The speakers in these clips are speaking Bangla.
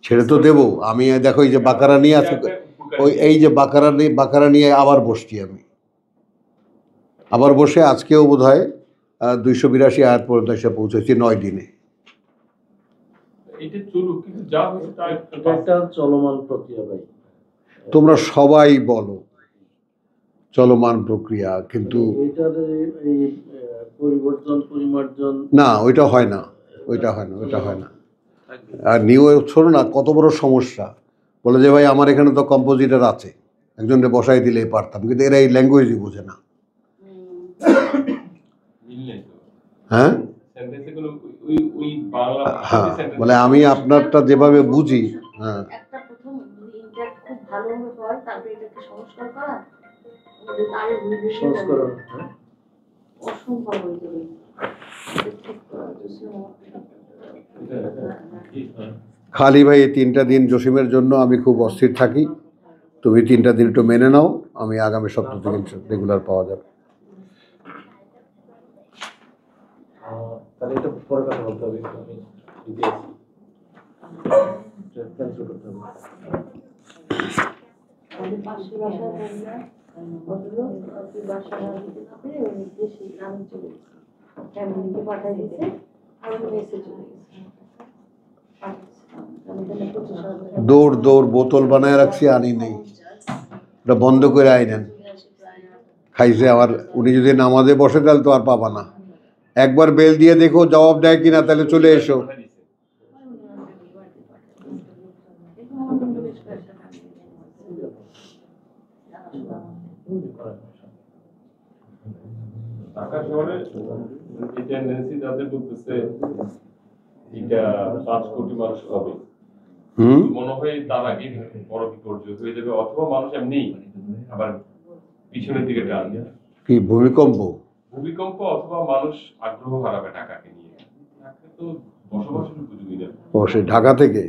ছেড়ে তো দেবো আমি। দেখো এই যে বাকারা নিয়ে আছে, ওই এই যে বাকারা নিয়ে আবার বসছি আমি, আবার বসে আজকেও বোধ হয় 282 আয়াত পর্যন্ত এসে পৌঁছেছি 9 দিনে। চলমান প্রক্রিয়া ভাই, তোমরা সবাই বলো চলমান প্রক্রিয়া, কিন্তু পরিবর্তন পরিমার্জন না, ওইটা হয় না, ওইটা হয় না, ওইটা হয় না। আর নিউ ছোড়ো না, কত বড় সমস্যা। বলে যে ভাই আমার এখানে তো কম্পোজিটর আছে, একজনকে বসাই দিলেই পারতাম, কিন্তু এরা এই ল্যাঙ্গুয়েজই বোঝে না। হ্যাঁ হ্যাঁ, বলে আমি আপনারটা যেভাবে বুঝি। হ্যাঁ, খালি ভাই এই 3টা দিন জসিমের জন্য আমি খুব অস্থির থাকি, তুমি 3টা দিন একটু মেনে নাও, আমি আগামী সপ্তাহ থেকে রেগুলার পাওয়া যাবে। তাহলে এটা পরে কথা বলতে হবে, আমি দিতে আছি ক্যান্সেল করতে হবে। আমাদের পাশে বাসা বললা বদলো আপনি বাসা দিতে হবে, ওই দেশে গ্রামে চলে গেছে, ফ্যামিলিকে পাঠিয়ে দিতে আর মেসেজ চলে গেছে। দৌড় দৌড় বোতল বানায় রাখছি, আনি নেই, ওটা বন্ধ করে আইনেন। খাইছে আমার, উনি যদি নামাজে বসে তাহলে তো আর পাবা না। একবার বেল দিয়ে দেখো জবাব দেয় কিনা, তাহলে চলে এসো। ঢাকা শহরে এই টেন্ডেন্সি যাদের বলতেছে এটা 5 কোটি মানুষ হবে, মনে হয় তার আগে বড় বিপর্যয় হয়ে যাবে, অথবা মানুষ এমনি আবার পিছনের দিকে টানবে। কি ভূমিকম্প অথবা মানুষ আগ্রহ হারাবে ঢাকাকে নিয়ে। ঢাকা তো বসবাসের উপযোগী না। ও সে ঢাকা থেকে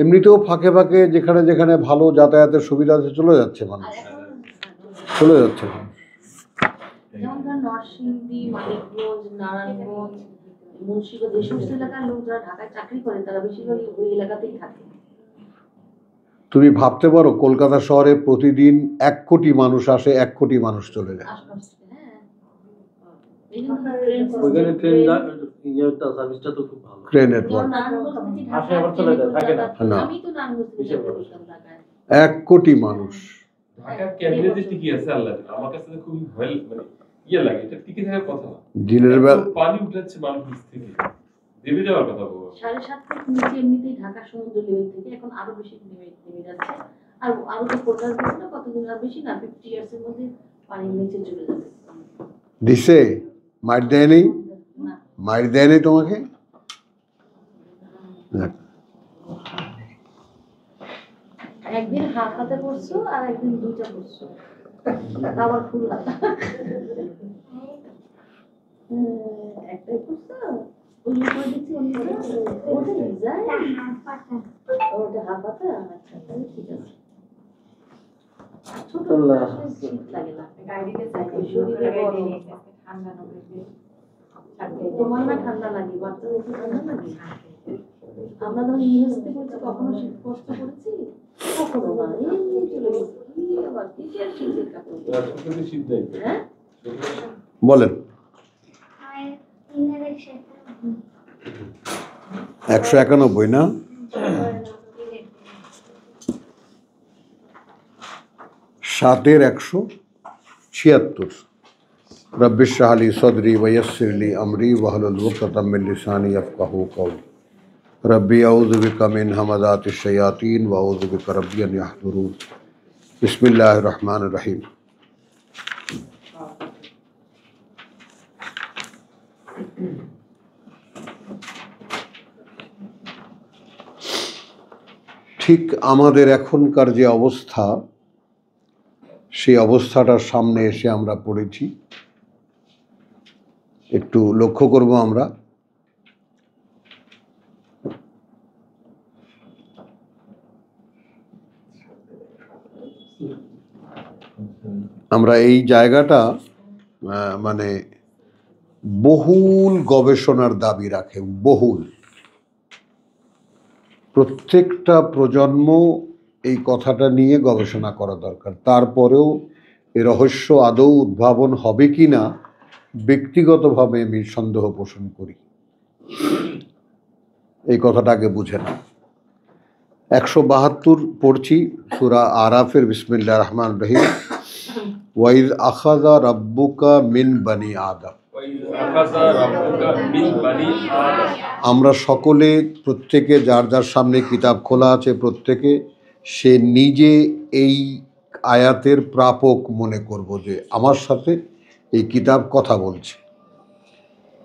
এমনিতেও ফাঁকে ফাঁকে যেখানে যেখানে ভালো যাতায়াতের সুবিধা আছে চলে যাচ্ছে মানুষ, চলে যাচ্ছে মানুষ। যেমন ধর নরসিংদী, মানিকগঞ্জ, নারায়ণগঞ্জ, মুন্সিগঞ্জ, এই সমস্ত এলাকার লোক যারা ঢাকায় চাকরি করে তারা বেশিরভাগই ওই এলাকাতেই থাকে। তুমি ভাবতে পারো কলকাতা শহরে প্রতিদিন 1 কোটি মানুষ আসে, 1 কোটি মানুষ চলে যায়। ট্রেন নেটওয়ার্ক 1 কোটি মানুষ। ঢাকার ক্যাবিনেটে টিকে আছে আল্লাহ, আমার কাছে খুব ভয় মানে ইয়ে লাগে, এটা টিকে থাকার কথা না। দিনের বেলা পানি উঠাচ্ছে মানুষ নিচ থেকে, দেবে যাওয়ার কথা বলবো। 7.5 ফুট নিচে এমনিতেই ঢাকা সমুদ্র লেভেল থেকে এখন আরো বেশি নেমে যাচ্ছে, আর আরো তো ফোরকাস্ট দিচ্ছে না কতদিন আর বেশি না, 50 ইয়ার্স এর মধ্যে পানি নিচে চলে যাবে। দিছে মার দেয়নি, মার দেয়নি তোমাকে। একদিন হাত হাতে পড়ছো আর একদিন দুইটা পড়ছো, আবার ফুল হাতা একটাই পড়ছো, ওই উপরে দেখছি ওটা ডিজাইন ওটা হাত হাতে। আচ্ছা তাহলে ঠিক আছে, ছোট শীত লাগে না, গাড়িতে শরীরে বড় ঠান্ডা না লাগে, তোমার না ঠান্ডা লাগে, বাচ্চাদের ঠান্ডা লাগে। আমরা যখন ইউনিভার্সিটি পড়ছি কখনো শীত কষ্ট করেছি, কখনো না, এমনি চলে গেছি। আবার কিসের শীতের কাপড়, শীত নেই। হ্যাঁ বলেন 191 না, 7 এর 176। रब्बि इश्रह ली सदरी वयस्सिर ली अमरी वहलुल उक़दतम मिन लिसानी यफ़क़हू क़ौली रब्बी अऊज़ु बिका मिन हमाज़ातिश शयातीन व अऊज़ु बिका रब्बी अन यहज़ुरून। बिस्मिल्लाहिर रहमानिर रहीम। ঠিক আমাদের এখনকার যে অবস্থা, সেই অবস্থাটার সামনে এসে আমরা পড়েছি। একটু লক্ষ্য করব আমরা এই জায়গাটা মানে বহুল গবেষণার দাবি রাখে, বহুল। প্রত্যেকটা প্রজন্ম এই কথাটা নিয়ে গবেষণা করা দরকার। তারপরেও এ রহস্য আদৌ উদ্ভাবন হবে কি না ব্যক্তিগতভাবে আমি সন্দেহ পোষণ করি। এই কথাটাকে বুঝে না। 172 পড়ছি সূরা আরাফের, বিসমিল্লাহির রহমানির রহিম। ওয়াইজ আখাযা রাব্বুকা মিন বানি আদম। আমরা সকলে, প্রত্যেকে যার যার সামনে কিতাব খোলা আছে, প্রত্যেকে সে নিজে এই আয়াতের প্রাপক মনে করব যে আমার সাথে এই কিতাব কথা বলছে।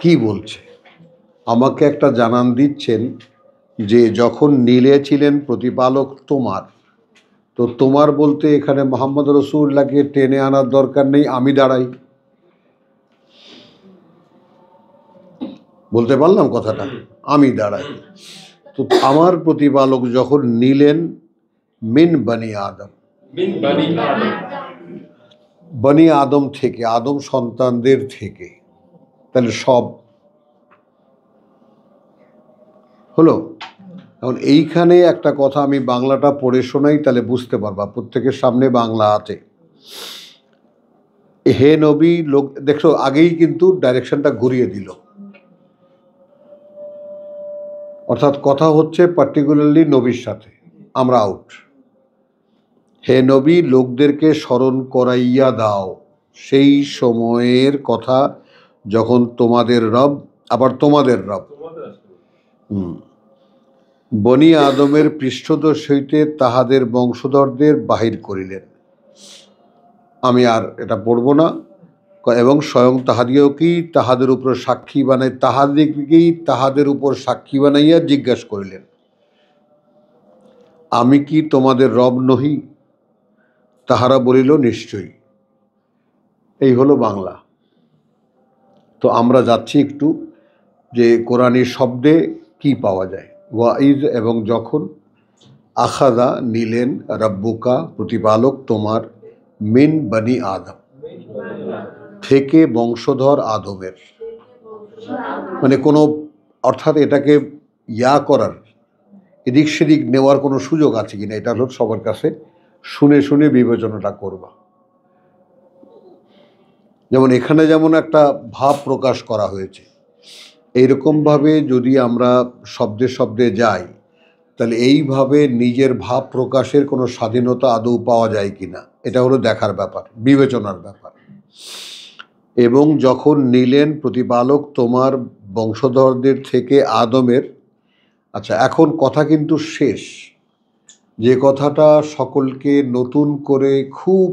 কি বলছে? আমাকে একটা জানান দিচ্ছেন যে যখন নীলে ছিলেন প্রতিপালক তোমার, তো তোমার বলতে এখানে মুহাম্মদ রাসূলুল্লাহকে টেনে আনার দরকার নেই, আমি দাঁড়াই। বলতে পারলাম কথাটা? আমি দাঁড়াই। তো আমার প্রতিপালক যখন নিলেন মিন বানি আদম, বনি আদম থেকে, আদম সন্তানদের থেকে, তাহলে সব হলো। এখন এইখানে একটা কথা আমি বাংলাটা পড়ে শোনাই, তাহলে বুঝতে পারবা। প্রত্যেকের সামনে বাংলা আছে। হে নবী, লোক দেখো আগেই কিন্তু ডাইরেকশনটা ঘুরিয়ে দিল। অর্থাৎ কথা হচ্ছে পার্টিকুলারলি নবীর সাথে, আমরা আউট। হে নবী, লোকদেরকে স্মরণ করাইয়া দাও সেই সময়ের কথা যখন তোমাদের রব, আবার তোমাদের রব বনি আদমের পৃষ্ঠদেশ হইতে তাহাদের বংশধরদের বাহির করিলেন। আমি আর এটা পড়ব না। এবং স্বয়ং তাহাদিওকেই তাহাদের উপর সাক্ষী বানাই, তাহাদিগকেই তাহাদের উপর সাক্ষী বানাইয়া জিজ্ঞাসা করিলেন, আমি কি তোমাদের রব নহি? তাহারা বলিল, নিশ্চয়ই। এই হলো বাংলা। তো আমরা যাচ্ছি একটু যে কোরআনী শব্দে কি পাওয়া যায়। ওয়াইজ এবং যখন, আখাদা নিলেন, রাব্বুকা প্রতিপালক তোমার, মিন বানি আদম থেকে বংশধর আদমের, মানে কোনো, অর্থাৎ এটাকে করার, এদিক সেদিক নেওয়ার কোনো সুযোগ আছে কিনা, এটা হলো সবার কাছে শুনে শুনে বিবেচনাটা করবা। যেমন এখানে যেমন একটা ভাব প্রকাশ করা হয়েছে, এইরকমভাবে যদি আমরা শব্দে শব্দে যাই, তাহলে এইভাবে নিজের ভাব প্রকাশের কোনো স্বাধীনতা আদৌ পাওয়া যায় কিনা, এটা হলো দেখার ব্যাপার, বিবেচনার ব্যাপার। এবং যখন নিলেন প্রতিপালক তোমার বংশধরদের থেকে আদমের, আচ্ছা এখন কথা কিন্তু শেষ। যে কথাটা সকলকে নতুন করে খুব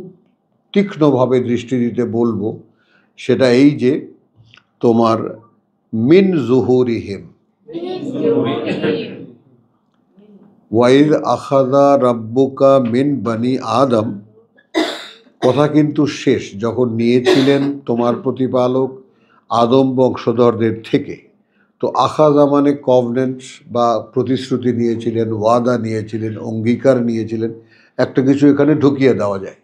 তীক্ষ্ণভাবে দৃষ্টি দিতে বলবো, সেটা এই যে তোমার মিন জুহুরিহিম, ওয়াইদ আখাযা রাব্বুকা মিন বানি আদম, কথা কিন্তু শেষ। যখন নিয়েছিলেন তোমার প্রতিপালক আদম বংশধরদের থেকে, তো আখাযা মানে কভনেন্টস বা প্রতিশ্রুতি নিয়েছিলেন, ওয়াদা নিয়েছিলেন, অঙ্গীকার নিয়েছিলেন, একটা কিছু এখানে ঢুকিয়ে দেওয়া যায়।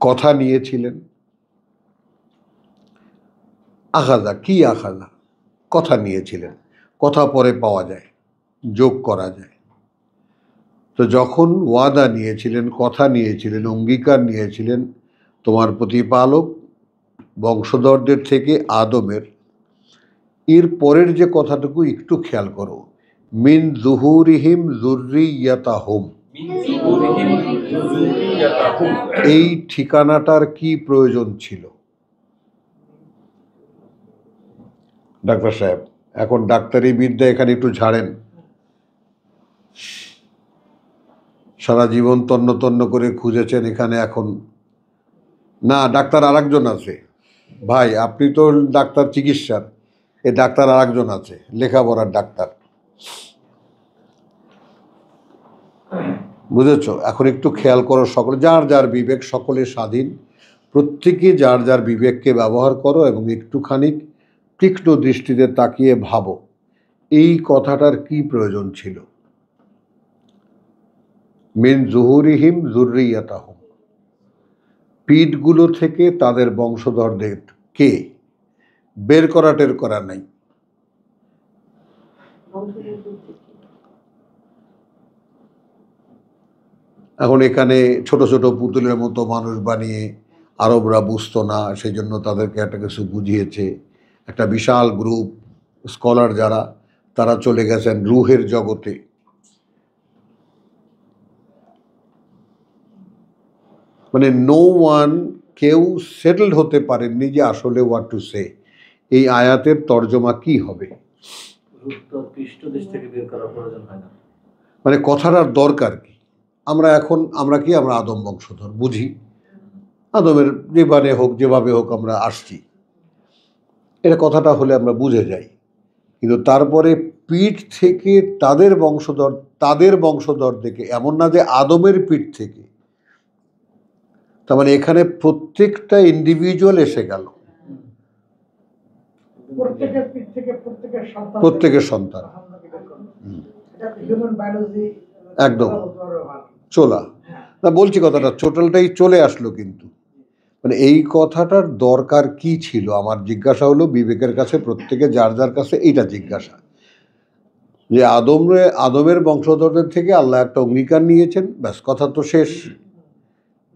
কথা নিয়েছিলেন, আখাযা কি, আখাযা কথা নিয়েছিলেন, কথা পরে পাওয়া যায়, যোগ করা যায়। তো যখন ওয়াদা নিয়েছিলেন, কথা নিয়েছিলেন, অঙ্গীকার নিয়েছিলেন তোমার প্রতিপালক বংশধরদের থেকে আদমের, এর পরের যে কথাটুকু একটু খেয়াল করো, মিন জুহুরিহিম যুররিয়াতাহুম, এই ঠিকানাটার কি প্রয়োজন ছিল? ডাক্তার সাহেব, এখন ডাক্তারি বিদ্যা এখানে একটু ঝাড়েন। সারা জীবন তন্ন তন্ন করে খুঁজেছেন, এখানে এখন না, ডাক্তার আর একজন আছে। ভাই আপনি তো ডাক্তার চিকিৎসার, এই ডাক্তার আর একজন আছে, লেখাপড়ার ডাক্তার, বুঝেছ? এখন একটু খেয়াল করো, সকলে যার যার বিবেক, সকলে স্বাধীন, প্রত্যেকে যার যার বিবেককে ব্যবহার করো এবং একটুখানি তীক্ষ্ণ দৃষ্টিতে তাকিয়ে ভাবো এই কথাটার কি প্রয়োজন ছিল। মিন জুহুরিহিম যুররিয়াতাহুম, পিঠগুলো থেকে তাদের বংশধরদের কে? বের করা টের করা নাই। বংশোদ্ভূত থেকে। এখন এখানে ছোট ছোট পুতুলের মতো মানুষ বানিয়ে আরবরা বুঝতো না, সেই জন্য তাদেরকে একটা কিছু বুঝিয়েছে। একটা বিশাল গ্রুপ স্কলার যারা, তারা চলে গেছেন রুহের জগতে। মানে নো ওয়ান, কেউ সেটেলড হতে পারেননি যে আসলে হোয়াট টু সে, এই আয়াতের তর্জমা কি হবে। পৃষ্ঠদেশ থেকে বের করার প্রয়োজন হয় না। মানে কথাটার দরকার কি? আমরা কি আমরা আদম বংশধর, বুঝি আদমের যেভাবে হোক আমরা আসছি, এটা কথাটা হলে আমরা বুঝে যাই। কিন্তু তারপরে পিঠ থেকে তাদের বংশধর থেকে, এমন না যে আদমের পিঠ থেকে, তার মানে এখানে প্রত্যেকটা ইন্ডিভিজুয়াল এসে গেল, প্রত্যেকের পিঠ থেকে প্রত্যেকের সন্তান একদম চলা না, বলছি কথাটা টোটালটাই চলে আসলো। কিন্তু মানে এই কথাটার দরকার কি ছিল? আমার জিজ্ঞাসা হলো বিবেকের কাছে, প্রত্যেকে যার যার কাছে এইটা জিজ্ঞাসা, যে আদমের বংশধরদের থেকে আল্লাহ একটা অঙ্গীকার নিয়েছেন, ব্যাস কথা তো শেষ।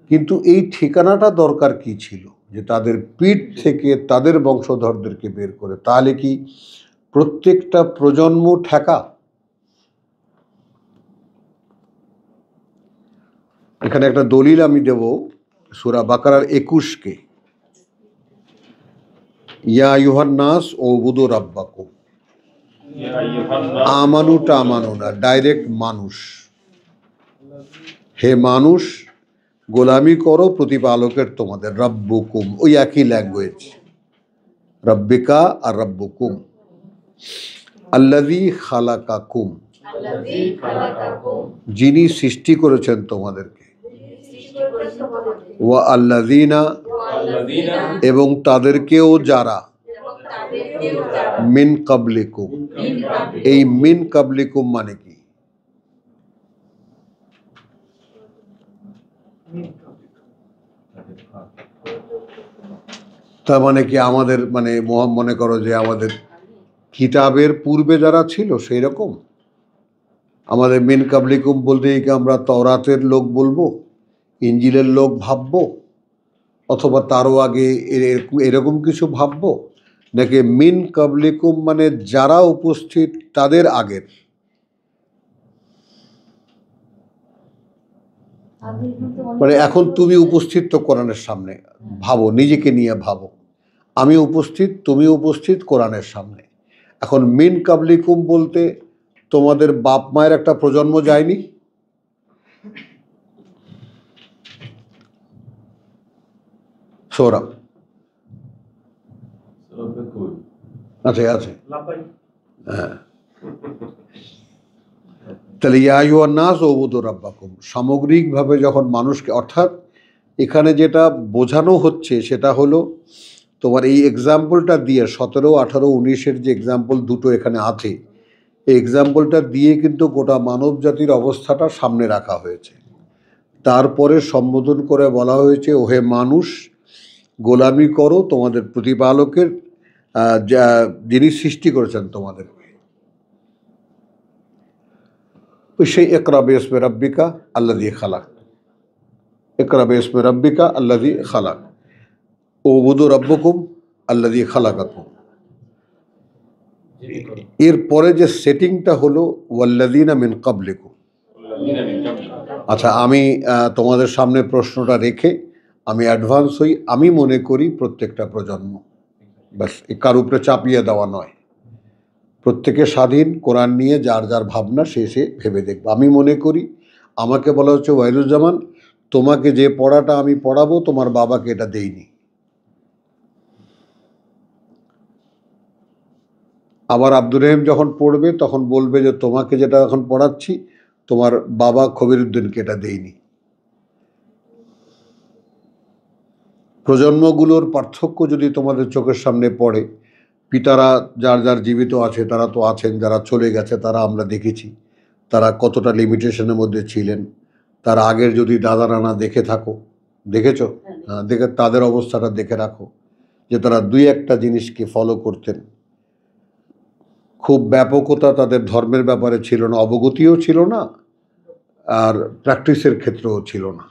কিন্তু এই ঠিকানাটা দরকার কি ছিল যে তাদের পিঠ থেকে তাদের বংশধরদেরকে বের করে? তাহলে কি প্রত্যেকটা প্রজন্ম ঠেকা? এখানে একটা দলিল আমি দেব, সূরা বাকারার 21-কে। ইয়া আইয়ুহান নাস উবুদু রাব্বাকুম। আমানুটা আমানু না, ডাইরেক্ট মানুষ। হে মানুষ, গোলামি করো প্রতিপালকের তোমাদের, রব্বুকুম, ওই একই ল্যাঙ্গুয়েজ, রব্বিকা আর রব্বুকুম, আল্লাযী খালাকাকুম, যিনি সৃষ্টি করেছেন তোমাদেরকে, ওয়া আল্লাযীনা, এবং তাদেরকেও যারা, মিন কাবলিকুম। এই মিন কাবলিকুম মানে কি? তার মানে কি আমাদের মনে করো যে আমাদের কিতাবের পূর্বে যারা ছিল সেই রকম? আমাদের মিন কাবলিকুম বলতে কি আমরা তওরাতের লোক বলবো, ইঞ্জিলের লোক ভাববো, অথবা তারও আগে এরকম কিছু ভাববো? নাকি মিন কাবলিকুম মানে যারা উপস্থিত তাদের আগের? মানে এখন তুমি উপস্থিত তো কোরআনের সামনে, ভাবো, নিজেকে নিয়ে ভাবো, আমি উপস্থিত, তুমি উপস্থিত কোরআনের সামনে। এখন মিন কাবলিকুম বলতে তোমাদের বাপ মায়ের একটা প্রজন্ম যায়নি? সৌরভ আছে আছে, হ্যাঁ। তাহলে ইয়া আইয়ুহান নাস উবুদু রাব্বাকুম, সামগ্রিকভাবে যখন মানুষকে, অর্থাৎ এখানে যেটা বোঝানো হচ্ছে সেটা হলো, তোমার এই এক্সাম্পলটা দিয়ে 17, 18, 19-এর যে এক্সাম্পল দুটো এখানে আছে, এই এক্সাম্পলটা দিয়ে কিন্তু গোটা মানব জাতির অবস্থাটা সামনে রাখা হয়েছে। তারপরে সম্বোধন করে বলা হয়েছে, ওহে মানুষ, গোলামি করো তোমাদের প্রতিপালকের, যিনি সৃষ্টি করেছেন তোমাদেরকে। সেই ইকরা বিসমি রাব্বিকা আল্লাযী খালাক, ইকরা বিসমি রাব্বিকা আল্লাযী খালাক, উবুদু রাব্বাকুম আল্লাযী খালাকাকুম। এরপরে যে সেটিংটা হলো ওয়াল্লাযীনা মিন ক্বাবলিকুম। আচ্ছা, আমি তোমাদের সামনে প্রশ্নটা রেখে আমি অ্যাডভান্স হই। আমি মনে করি প্রত্যেকটা প্রজন্ম, ব্যাস, কার উপরে চাপিয়ে দেওয়া নয়, প্রত্যেকে স্বাধীন, কোরআন নিয়ে যার যার ভাবনা সে ভেবে দেখবে। আমি মনে করি, আমাকে বলা হচ্ছে ওয়াহিদুজ্জামান, তোমাকে যে পড়াটা আমি পড়াবো তোমার বাবাকে এটা দেইনি। আবার আব্দুর রহিম যখন পড়বে তখন বলবে যে তোমাকে যেটা এখন পড়াচ্ছি তোমার বাবা খবিরুদ্দিনকে এটা দেইনি। প্রজন্মগুলোর পার্থক্য যদি তোমাদের চোখের সামনে পড়ে, পিতারা যার যার জীবিত আছে তারা তো আছেন, যারা চলে গেছে তারা আমরা দেখেছি তারা কতটা লিমিটেশনের মধ্যে ছিলেন। তার আগের যদি দাদা নানা দেখে থাকো, দেখেছো, দেখে তাদের অবস্থাটা দেখে রাখো, যে তারা দুই একটা জিনিসকে ফলো করতেন। খুব ব্যাপকতা তাদের ধর্মের ব্যাপারে ছিল না, অবগতিও ছিল না, আর প্র্যাকটিসের ক্ষেত্রেও ছিল না।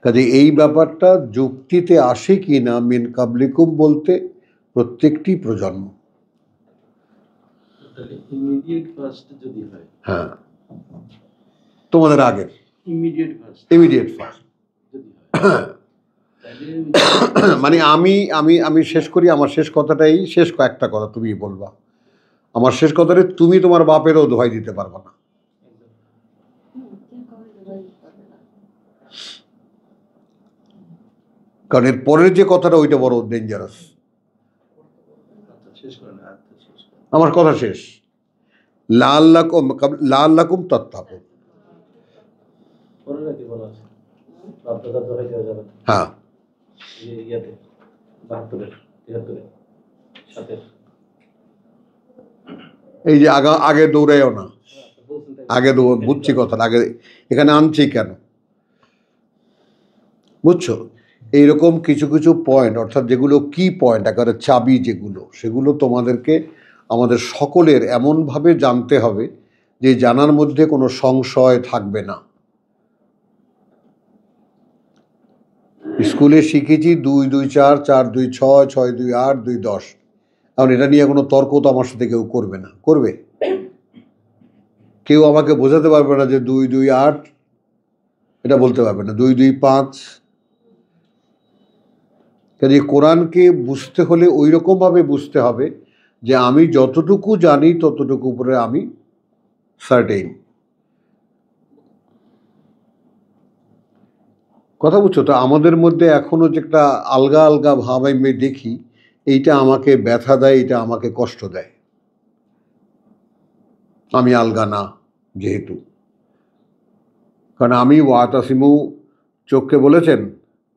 কাজে এই ব্যাপারটা যুক্তিতে আসে কি না মিন কাবলিকুম বলতে প্রত্যেকটি প্রজন্ম। ইমিডিয়েট ফার্স্ট যদি হয়, হ্যাঁ, তোমাদের আগের ইমিডিয়েট ফার্স্ট যদি হয়, মানে আমি আমি আমি শেষ করি, আমার শেষ কথাটাই শেষ কয়েকটা কথা তুমি বলবা। আমার শেষ কথাটা, তুমি তোমার বাপেরও দোহাই দিতে পারবে না। কারণ এর পরের যে কথাটা ওইটা বড় ডেঞ্জারাস। আমার কথা শেষ। লাআল্লাকুম তাত্তাকুন। হ্যাঁ, এই যে আগে দৌড়াইও না, আগে বুঝছি কথাটা, আগে এখানে আনছি কেন বুঝছো? এইরকম কিছু কিছু পয়েন্ট, অর্থাৎ যেগুলো কি পয়েন্ট, একেবারে চাবি যেগুলো, সেগুলো তোমাদেরকে আমাদের সকলের এমনভাবে জানতে হবে যে জানার মধ্যে কোনো সংশয় থাকবে না। স্কুলে শিখেছি 2 2 4, 4 2 6, 6 2 8, 2 10। এখন এটা নিয়ে কোনো তর্ক তো আমার সাথে কেউ করবে না, করবে? কেউ আমাকে বোঝাতে পারবে না যে 2 2 8, এটা বলতে পারবে না, 2 2 5। কাজে কোরআনকে বুঝতে হলে ওই রকমভাবে বুঝতে হবে যে আমি যতটুকু জানি ততটুকু উপরে আমি সার্টেইন। কথা বুঝছো তো? আমাদের মধ্যে এখনো যে একটা আলগা আলগা ভাব আমি দেখি, এইটা আমাকে ব্যথা দেয়, এটা আমাকে কষ্ট দেয়। আমি আলগা না যেহেতু, কারণ আমি ওয়াতাসিমু চোখকে বলেছেন,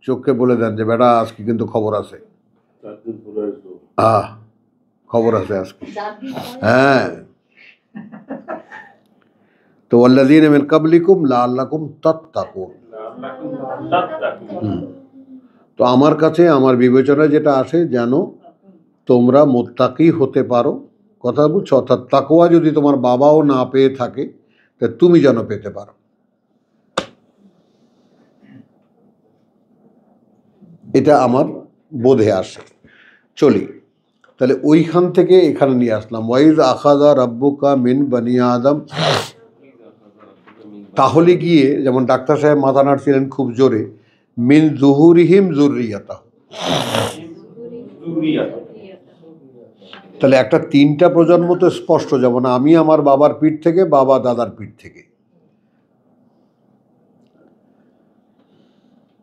চোখকে বলে দেন যে বেটা আজকে কিন্তু খবর আছে, খবর আছে আজকে। হ্যাঁ, তো ওয়াল্লাযীনা মিন ক্বাবলিকুম লাআল্লাকুম তাত্তাকুন। তো আমার কাছে আমার বিবেচনায় যেটা আসে, যেন তোমরা মুত্তাকি হতে পারো। কথা বুঝছো? অর্থাৎ তাকওয়া যদি তোমার বাবাও না পেয়ে থাকে, তা তুমি যেন পেতে পারো। এটা আমার বোধে আসে। চলি তাহলে ওইখান থেকে এখানে নিয়ে আসলাম, ওয়াইজ আখাযা রাব্বুকা মিন বানি আদম। তাহলে গিয়ে যেমন ডাক্তার সাহেব মাথা নাড়ছিলেন খুব জোরে, মিন যুহুরিহিম যুররিয়াতাহুম। তাহলে একটা 3টা প্রজন্ম তো স্পষ্ট, যেমন আমি আমার বাবার পিঠ থেকে, বাবা দাদার পিঠ থেকে,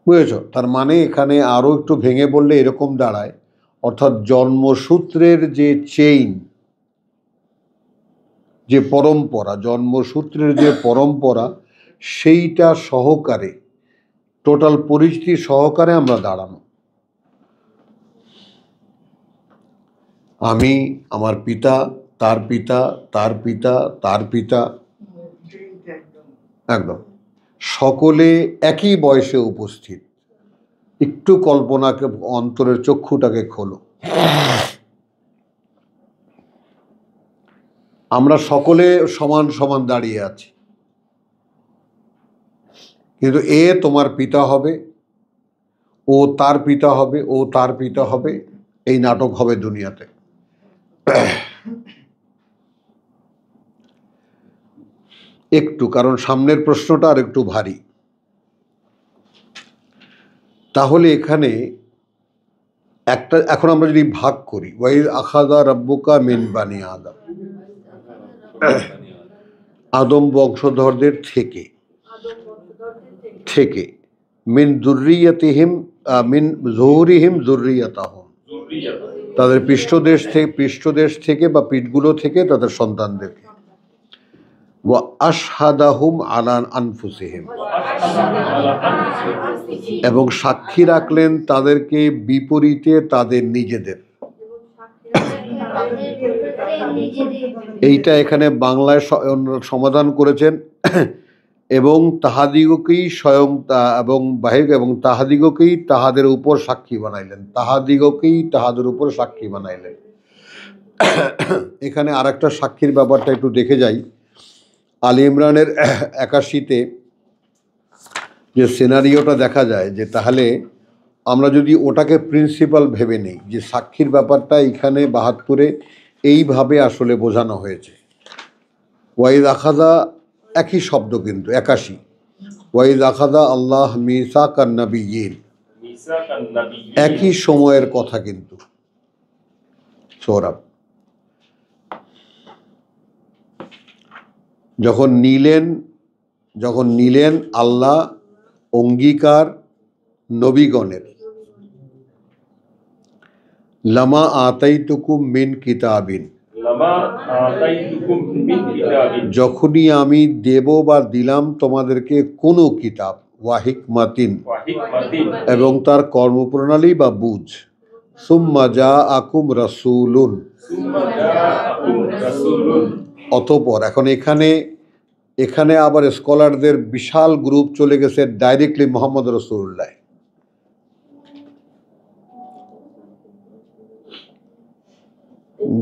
বুঝেছ? তার মানে এখানে আরো একটু ভেঙে বললে এরকম দাঁড়ায়, অর্থাৎ জন্মসূত্রের যে চেইন, যে পরম্পরা, জন্মসূত্রের যে পরম্পরা, সেইটা সহকারে, টোটাল পরিস্থিতি সহকারে আমরা দাঁড়ানো। আমি, আমার পিতা, তার পিতা, তার পিতা, তার পিতা, একদম সকলে একই বয়সে উপস্থিত। একটু কল্পনাকে, অন্তরের চক্ষুটাকে খোলো। আমরা সকলে সমান সমান দাঁড়িয়ে আছি, কিন্তু এ তোমার পিতা হবে, ও তার পিতা হবে, ও তার পিতা হবে, এই নাটক হবে দুনিয়াতে। একটু, কারণ সামনের প্রশ্নটা আর একটু ভারী। তাহলে এখানে একটা, এখন আমরা যদি ভাগ করি, ওয়াইজ আখাযা রাব্বুকা মিন বানি আদম, আদম বংশধরদের থেকে, থেকে মিন যুররিয়াতিহিম, মিন যুহুরিহিম যুররিয়াতাহুম, তাদের পৃষ্ঠদেশ থেকে বা পিঠগুলো থেকে তাদের সন্তানদেরকে, ওয়া আশহাদাহুম আলা আনফুসিহিম, এবং সাক্ষী রাখলেন তাদেরকে বিপরীতে তাদের নিজেদের। এইটা এখানে বাংলায় সমাধান করেছেন এবং তাহাদিগকেই স্বয়ং এবং বাহিক এবং তাহাদিগকেই তাহাদের উপর সাক্ষী বানাইলেন, তাহাদিগকেই তাহাদের উপর সাক্ষী বানাইলেন। এখানে আর একটা সাক্ষীর ব্যাপারটা একটু দেখে যাই। আলী ইমরানের 81-তে যে সিনারিওটা দেখা যায়, যে তাহলে আমরা যদি ওটাকে প্রিন্সিপাল ভেবে নেই, যে সাক্ষীর ব্যাপারটা এখানে 72-এ এইভাবে আসলে বোঝানো হয়েছে। ওয়াইদ আখাদা একই শব্দ কিন্তু 81, ওয়াইদ আখাদা আল্লাহ মিসাকান নাবিয়্যিন, মিসাকান নাবিয়্যিন, একই সময়ের কথা কিন্তু। সৌরভ যখন নিলেন আল্লাহ অঙ্গীকার নবীগণের, লামা আতাইতুকুম মিন কিতাবিন, লামা আতাইতুকুম মিন কিতাবিন, যখনই আমি দেব বা দিলাম তোমাদেরকে কোনো কিতাব, ওয়া হিকমাতিন, ওয়া হিকমাতিন, এবং তার কর্মপ্রণালী বা বুঝ, সুম্মা জাআকুম রাসূলুন, সুম্মা জাআকুম রাসূলুন, অতঃপর। এখন এখানে আবার স্কলারদের বিশাল গ্রুপ চলে গেছে ডাইরেক্টলি মোহাম্মদ রাসূলুল্লাহ।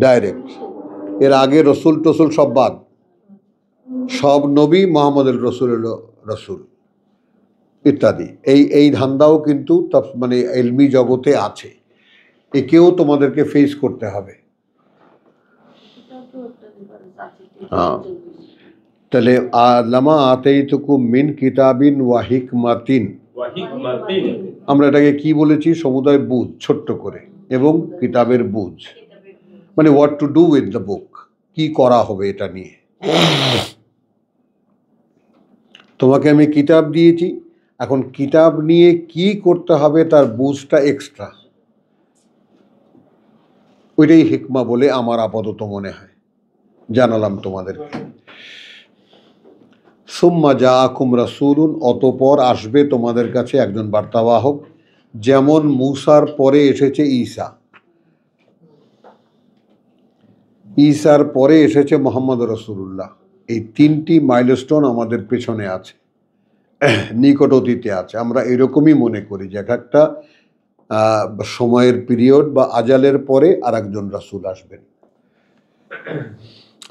ডাইরেক্ট, এর আগে রসুল টসুল সব বাদ, সব নবী মোহাম্মদ রসুল ইত্যাদি। এই ধান্দাও কিন্তু মানে ইলমি জগতে আছে, একেও তোমাদেরকে ফেস করতে হবে। হ্যাঁ, তাহলে লামা আতাইতুকুম মিন কিতাবিন ওয়া হিকমাতিন, ওয়া হিকমাতিন, আমরা এটাকে কি বলেছি, সমুদায় বুঝ ছোট্ট করে, এবং কিতাবের বুঝ মানে what to do with the book, কি করা হবে এটা নিয়ে। তোমাকে আমি কিতাব দিয়েছি, এখন কিতাব নিয়ে কি করতে হবে তার বুঝটা এক্সট্রা, ওইটাই হিকমা বলে আমার আপাতত মনে হয়, জানালাম তোমাদেরকে। সুম্মা জাআকুম রাসূলুন, অতঃপর আসবে তোমাদের কাছে একজন বার্তাবাহক, যেমন মূসার পরে এসেছে ঈসার পরে এসেছে মোহাম্মদ রাসূলুল্লাহ। এই 3টি মাইলস্টোন আমাদের পেছনে আছে, নিকট অতীতে আছে। আমরা এরকমই মনে করি যে একটা সময়ের পিরিয়ড বা আজালের পরে আর একজন রাসূল আসবেন।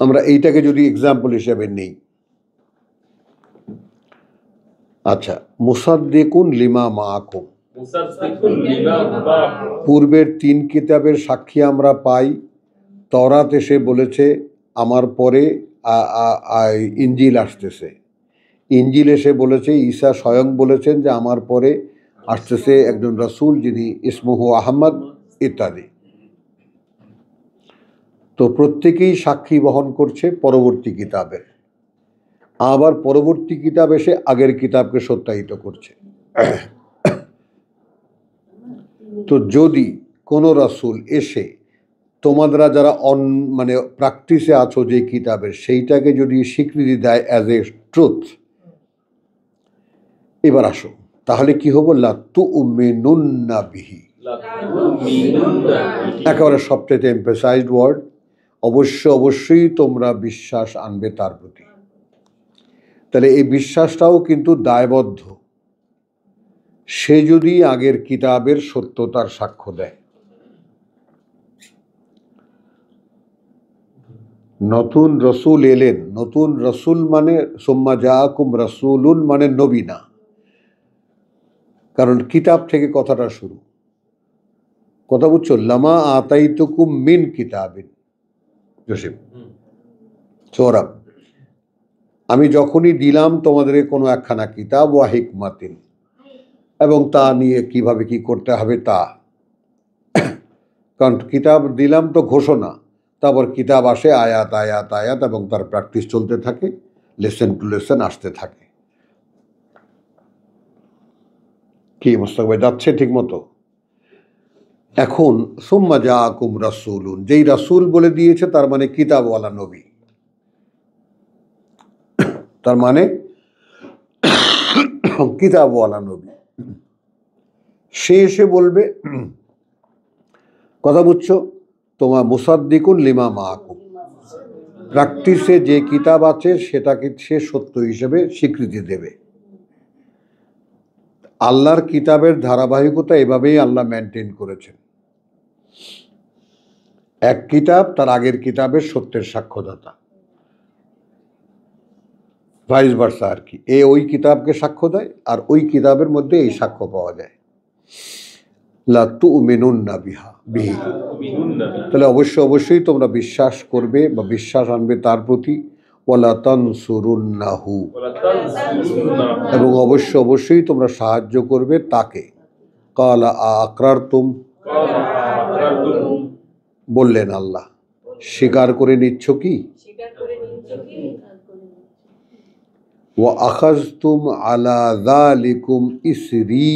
আমরা এইটাকে যদি এক্সাম্পল হিসেবে নেই। আচ্ছা, মুসাদ্দিকুন লিমা মাআকুম, মুসাদ্দিকুন লিমা মাআকুম, পূর্বের 3 কিতাবের সাক্ষী আমরা পাই। তওরাত এসে বলেছে আমার পরে ইনজিল আসতেছে, ইনজিল এসে বলেছে, ঈসা স্বয়ং বলেছেন যে আমার পরে আসতেছে একজন রাসূল যিনি ইসমুহু আহমদ ইত্যাদি। তো প্রত্যেকেই সাক্ষী বহন করছে পরবর্তী কিতাবের, আবার পরবর্তী কিতাব এসে আগের কিতাবকে সত্যায়িত করছে। তো যদি কোনো রাসূল এসে তোমরা যারা মানে প্র্যাকটিসে আছো যে কিতাবের, সেইটাকে যদি স্বীকৃতি দেয় অ্যাজ এ ট্রুথ, এবার আসো, তাহলে কি হবো, লা তুমিনুন্না বিহি, একেবারে সবচেয়ে এমফাসাইজড ওয়ার্ড, অবশ্যই তোমরা বিশ্বাস আনবে তার প্রতি। তাহলে এই বিশ্বাসটাও কিন্তু দায়বদ্ধ, সে যদি আগের কিতাবের সত্যতার সাক্ষ্য দেয়। নতুন রসুল এলেন, নতুন রসুল মানে সুম্মা জাআকুম রাসূলুন মানে নবী না, কারণ কিতাব থেকে কথাটা শুরু। কথা বুঝছো, লামা আতাইতুকুম মিন কিতাবিন, জসিম সৌরভ, আমি যখনই দিলাম তোমাদেরকে কোনো একখানা কিতাব, ওয়া হিকমাতিন, এবং তা নিয়ে কিভাবে কি করতে হবে তা, কারণ কিতাব দিলাম তো ঘোষণা, তারপর কিতাব আসে আয়াত আয়াত আয়াত, এবং তার প্র্যাকটিস চলতে থাকে, লেসন টু লেসন আসতে থাকে। কি মোস্তাক ভাই যাচ্ছে ঠিক মতো? এখন সুম্মা জাআকুম রাসূলুন, যেই রাসূল বলে দিয়েছে তার মানে কিতাবওয়ালা নবী, তার মানে কিতাবওয়ালা নবী। সে এসে বলবে, কথা বুঝছো, তোমার মুসাদ্দিকুন লিমা মাআকুম, প্র্যাকটিসে যে কিতাব আছে সেটাকে সে সত্য হিসেবে স্বীকৃতি দেবে। আল্লাহর কিতাবের ধারাবাহিকতা এভাবেই আল্লাহ মেনটেন করেছেন। এক কিতাব তার আগের কিতাবের সত্যের সাক্ষ্যদাতা, ভাইস ভার্সা আর কি। ওই কিতাবকে সাক্ষ্য দেয় আর ওই কিতাবের মধ্যে এই সাক্ষ্য পাওয়া যায়, লা তুমিনুন্না বিহি। তাহলে অবশ্যই তোমরা বিশ্বাস করবে বা বিশ্বাস আনবে তার প্রতি। ওয়ালা তানসুরুন্নাহু, এবং অবশ্যই তোমরা সাহায্য করবে তাকে। ক্বালা আকরারতুম, বললেন আল্লাহ, স্বীকার করে নিচ্ছ কি? ওয়া আখাযতুম আলা যালিকুম ইসরি।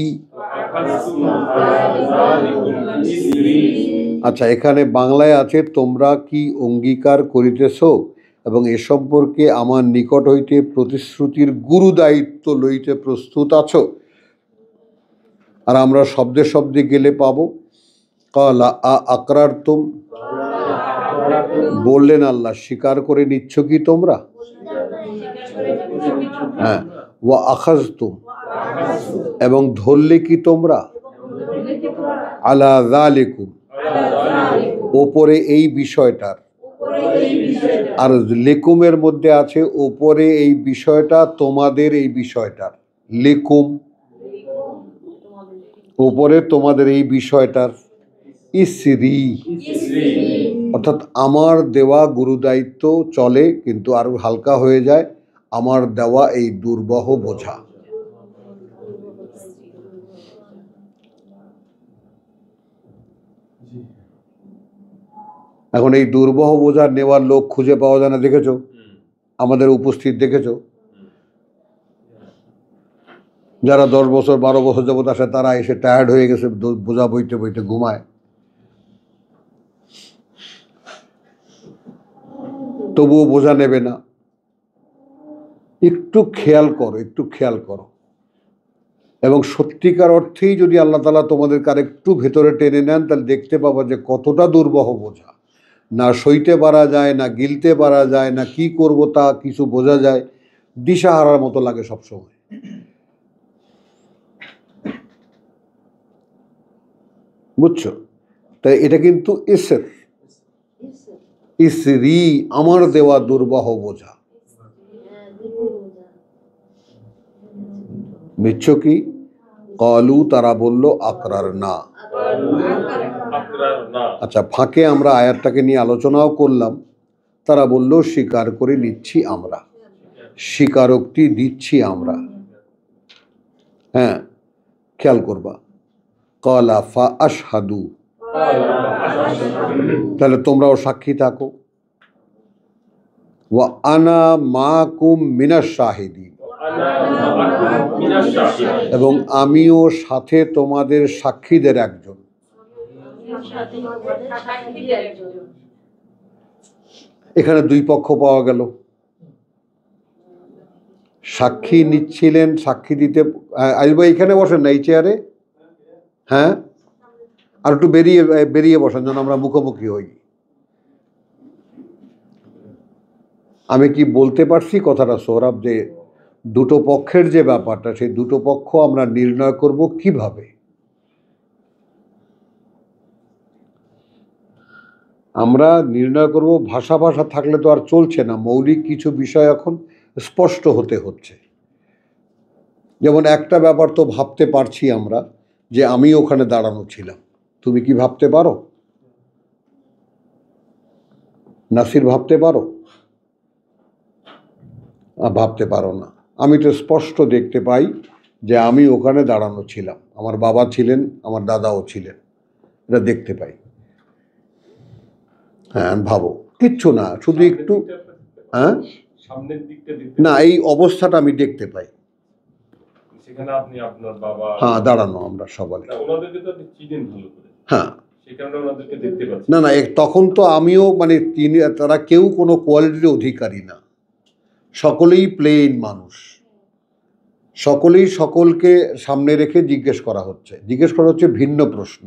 আচ্ছা, এখানে বাংলায় আছে তোমরা কি অঙ্গীকার করিতেছ এবং এ সম্পর্কে আমার নিকট হইতে প্রতিশ্রুতির গুরু দায়িত্ব লইতে প্রস্তুত আছো। আর আমরা শব্দে শব্দে গেলে পাবো ক্বালা আকরারতুম, বললেন আল্লাহ, স্বীকার করে নিচ্ছ কি তোমরা? হ্যাঁ, ওয়া আখাযতুম, এবং ধরলে কি তোমরা? আলা যালিকুম, ওপরে এই বিষয়টার। আর লিকুমের মধ্যে আছে ওপরে এই বিষয়টা, তোমাদের এই বিষয়টার। লিকুম, ওপরে তোমাদের এই বিষয়টার। ইসরি, অর্থাৎ আমার দেওয়া গুরু দায়িত্ব চলে, কিন্তু আরো হালকা হয়ে যায় আমার দেওয়া এই দুর্বহ বোঝা। এখন এই দুর্বহ বোঝা নেওয়ার লোক খুঁজে পাওয়া যায় না, দেখেছো? আমাদের উপস্থিত দেখেছো? যারা 10 বছর 12 বছর যাবত আসে তারা এসে টায়ার্ড হয়ে গেছে, বোঝা বইতে বইতে ঘুমায়। তবুও বোঝা নেবে না। একটু খেয়াল করো। এবং সত্যিকার অর্থেই যদি আল্লাহ তাআলা তোমাদেরকে আরেকটু ভেতরে টেনে নেন, তাহলে দেখতে পাবো যে কতটা দুর্বহ বোঝা। না সইতে পারা যায়, না গিলতে পারা যায়, না কি করব তা কিছু বোঝা যায়। দিশাহারার মতো লাগে সবসময়। বুঝছো? তাই এটা কিন্তু ইসরি, আমার দেওয়া দুর্বহ বোঝা। নিচ্ছ কি? ক্বালু, তারা বলল, আকরার না। আচ্ছা, ফাঁকে আমরা আয়াতটাকে নিয়ে আলোচনাও করলাম। তারা বলল স্বীকার করে নিচ্ছি আমরা, স্বীকারোক্তি দিচ্ছি আমরা। হ্যাঁ, খেয়াল করবা। ক্বালা ফা আশহাদু, তাহলে তোমরাও সাক্ষী থাকো। ওয়া আনা মাকুম মিনাশ শাহিদিন, এবং আমিও সাথে তোমাদের সাক্ষীদের একজন। এখানে দুই পক্ষ পাওয়া গেল। সাক্ষী নিচ্ছিলেন, সাক্ষী দিতে। আইল ভাই এখানে বসেন না, এই চেয়ারে। হ্যাঁ, আর একটু বেরিয়ে বসেন যেন আমরা মুখোমুখি হই। আমি কি বলতে পারছি কথাটা সৌরভ, যে দুটো পক্ষের যে ব্যাপারটা, সেই দুটো পক্ষ আমরা নির্ণয় করব কিভাবে? আমরা নির্ণয় করব ভাষা থাকলে তো আর চলছে না। মৌলিক কিছু বিষয় এখন স্পষ্ট হতে হচ্ছে। যেমন একটা ব্যাপার তো ভাবতে পারছি আমরা, যে আমি ওখানে দাঁড়ানো ছিলাম। তুমি কি ভাবতে পারো? নাসির, ভাবতে পারো? ভাবতে পারো না। আমি তো স্পষ্ট দেখতে পাই যে আমি ওখানে দাঁড়ানো ছিলাম, আমার বাবা ছিলেন, আমার দাদাও ছিলেন, এটা দেখতে পাই। হ্যাঁ, ভাবো, কিচ্ছু না, শুধু একটু। হ্যাঁ, না, এই অবস্থাটা আমি দেখতে পাই। হ্যাঁ, দাঁড়ানো আমরা সবাই। হ্যাঁ, না, তখন তো আমিও, মানে তারা কেউ কোনো কোয়ালিটির অধিকারী না, সকলেই প্লেন মানুষ। সকলেই সকলকে সামনে রেখে জিজ্ঞেস করা হচ্ছে ভিন্ন প্রশ্ন।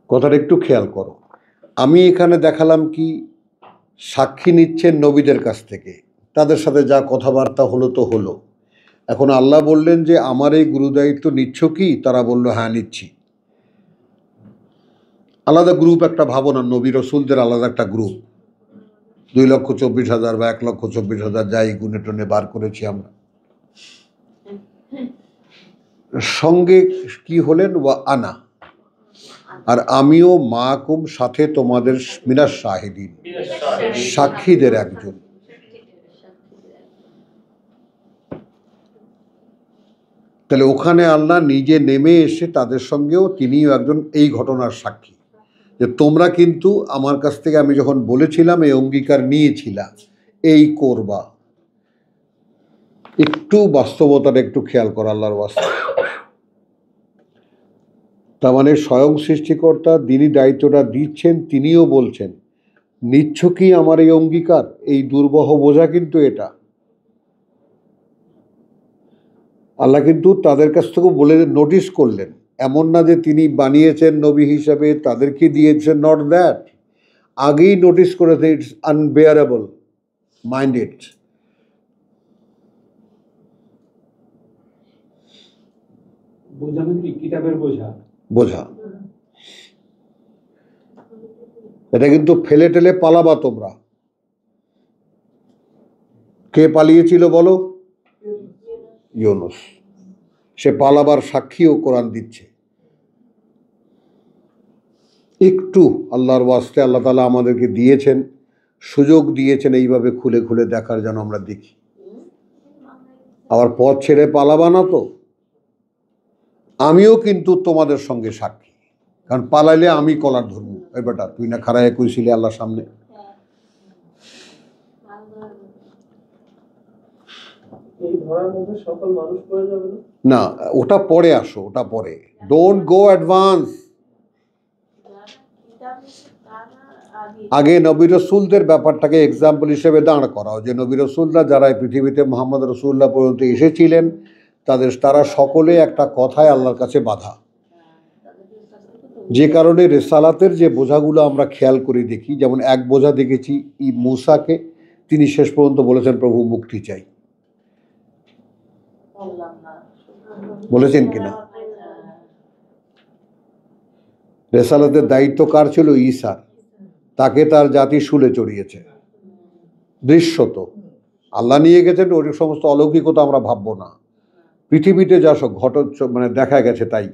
কথাটা একটু খেয়াল করো। আমি এখানে দেখালাম কি সাক্ষী নিচ্ছেন নবীদের কাছ থেকে, তাদের সাথে যা কথাবার্তা হলো তো হলো। এখন আল্লাহ বললেন যে আমার এই গুরুদায়িত্ব নিচ্ছ কি? তারা বলল হ্যাঁ নিচ্ছি। আলাদা গ্রুপ একটা ভাবো না, নবী রসুলদের আলাদা একটা গ্রুপ, 2,24,000 বা 1,24,000 যাই গুনে টনে বার করেছি আমরা। সঙ্গে কি হলেন? ওয়া আনা, আর আমিও মাকুম সাথে তোমাদের মিনাশ শাহিদিন, সাক্ষীদের একজন। তাহলে ওখানে আল্লাহ নিজে নেমে এসে তাদের সঙ্গেও তিনিও একজন এই ঘটনার সাক্ষী, যে তোমরা কিন্তু আমার কাছ থেকে আমি যখন বলেছিলাম এই অঙ্গীকার নিয়েছিলাম, এই করবা। একটু বাস্তবতাটা একটু খেয়াল করা আল্লাহর ওয়াস্তে। তার মানে স্বয়ং সৃষ্টিকর্তা যিনি দায়িত্বটা দিচ্ছেন তিনিও বলছেন নিচ্ছ কি আমার এই অঙ্গীকার? এই দুর্বহ বোঝা কিন্তু এটা আল্লাহ কিন্তু তাদের কাছ থেকেও বলে নোটিশ করলেন। এমন না যে তিনি বানিয়েছেন নবী হিসাবে তাদেরকে দিয়েছেন, নট দ্যাট, আগেই নোটিশ করেছে ইটস আনবেয়ারেবল, মাইন্ড ইট। বোঝা মানে কি? কিতাবের বোঝা, বোঝা। এটা কিন্তু ফেলে টেলে পালাবা তোমরা। কে পালিয়েছিল বলো? ইউনুস। সে পালাবার সাক্ষীও কোরআন দিচ্ছে। একটু আল্লাহর ওয়াস্তে আল্লাহ তাআলা আমাদেরকে দিয়েছেন, সুযোগ দিয়েছেন এইভাবে খুলে খুলে দেখার, যেন আমরা দেখি। আবার পথ ছেড়ে পালাবা না তো। আমিও কিন্তু তোমাদের সঙ্গে সাক্ষী, কারণ পালাইলে আমি কলার ধরবো। এই বেটা তুই না খাড়ায় কইছিলি আল্লাহর সামনে। এই ধরার মধ্যে সকল মানুষ পড়ে যাবে না? না, ওটা পরে আসো, ওটা পরে। Don't go advance. আগে নবী রসুলদের ব্যাপারটাকে এক্সাম্পল হিসেবে দাঁড় করাও, যে নবী রসুলরা যারা এই পৃথিবীতে মোহাম্মদ রসুল্লাহ পর্যন্ত এসেছিলেন তারা সকলে একটা কথায় আল্লাহর কাছে বাধা। যে কারণে রেসালাতের যে বোঝাগুলো আমরা খেয়াল করে দেখি, যেমন এক বোঝা দেখেছি মুসাকে, তিনি শেষ পর্যন্ত বলেছেন প্রভু মুক্তি চাই, বলেছেন কিনা? রেসালাতের দায়িত্ব কার ছিল? ঈসার। তাকে তার জাতি শুলে চড়িয়েছে। দৃশ্যত আল্লাহ নিয়ে গেছেন, ওই সমস্ত অলৌকিকতা আমরা ভাববো না। পৃথিবীতে যা সব মানে দেখা গেছে তাই।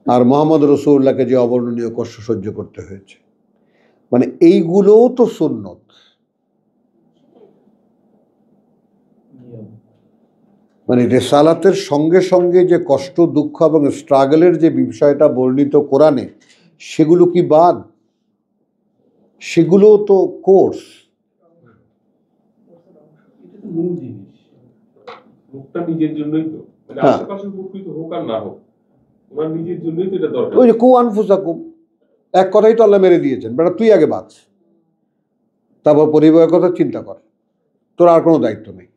আর মোহাম্মদ রসুল্লাহকে যে অবর্ণনীয় কষ্ট সহ্য করতে হয়েছে, মানে এইগুলোও তো সুন্নত। মানে রেসালাতের সঙ্গে সঙ্গে যে কষ্ট, দুঃখ এবং স্ট্রাগলের যে বিষয়টা বর্ণিত কোরআনে, সেগুলো কি বাদ? সেগুলোও তো কোর্স। মূল জিনিস। মুখটা নিজের জন্যই তো, মানে হ্যাঁ। আশেপাশে উপকৃত হোক আর না হোক, ওনার নিজের জন্যই তো এটা দরকার। ওই যে কু আনফুসাকুম, এক কথাই তো আল্লাহ মেরে দিয়েছেন, বেটা তুই আগে বাঁচ, তারপর পরিবারের কথা চিন্তা কর, তোর আর কোনো দায়িত্ব নেই।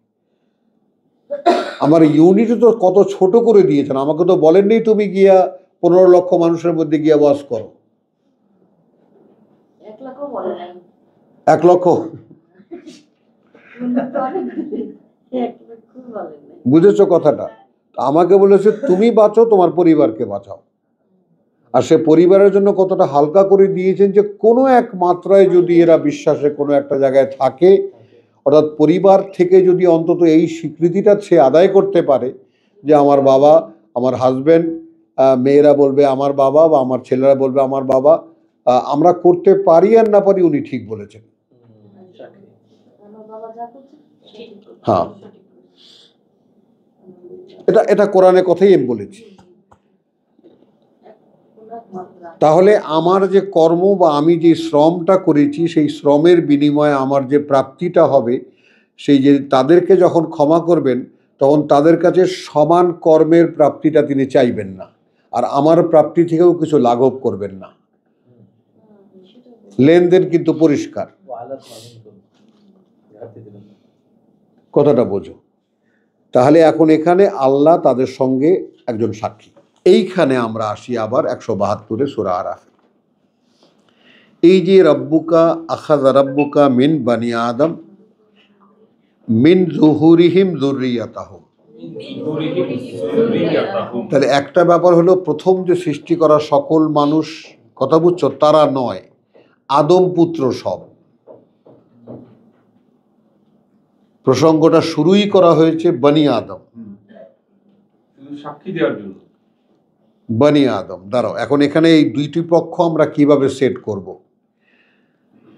আমার ইউনিটি তো কত ছোট করে দিয়েছেন, আমাকে তো বলেননি তুমি গিয়া 15 লক্ষ মানুষের মধ্যে গিয়া ওয়াজ করো। 1 লাখ বলে নাই। 1 লক্ষ বুঝেছো কথাটা? আমাকে বলেছে তুমি বাঁচো, তোমার পরিবারকে বাঁচাও। আর সে পরিবারের জন্য কতটা হালকা করে দিয়েছেন, যে কোনো এক মাত্রায় যদি এরা বিশ্বাসে কোনো একটা জায়গায় থাকে, অর্থাৎ পরিবার থেকে যদি অন্তত এই স্বীকৃতিটা সে আদায় করতে পারে যে আমার বাবা, আমার হাজব্যান্ড, মেয়েরা বলবে আমার বাবা, বা আমার ছেলেরা বলবে আমার বাবা, আমরা করতে পারি আর না পারি, উনি ঠিক বলেছেন। হ্যাঁ, এটা কোরআনের কথাই আমি বলেছি। তাহলে আমার যে কর্ম বা আমি যে শ্রমটা করেছি, সেই শ্রমের বিনিময়ে আমার যে প্রাপ্তিটা হবে, সেই যে তাদেরকে যখন ক্ষমা করবেন তখন তাদের কাছে সমান কর্মের প্রাপ্তিটা তিনি চাইবেন না, আর আমার প্রাপ্তি থেকেও কিছু লাঘব করবেন না। লেনদেন কিন্তু পরিষ্কার। কথাটা বোঝো। তাহলে এখন এখানে আল্লাহ তাদের সঙ্গে একজন সাক্ষী। এইখানে আমরা আসি আবার 172 সূরা আরাফে। এই যে রব্বুকা আখাযা রব্বুকা মিন বানি আদম মিন যুহুরিহিম যুররিয়াতাহুম, তাহলে একটা ব্যাপার হলো প্রথম যে সৃষ্টি করা সকল মানুষ, কথা বুঝছো, তারা নয়, আদম পুত্র সব। প্রসঙ্গটা শুরুই করা হয়েছে বনি আদম, শুধু সাক্ষী দেওয়ার জন্য। বনি আদম। দাঁড়াও, এখন এখানে এই দুইটি পক্ষ আমরা কিভাবে সেট করব।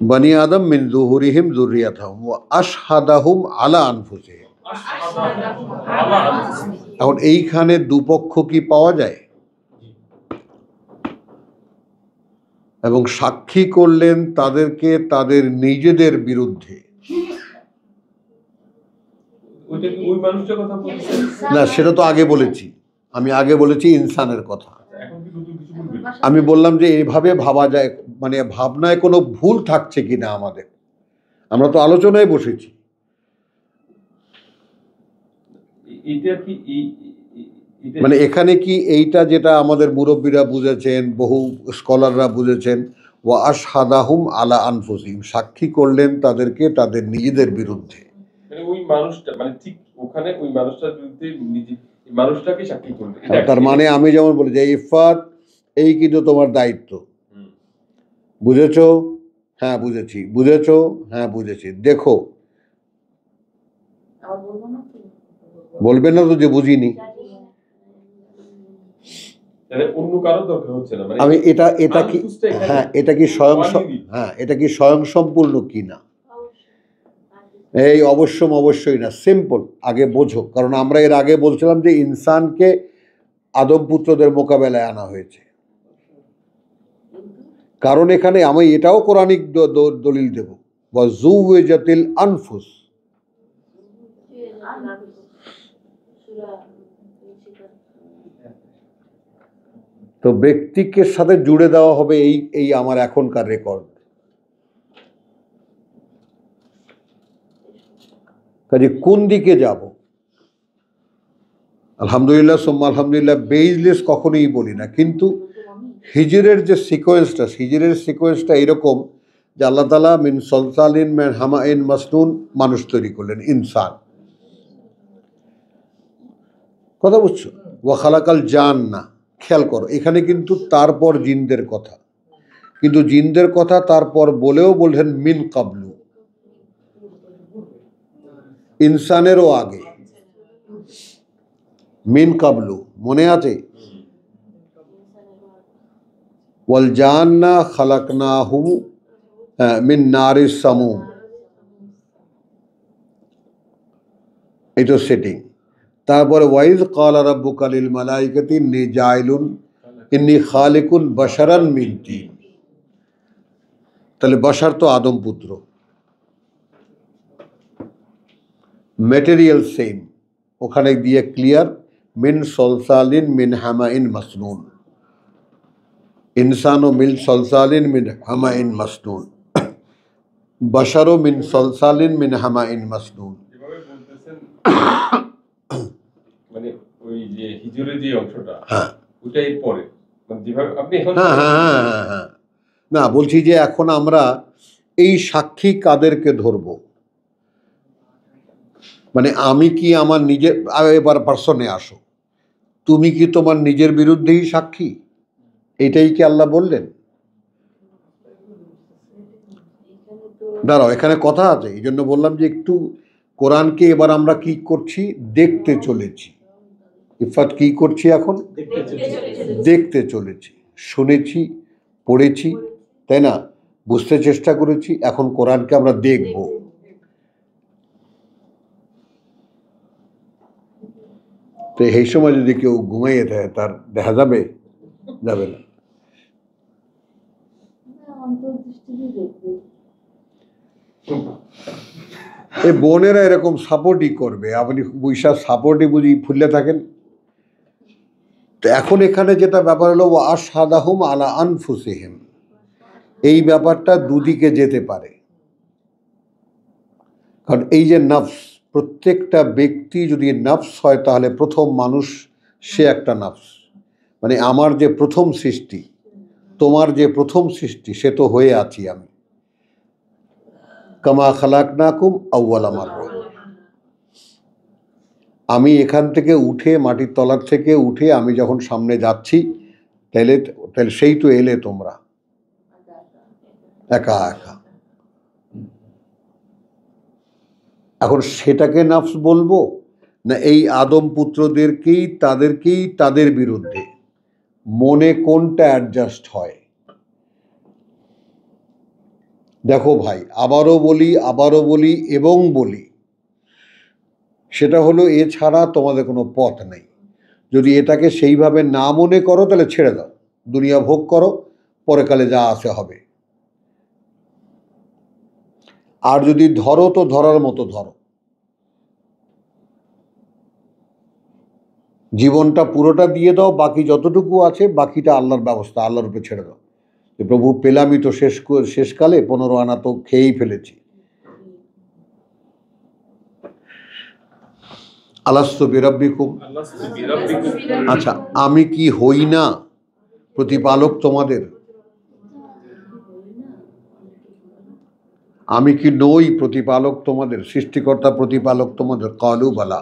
বনি আদম মিন যুহুরিহিম যুররিয়াতাহুম ওয়া আশহাদাহুম আলা আনফুসিহিম। এখন এইখানে দুপক্ষ কি পাওয়া যায়? এবং সাক্ষী করলেন তাদেরকে তাদের নিজেদের বিরুদ্ধে। ওইটা কি ওই মানুষটার কথা বলছেন? না, সেটা তো আগে বলেছি, আমি আগে বলেছি ইনসানের কথা। এখন কি নতুন কিছু বলবেন? আমি বললাম যে এইভাবে ভাবা যায়, মানে ভাবনায় কোনো ভুল থাকছে কিনা আমাদের। আমরা তো আলোচনায় বসেছি। এটা কি মানে এখানে কি এইটা যেটা আমাদের মুরব্বীরা বুঝেছেন, বহু স্কলাররা বুঝেছেন, ওয়া আশহাদাহুম আলা আনফুসিহিম, সাক্ষী করলেন তাদেরকে তাদের নিজেদের বিরুদ্ধে। মানে ওই মানুষটা, মানে ঠিক ওখানে ওই মানুষটার বিরুদ্ধে নিজে মানুষটাকে সাক্ষী করবে। তার মানে আমি যেমন বলি যে ইফাত, এই কিন্তু তোমার দায়িত্ব, বুঝেছো? হ্যাঁ বুঝেছি। বুঝেছো? হ্যাঁ বুঝেছি। দেখো, আবার বলবো না কি? বলবেন না তো যে বুঝিনি। তাহলে অন্য কারো দরকার হচ্ছে না, মানে আমি এটা এটা কি, হ্যাঁ এটা কি স্বয়ং, হ্যাঁ এটা কি স্বয়ং সম্পূর্ণ কি না? এই অবশ্যই না, সিম্পল। আগে বোঝো, কারণ আমরা এর আগে বলছিলাম যে ইনসানকে আদম পুত্রদের মোকাবেলায় আনা হয়েছে। কারণ এখানে আমি এটাও কোরআনিক দলিল দেব, ওয়াজুওয়াজাতিল আনফুস। তো ব্যক্তিকে সাথে জুড়ে দেওয়া হবে এই আমার এখনকার রেকর্ড। কাজে কোন দিকে যাব? আলহামদুলিল্লাহ সুম্মা আলহামদুলিল্লাহ, বেইজলেস কখনোই বলি না, কিন্তু হিজরের যে সিকোয়েন্সটা এরকম যে আল্লাহ তাআলা মিন সলসালিন মিন হামাইন মাসনুন মানুষ তৈরি করলেন, ইনসান। কথা বুঝছো? ওয়া খালাকাল জান্না, খেয়াল করো এখানে কিন্তু তারপর জিনদের কথা, কিন্তু জিনদের কথা তারপর বলেও বললেন মিন কাবলু, ইনসানেরও আগে মিন কাবলু, মনে আছে? ওয়াল জান্না খালাকনাহু মিন নারিস সামুম, এই তো সেটিং। তারপরে ওয়াইজ ক্বালা রাব্বুকা লিল মালাইকাতি ইন্নী জাইলুন ইন্নী খালিকুন বাশারান মিন তিন। তাহলে বাশার তো আদম পুত্র, ম্যাটেরিয়াল সেম, ওখানে দিয়ে ক্লিয়ার, মিন সলসালিন মিন হামাইন মাসনুন, ইনসানও মিন সলসালিন মিন হামাইন মাসনুন, বাশারও মিন সলসালিন মিন হামাইন মাসনুন। যেভাবে বলতেছেন মানে ওই যে হিজরের যে অংশটা, হ্যাঁ ওটা এর পরে, মানে যেভাবে আপনি এখন হ্যাঁ, না বলছি যে এখন আমরা এই সাক্ষী কাদেরকে ধরব, মানে আমি কি আমার নিজের, এবার পার্সনে আসো, তুমি কি তোমার নিজের বিরুদ্ধেই সাক্ষী? এটাই কি আল্লাহ বললেন? দাঁড়াও, এখানে কথা আছে, এই জন্য বললাম যে একটু কোরআনকে এবার আমরা কি করছি, দেখতে চলেছি। ইফাত কি করছি এখন? দেখতে চলেছি, শুনেছি, পড়েছি, তাই না, বুঝতে চেষ্টা করেছি, এখন কোরআনকে আমরা দেখব। তো এই সময় যদি কেউ ঘুমাইয়ে থাকে তার দেখা যাবে? যাবে না। এই বোনেরা এরকম সাপোর্টই করবে, আপনি বৈশা সাপোর্টই বুঝি ফুললে থাকেন। তো এখন এখানে যেটা ব্যাপার হলো ওয়া আশহাদাহুম আলা আনফুসিহিম, এই ব্যাপারটা দুদিকে যেতে পারে। কারণ এই যে নফস, প্রত্যেকটা ব্যক্তি যদি নফস হয় তাহলে প্রথম মানুষ সে একটা নফস, মানে আমার যে প্রথম সৃষ্টি, তোমার যে প্রথম সৃষ্টি, সে তো হয়ে আছি আমি। কামা খালাকনাকুম আউয়ালা মাররা। আমি এখান থেকে উঠে, মাটির তলার থেকে উঠে আমি যখন সামনে যাচ্ছি, তাহলে তাহলে সেই তো এলে তোমরা একা একা। এখন সেটাকে নাফস বলবো, না এই আদম পুত্রদেরকেই, তাদেরকেই তাদের বিরুদ্ধে? মনে কোনটা অ্যাডজাস্ট হয়? দেখো ভাই, আবারও বলি এবং বলি, সেটা হলো এছাড়া তোমাদের কোনো পথ নেই। যদি এটাকে সেইভাবে না মনে করো তাহলে ছেড়ে দাও, দুনিয়া ভোগ করো, পরেকালে যা আসে হবে। আর যদি ধরো তো ধরার মতো ধরো, জীবনটা পুরোটা দিয়ে দাও, বাকি যতটুকু আছে বাকিটা আল্লাহর ব্যবস্থা, আল্লাহর উপরে ছেড়ে দাও। যে প্রভু পেলামই তো শেষকালে 15 আনা তো খেয়েই ফেলেছি। আলাস্তু বিরাব্বিকুম। আচ্ছা, আমি কি হই না প্রতিপালক তোমাদের? আমি কি নই প্রতিপালক তোমাদের, সৃষ্টিকর্তা প্রতিপালক তোমাদের? কালু বালা।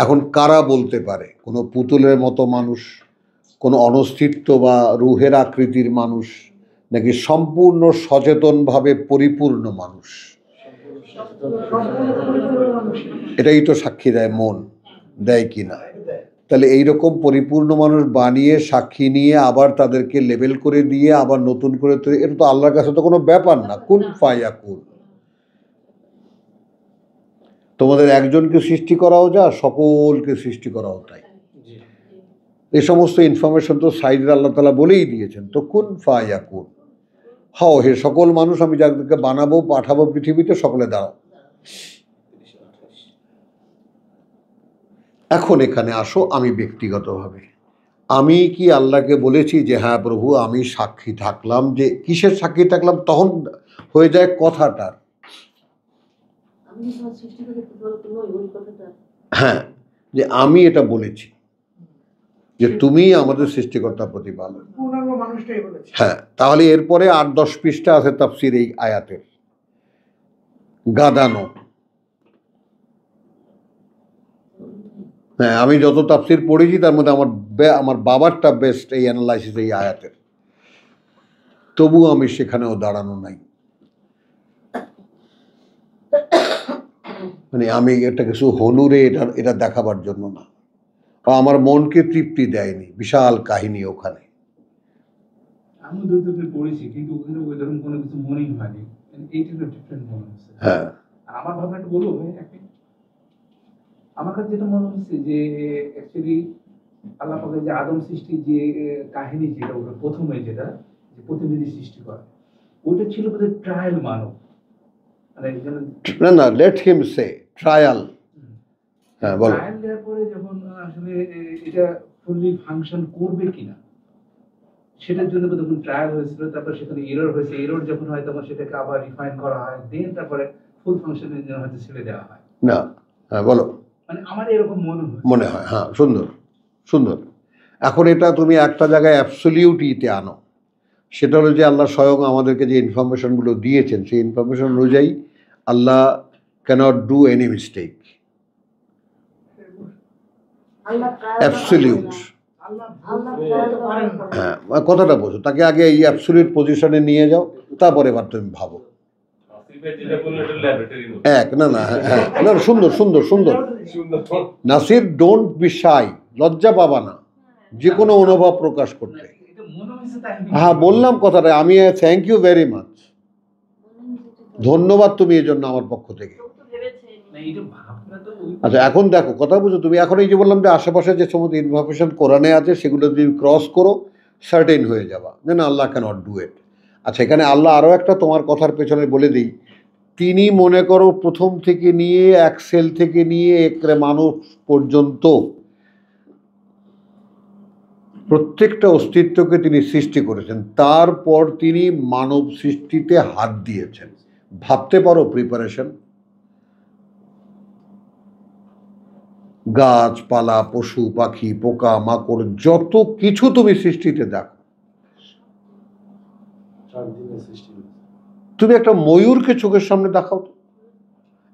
এখন কারা বলতে পারে? কোনো পুতুলের মতো মানুষ, কোনো অনস্তিত্ব বা রুহের আকৃতির মানুষ, নাকি সম্পূর্ণ সচেতনভাবে পরিপূর্ণ মানুষ? এটাই তো সাক্ষী দেয় মন, দেয় কি না? তাহলে এইরকম পরিপূর্ণ মানুষ বানিয়ে সাক্ষী নিয়ে আবার তাদেরকে লেবেল করে দিয়ে আবার নতুন করে তৈরি, এটা তো আল্লাহর কাছে তো কোনো ব্যাপার না। কুন ফায়াকুন। তোমাদের একজনকে সৃষ্টি করাও যা, সকলকে সৃষ্টি করাও তাই। এই সমস্ত ইনফরমেশন তো সাইডের আল্লাহ তাআলা বলেই দিয়েছেন। তো কুন ফায়াকুন, হও হে সকল মানুষ, আমি যাদেরকে বানাবো পাঠাবো পৃথিবীতে, সকলে দাঁড়াও। এখন এখানে আসো, আমি ব্যক্তিগতভাবে আমি কি আল্লাহকে বলেছি যে হ্যাঁ প্রভু আমি সাক্ষী থাকলাম? যে কিসের সাক্ষী থাকলাম? তখন হয়ে যায় কথাটার, হ্যাঁ, যে আমি এটা বলেছি যে তুমি আমাদের সৃষ্টিকর্তা প্রতিপালক। হ্যাঁ, তাহলে এরপরে 8-10 পৃষ্ঠা আছে তাফসীর এই আয়াতের, গাদানো। হ্যাঁ, আমি যত তাফসীর পড়েছি তার মধ্যে আমার বাবারটা বেস্ট এই অ্যানালাইসিস এই আয়াতের। তবু আমি সেখানেও দাঁড়ানো নাই। মানে আমি এটা কিছু হনুরে এটা দেখাবার জন্য না, আমার মনকে তৃপ্তি দেয়নি। বিশাল কাহিনী ওখানে। আমি দুটো পড়েছি, কিন্তু ওখানে ওই ধরনের কোনো কিছু মনেই হয়নি। এইটা ডিফারেন্ট মনে হচ্ছে। হ্যাঁ, আর আমার ভাবনাটা বলবো ভাই, আমার কাছে যেটা মনে হচ্ছে যে অ্যাকচুয়ালি আল্লাহ পাকের যে আদম সৃষ্টির যে কাহিনী, যেটা ওটা প্রথমে যেটা যে প্রতিনিধি সৃষ্টি করে, ওটা ছিল বোধহয় ট্রায়াল মানব, মানে না লেট হিম সে ট্রায়াল। হ্যাঁ বলো। ট্রায়াল দেওয়ার পরে যখন আসলে এটা ফুললি ফাংশন করবে কিনা সেটার জন্য তখন ট্রায়াল হয়েছিল, তারপর সেখানে এরর হয়েছে, এরর যখন হয় তখন সেটাকে আবার রিফাইন করা হয়, দেন তারপরে ফুল ফাংশনের জন্য হয়তো ছেড়ে দেওয়া হয়। না, হ্যাঁ বলো। মানে আমার এরকম মনে হয়। হ্যাঁ, সুন্দর সুন্দর। এখন এটা তুমি একটা জায়গায় অ্যাবসলিউটিতে আনো, সেটা হলো যে আল্লাহ স্বয়ং আমাদেরকে যে ইনফরমেশনগুলো দিয়েছেন, সেই ইনফরমেশন অনুযায়ী Allah cannot do any mistake, absolute. হ্যাঁ, কথাটা বোঝো, তাকে আগে এই অ্যাবসলিউট পজিশনে নিয়ে যাও, তারপরে এবার তুমি ভাবো। হ্যাঁ, সুন্দর সুন্দর সুন্দর। নাসির, ডোন্ট বি শাই, লজ্জা পাবা না যে কোনো অনুভব প্রকাশ করতে। হ্যাঁ, বললাম কথাটা। আমি থ্যাংক ইউ ভেরি মাচ, ধন্যবাদ তুমি এই জন্য আমার পক্ষ থেকে। আচ্ছা, এখন দেখো, কথা বুঝো তুমি। এখন এই যে বললাম যে আশেপাশে যে সমস্ত ইনফরমেশন কোরআনে আছে সেগুলো যদি ক্রস করো, সার্টেন হয়ে যাবা যে না, আল্লাহ ক্যানট ডু ইট। আচ্ছা, এখানে আল্লাহ আরও একটা তোমার কথার পেছনে বলে দিই, তিনি মনে করো প্রথম থেকে নিয়ে এক সেল থেকে নিয়ে একরে মানুষ পর্যন্ত প্রত্যেকটা অস্তিত্বকে তিনি সৃষ্টি করেছেন, তারপর তিনি মানব সৃষ্টিতে হাত দিয়েছেন। ভাবতে পারো প্রিপারেশন। গাছপালা, পশু পাখি, পোকা মাকড়, যত কিছু তুমি সৃষ্টিতে দেখো, 4 দিনের সৃষ্টি হয়েছে। তুমি একটা ময়ূরকে চোখের সামনে দেখাও তো।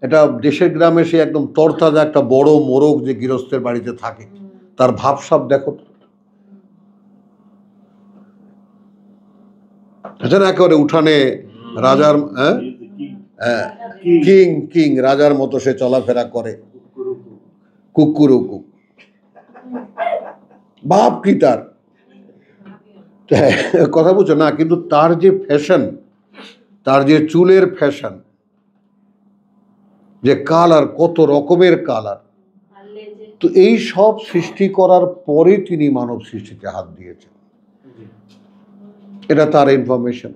এটা দেশের গ্রামে সে একদম তরতাজা একটা বড় মোরগ যে গৃহস্থের বাড়িতে থাকে, তার ভাবসাব দেখো তো। আচ্ছা না, একেবারে উঠানে রাজার কিং রাজার মতো সে চলাফেরা করে, কুকুরুকু ভাব কি তার, কথা বুঝছো না? কিন্তু তার যে ফ্যাশন, তার যে চুলের ফ্যাশন, যে কালার, কত রকমের কালার, তো এই সব সৃষ্টি করার পরে তিনি মানব সৃষ্টিতে হাত দিয়েছেন। এটা তার ইনফরমেশন।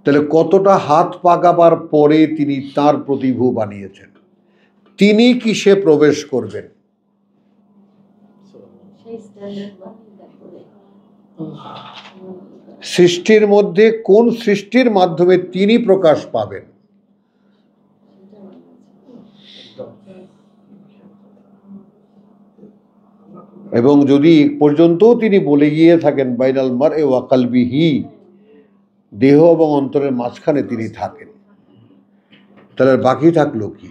তাহলে কতটা হাত পাকাবার পরে তিনি তার প্রতিভু বানিয়েছেন, তিনি কিসে প্রবেশ করবেন? সৃষ্টির মধ্যে কোন সৃষ্টির মাধ্যমে তিনি প্রকাশ পাবেন? এবং যদি পর্যন্তও তিনি বলে গিয়ে থাকেন বাইনাল মারই ওয়া কলবিহি, দেহ এবং অন্তরের মাঝখানে তিনি থাকেন, তাহলে বাকি থাকলো কি?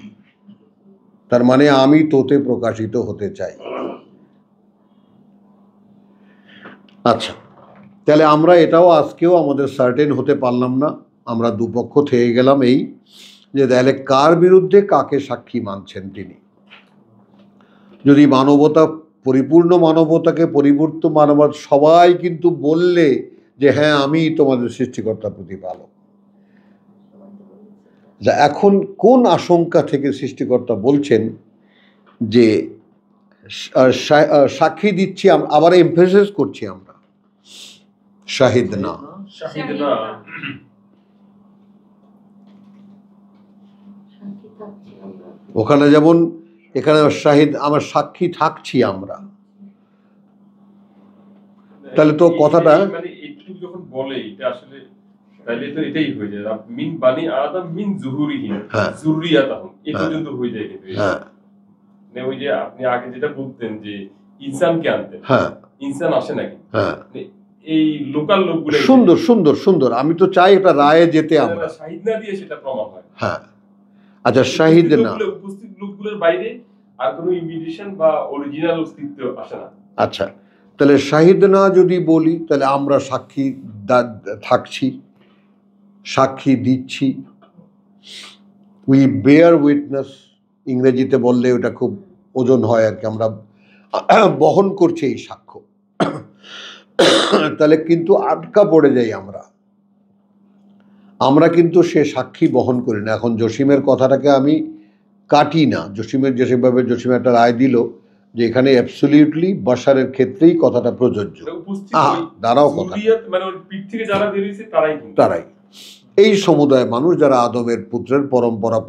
তার মানে আমি তোতে প্রকাশিত হতে চাই। আচ্ছা, তাহলে আমরা এটাও আজকেও আমাদের সার্টেন হতে পারলাম না, আমরা দুপক্ষ থেকে গেলাম এই যে তাহলে কার বিরুদ্ধে কাকে সাক্ষী মানছেন তিনি। যদি মানবতা, পরিপূর্ণ মানবতাকে, পরিপূর্ণ মানবতা সবাই কিন্তু বললে যে হ্যাঁ আমি তোমাদের সৃষ্টিকর্তার প্রতিপালক, যা এখন কোন আশঙ্কা থেকে সৃষ্টিকর্তা বলছেন যে সাক্ষী দিচ্ছি, আবার এমফেসিস করছি আমরা, শাহিদ না। শাহিদ না, ওখানে যেমন এখানে শাহিদ, আমার সাক্ষী থাকছি আমরা। তাহলে তো কথাটা মানে একটু যখন বলে এটা আসলে, তাহলে তো এটাই হয়ে যায় মিন বানি আদম মিন যুহুরিহিম যুররিয়াতাহুম, এই পর্যন্ত হয়ে যায়। কিন্তু মানে ওই যে আপনি আগে যেটা বলতেন যে ইনসানকে আনতেন, ইনসান আসে নাকি, এই লোকাল লোকগুলো। সুন্দর সুন্দর সুন্দর, আমি তো চাই এটা রায়ে যেতে আমরা শাহিদ না দিয়ে সেটা প্রমাণ হয়। হ্যাঁ, আচ্ছা শাহিদ না, উপস্থিত লোকগুলোর বাইরে আর কোনো ইমিটেশন বা অরিজিনাল অস্তিত্ব আসে না। আচ্ছা, তাহলে শাহিদ না যদি বলি, তাহলে আমরা সাক্ষী থাকছি, সাক্ষী দিচ্ছি, উই বেয়ার উইটনেস, ইংরেজিতে বললে ওটা খুব ওজন হয় আর কি, আমরা বহন করছি এই সাক্ষ্য। তাহলে কিন্তু আটকা পড়ে যাই আমরা কিন্তু সে সাক্ষী বহন করি না। এখন জসিমের কথাটাকে আমি কাটি না, জসিমের যেভাবে জসিম একটা রায় দিল যে এখানে অ্যাবসলিউটলি বাশারের ক্ষেত্রেই কথাটা প্রযোজ্য। দাঁড়াও, কথা তারাই এই সমুদায় মানুষ যারা আদমের পুত্রের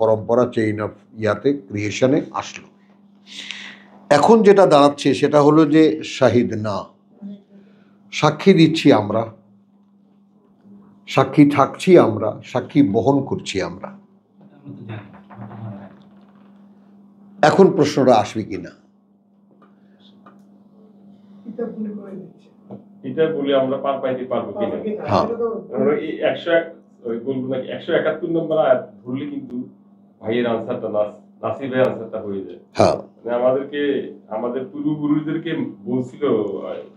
পরম্পরা চেইন অফ ইয়াতে ক্রিয়েশনে আসলো। এখন যেটা দাঁড়াচ্ছে সেটা হলো যে শাহিদ না, সাক্ষী দিচ্ছি আমরা, সাক্ষী থাকছি আমরা, সাক্ষী বহন করছি আমরা। এখন প্রশ্নটা আসবে কিনা, এটা বলে আমরা পার পাইতে পারবো কিনা। হ্যাঁ, 171 নম্বর আয়াত ধরলে কিন্তু ভাইয়ের আনসারটা নাসিবের আনসারটা হয়ে যায়। হ্যাঁ, মানে আমাদেরকে, আমাদের পূর্বপুরুষদেরকে বলছিল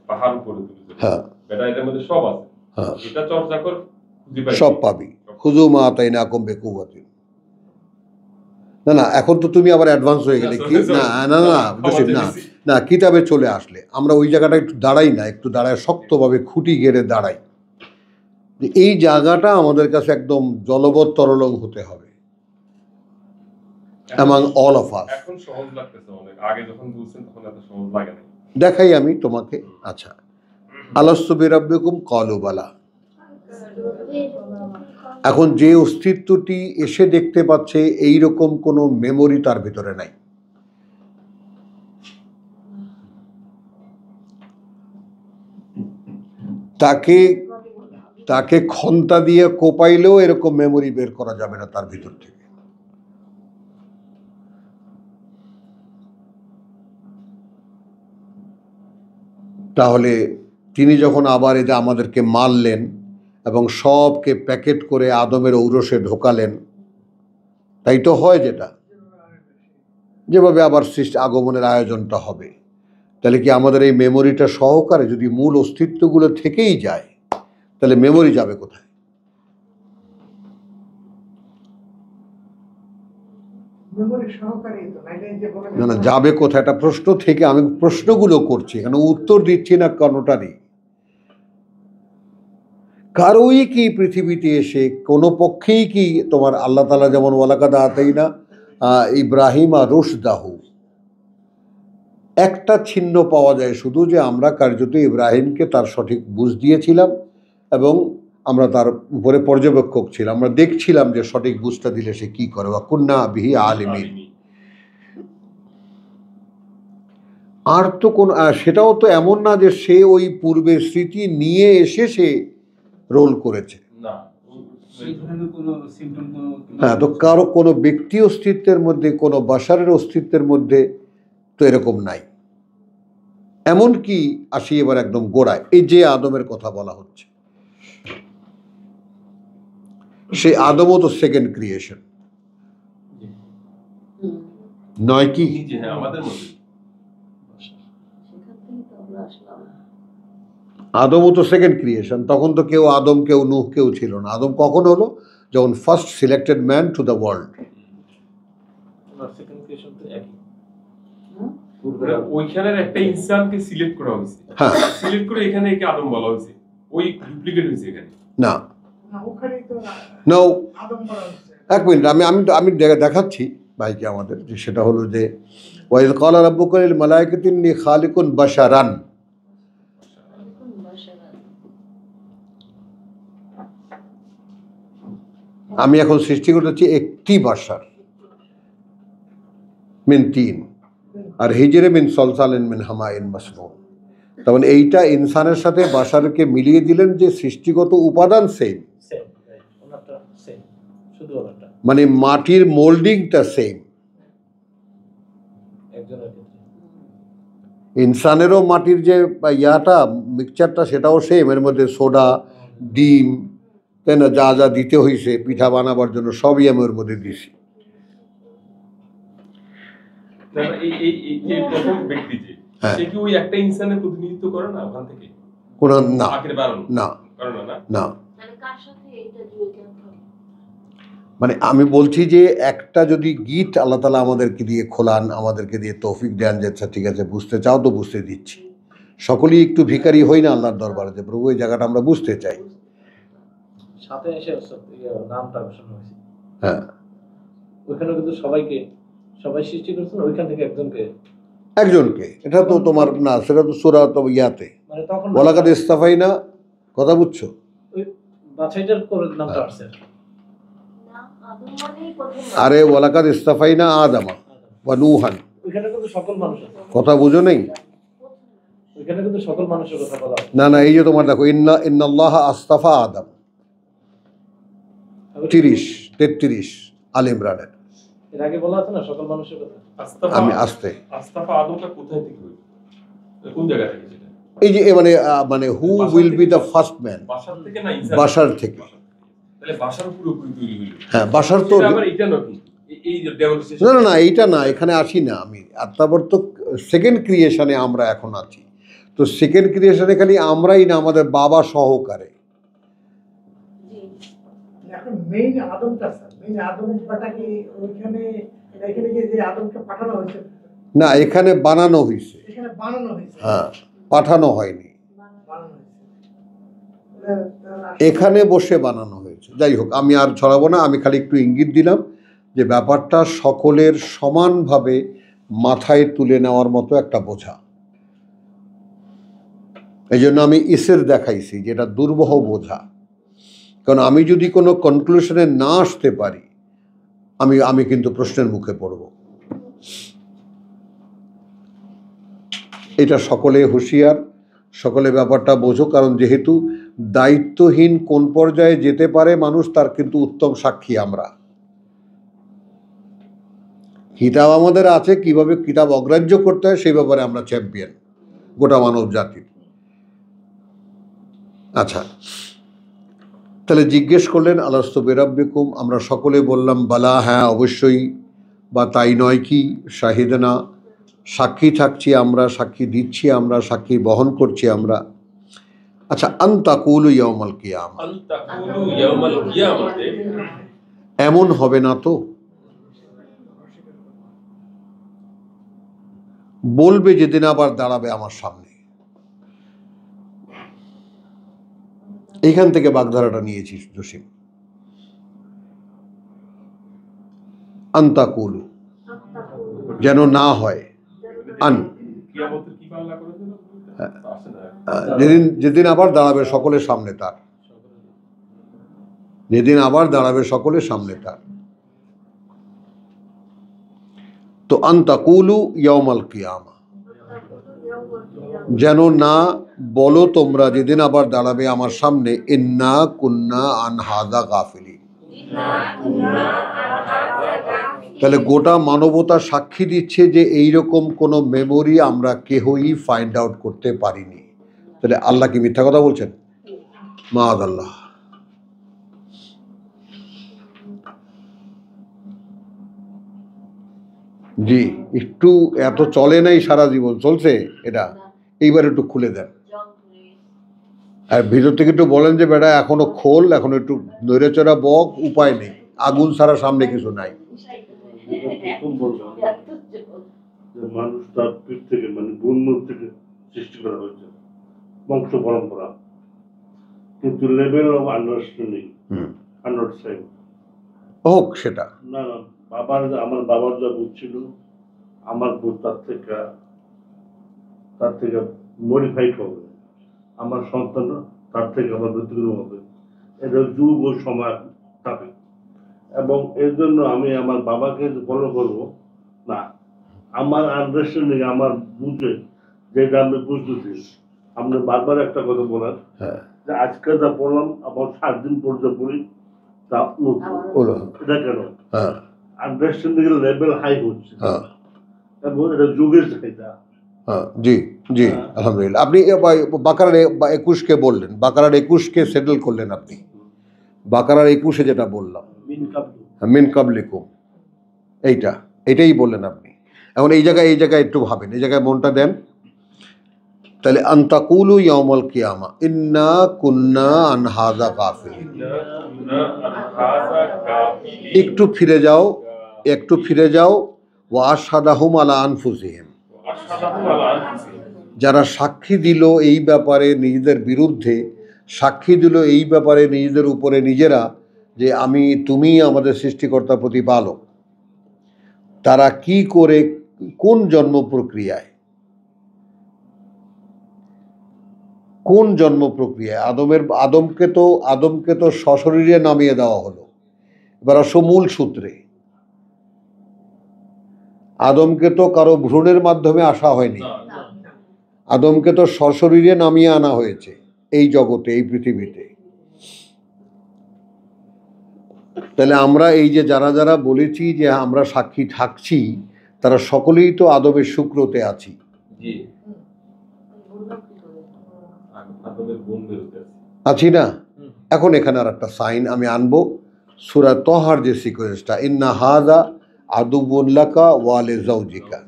পাহাড় উপরে তুলতে, বেটা এটার মধ্যে সব আছে, এটা চর্চা কর, সব পাবি, খুযু মা আতাইনাকুম বিকুওয়াতিন। না এখন তো তুমি আবার অ্যাডভান্স হয়ে গেলে কি, না কিতাবে চলে আসলে আমরা ওই জায়গাটা একটু দাঁড়াই না, একটু দাঁড়ায় শক্তভাবে খুঁটি গেড়ে দাঁড়াই, যে এই জায়গাটা আমাদের কাছে একদম জলবৎ তরলং হতে হবে among all of us। এখন সহজ লাগতেছে অনেক, আগে যখন বলছেন তখন এত সহজ লাগে না। দেখাই আমি তোমাকে। আচ্ছা, আলাস্তু বিরাব্বিকুম ক্বালু বালা। এখন যে অস্তিত্বটি এসে দেখতে পাচ্ছে এইরকম কোনো মেমোরি তার ভিতরে নাই। তাকে খন্তা দিয়ে কোপাইলেও এরকম মেমোরি বের করা যাবে না তার ভিতর থেকে। তাহলে তিনি যখন আবার এই যে আমাদেরকে মারলেন এবং সবকে প্যাকেট করে আদমের ঔরসে ঢোকালেন, তাই তো হয় যেটা, যেভাবে আবার সৃষ্টি আগমনের আয়োজনটা হবে, তাহলে কি আমাদের এই মেমোরিটা সহকারে যদি মূল অস্তিত্বগুলো থেকেই যায়, তাহলে মেমোরি যাবে কোথায়? না না, যাবে কোথায়? একটা প্রশ্ন থেকে আমি প্রশ্নগুলো করছি, এখানে উত্তর দিচ্ছি না কোনোটারই। কারোই কি পৃথিবীতে এসে কোনো পক্ষেই কি তোমার আল্লাহ তাআলা যেমন ওয়ালাকাদ আতাইনা ইব্রাহিম আর রুশদাহু, একটা ছিন্ন পাওয়া যায় শুধু যে আমরা কার্যত ইব্রাহিমকে তার সঠিক বুঝ দিয়েছিলাম এবং আমরা তার উপরে পর্যবেক্ষক ছিলাম, আমরা দেখছিলাম যে সঠিক বুঝটা দিলে সে কি করে। ওয়া কুন্না বিহি আলিমিন। আর তো কোন সেটাও তো এমন না যে সে ওই পূর্বের স্মৃতি নিয়ে এসে সে রোল করেছে। না, সেই ধরনের কোনো সিম্পটম হ্যাঁ, তো কারো কোনো ব্যক্তি অস্তিত্বের মধ্যে, কোনো বাশারের অস্তিত্বের মধ্যে তো এরকম নাই। এমনকি আসি এবার একদম গোড়ায়, এই যে আদমের কথা বলা হচ্ছে, সে আদমও তো সেকেন্ড ক্রিয়েশন নয় কি? নিজে, হ্যাঁ, আমাদের মধ্যে সেখান থেকেই তো আমরা আসলাম। আদমও তো সেকেন্ড ক্রিয়েশন। তখন তো কেউ আদম, কেউ নূহ, কেউ ছিল না। আদম কখন হলো? যখন first selected man to the world. Second creation তো একই। ওইখানের একটা ইনসানকে সিলেক্ট করা হয়েছে, হ্যাঁ, সিলেক্ট করে এখানে একে আদম বলা হয়েছে, ওই ডুপ্লিকেট হয়েছে এখানে। না নাও, এক মিনিট, আমি আমি আমি দেখাচ্ছি ভাইকে আমাদের, যে সেটা হলো যে ওয়াইজ ক্বালা রাব্বুকা লিল মালায়েকাতি ইন্নী খালিকুন বাশারান। আমি এখন সৃষ্টি করতেছি একটি বাশার, মিন তিন, আর হিজরে মিন সলসালিন মিন হামাইন মাসনুন। তখন এইটা ইনসানের সাথে বাশারকে মিলিয়ে দিলেন যে সৃষ্টিগত উপাদান সেম, সেম, ওনারটা সেম, শুধু ওনারটা মানে মাটির মোল্ডিংটা সেম। একজনের ক্ষেত্রে। ইনসানেরও মাটির যে ইয়াটা মিক্সচারটা সেটাও সেম, এর মধ্যে সোডা, ডিম, তাই না, যা যা দিতে হয়েছে পিঠা বানাবার জন্য সবই আমি ওর মধ্যে দিছি। এই প্রথম ব্যক্তি যে, হ্যাঁ। সে কি ওই একটা ইনসানের প্রতিনিধিত্ব করে না ওখান থেকে? কোন না, আখের বারণ না, করে না, না? না, মানে কার সাথে এটা জুড়ে কেন? মানে আমি বলছি যে একটা যদি গীত আল্লাহ তাআলা আমাদেরকে দিয়ে খোলান, আমাদেরকে দিয়ে তৌফিক দেন যে আচ্ছা ঠিক আছে বুঝতে চাও তো বুঝতে দিচ্ছি। সকলেই একটু ভিখারি হই না আল্লাহর দরবারে, যে প্রভু এই জায়গাটা আমরা বুঝতে চাই। সাথে এসে নামটা ঘোষণা হয়েছে। হ্যাঁ, ওইখানে কিন্তু সবাই সৃষ্টি করছেন, ওইখান থেকে একজনকে, এটা তো তোমার না, সেটা তো সূরা তো ইয়াতে মানে তখন ওয়ালাকাদ ইসতাফাইনা, কথা বুঝছো? ওই বাছাইটার করে নামটা আসছে। না, আদম মানেই প্রথম। আরে ওয়ালাকাদ ইসতাফাইনা আদামা ওয়া নূহান, ওইখানে কিন্তু সকল মানুষ আছে, কথা বুঝো নেই? ওইখানে কিন্তু সকল মানুষের কথা বলা আছে। না না, এই যে তোমার দেখো ইন্নাল্লাহ আস্তাফা আদম 33 আল ইমরানের। এর আগে বলা আছে না সকল মানুষের কথা। আমি আস্তাফা আদমটা কোথায় থেকে হইল? কোন জায়গা থেকে সেটা? এই যে মানে who will be the first man, Bashar থেকে না ইনসান? বাশার থেকে। তাহলে বাশার পুরোপুরি তৈরি হইল। হ্যাঁ, বাশার তো সেটা আবার এটা নাকি এই যে ডেমনস্ট্রেশন? না না না, এইটা না, এখানে আসি না আমি। আর তারপর তো সেকেন্ড ক্রিয়েশনে আমরা এখন আছি, তো সেকেন্ড ক্রিয়েশনে খালি আমরাই না, আমাদের বাবা সহকারে। এখন মেইন আদমটা স্যার, মেইন আদমটা কি ওইখানে, এখানে কি যে আদমকে পাঠানো হয়েছে? না, এখানে বানানো হয়েছে। এখানে বানানো হয়েছে, হ্যাঁ, পাঠানো হয়নি, বানানো হয়েছে। এখানে বসে বানানো হয়েছে। যাই হোক, আমি আর ছড়াবো না, আমি খালি একটু ইঙ্গিত দিলাম যে ব্যাপারটা সকলের সমানভাবে মাথায় তুলে নেওয়ার মতো একটা বোঝা। এই জন্য আমি ইসের দেখাইছি, যেটা দুর্বহ বোঝা। কারণ আমি যদি কোনো কনক্লুশনে না আসতে পারি, আমি কিন্তু প্রশ্নের মুখে পড়ব। এটা সকলে হুঁশিয়ার, সকলে ব্যাপারটা বোঝো। কারণ যেহেতু দায়িত্বহীন কোন পর্যায়ে যেতে পারে মানুষ, তার কিন্তু উত্তম সাক্ষী আমরা। কিতাব আমাদের আছে, কিভাবে কিতাব অগ্রাহ্য করতে হয় সেই ব্যাপারে আমরা চ্যাম্পিয়ন গোটা মানব জাতির। আচ্ছা, তাহলে জিজ্ঞেস করলেন আলাস্তু বিরাব্বিকুম, আমরা সকলে বললাম বালা, হ্যাঁ অবশ্যই, বা তাই নয় কি, শাহিদনা, সাক্ষী থাকছি আমরা, সাক্ষী দিচ্ছি আমরা, সাক্ষী বহন করছি আমরা। আচ্ছা, আনতাকুলু ইয়াউমাল কিয়ামা, আনতাকুলু ইয়াউমাল কিয়ামাতে, এমন হবে না তো, বলবে যেদিন আবার দাঁড়াবে আমার সামনে। এইখান থেকে বাগধারাটা নিয়েছিস জসিম। আনতাকুলু, যেন না হয়, আন, কিয়ামতের কি বাংলা করেছিল আসে না। যেদিন আবার দাঁড়াবে সকলের সামনে তার, যেদিন আবার দাঁড়াবে সকলের সামনে তার। তো আনতাকুলু ইয়াউমাল কিয়ামা, যেন না বলো তোমরা যেদিন আবার দাঁড়াবে আমার সামনে, ইন্না কুন্না আন হাযা গাফিলিন। তাহলে গোটা মানবতা সাক্ষী দিচ্ছে যে এইরকম কোনো মেমোরি আমরা কেহই ফাইন্ড আউট করতে পারিনি। তাহলে আল্লাহ কি মিথ্যা কথা বলছেন? মাআযাল্লাহ। জি, একটু এত চলে নাই, সারা জীবন চলছে এটা, এইবার একটু খুলে দেন। আর ভিতর থেকে একটু বলেন যে বেটা এখনো খোল, এখন একটু নৈরাচরা বক, উপায় নেই, আগুন ছাড়া সামনে কিছু নাই। মানুষ তার পিঠ থেকে মানে বন্যর থেকে সৃষ্টি করা হয়েছে, বংশ পরম্পরা, কিন্তু লেভেল অফ আন্ডারস্ট্যান্ডিং আন্ডারস্ট্যান্ডিং হোক সেটা না না, আমার বাবার যা বুঝছিল, আমার বুঝ তার থেকে মডিফাইড হবে, আমার সন্তান তার থেকে আমার ব্যতিক্রম হবে। এটা যুগ ও সময় থাকে, এবং এর জন্য আমি আমার বাবাকে ফলো করবো না, আমার আন্ডারস্ট্যান্ডিং, আমার বুঝে যেটা আমি বুঝতেছি। আপনি বারবার একটা কথা বলার যে আজকে যা পড়লাম আবার 7 দিন পর যা পড়ি তা এটা কেন? আন্ডারস্ট্যান্ডিং এর লেভেল হাই হচ্ছে, এবং এটা যুগের চাহিদা। জি জি, আলহামদুলিল্লাহ। আপনি বাকারার 21কে বললেন, বাকারার 21কে সেটেল করলেন আপনি। বাকারার 21-এ যেটা বললাম, মিন কাবলিকুম, এইটাই বললেন আপনি। এখন এই জায়গায় একটু ভাবেন, এই জায়গায় মনটা দেন। তাহলে আনতাকুলু ইয়াউমাল কিয়ামা ইন্না কুন্না আন হাযা গাফিলিন। একটু ফিরে যাও, ওয়া আশহাদাহুম আলা আনফুসিহিম, যারা সাক্ষী দিল এই ব্যাপারে নিজেদের বিরুদ্ধে, সাক্ষী দিল এই ব্যাপারে নিজেদের উপরে নিজেরা যে তুমি আমাদের সৃষ্টিকর্তা প্রতিপালক, তারা কি করে, কোন জন্ম প্রক্রিয়ায় আদমকে তো সশরীরে নামিয়ে দেওয়া হলো। এবার আসো মূল সূত্রে, আদমকে তো কারো ভ্রূণের মাধ্যমে আসা হয়নি, আদমকে তো সশরীরে নামিয়ে আনা হয়েছে এই জগতে, এই পৃথিবীতে। তাহলে আমরা এই যে যারা বলেছি যে আমরা সাক্ষী থাকছি, তারা সকলেই তো আদমের শুক্রতে আছি। আছি না? এখন এখানে আর একটা সাইন আমি আনবো, সূরা তহার যে সিকোয়েন্সটা, ইন্না হাযা আদুবুন লাকা ওয়া লিজাওজিকা,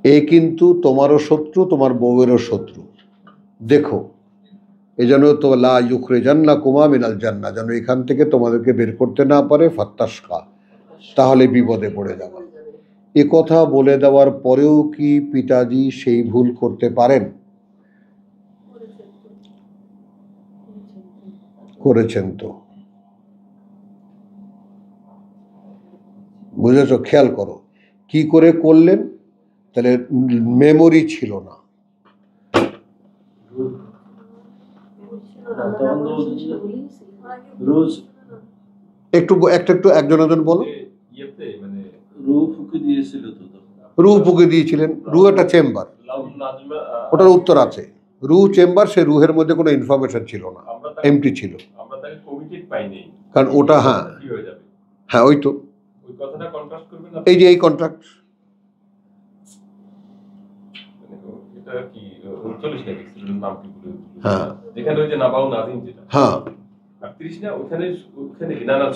এ কিন্তু তোমারও শত্রু, তোমার বউয়েরও শত্রু। দেখো, এই জন্য তো লা ইউখরিজান্নাকুমা মিনাল জান্নাহ, যেন এখান থেকে তোমাদেরকে বের করতে না পারে, ফাত্তাশকা, তাহলে বিপদে পড়ে যাবে। এ কথা বলে দেওয়ার পরেও কি পিতাজি সেই ভুল করতে পারেন? করেছেন তো, বুঝেছ? খেয়াল করো কি করে করলেন। তাহলে মেমোরি ছিল না, একটু একজন বলো। রু ফুকে দিয়েছিলেন, রু একটা চেম্বার, ওটার উত্তর আছে। রু চেম্বার, সে রুহের মধ্যে কোনো ইনফরমেশন ছিল না, এমটি ছিল, কারণ ওটা হ্যাঁ ওই তো এই যে এই কন্ট্রাক্ট, এটা কি 39 নাকি স্টুডেন্ট নাম কি বলে, হ্যাঁ যেখানে ওই যে নাবাউ নাজিম যেটা হ্যাঁ 38 না, ওখানে ওখানে কি না না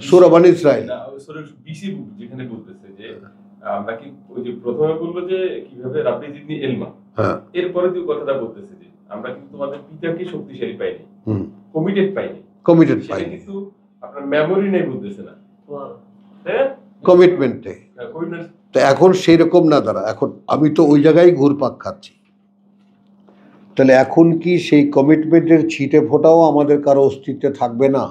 সূরা বনী ইসরাইল না সূরা 20 যেখানে বলতেছে যে আমরা কি ওই যে প্রথমে বলবো যে কিভাবে রাব্বি জিদনি ইলমা, হ্যাঁ এরপরে যে কথাটা বলতেছে যে আমরা কিন্তু তোমাদের পিতাকে শক্তিশালী পাইনি, হুম কমিটেড পাইনি, কমিটেড সেটা পাইনি কিন্তু আপনার মেমোরি নেই বলতেছে না, হ্যাঁ কমিটমেন্টে। কমিটমেন্ট। তো এখন সেই রকম না দাঁড়া, এখন আমি তো ওই জায়গায় ঘুরপাক খাচ্ছি। তাহলে এখন কি সেই কমিটমেন্টের ছিটে ফোটাও আমাদের কারো অস্তিত্বে থাকবে না?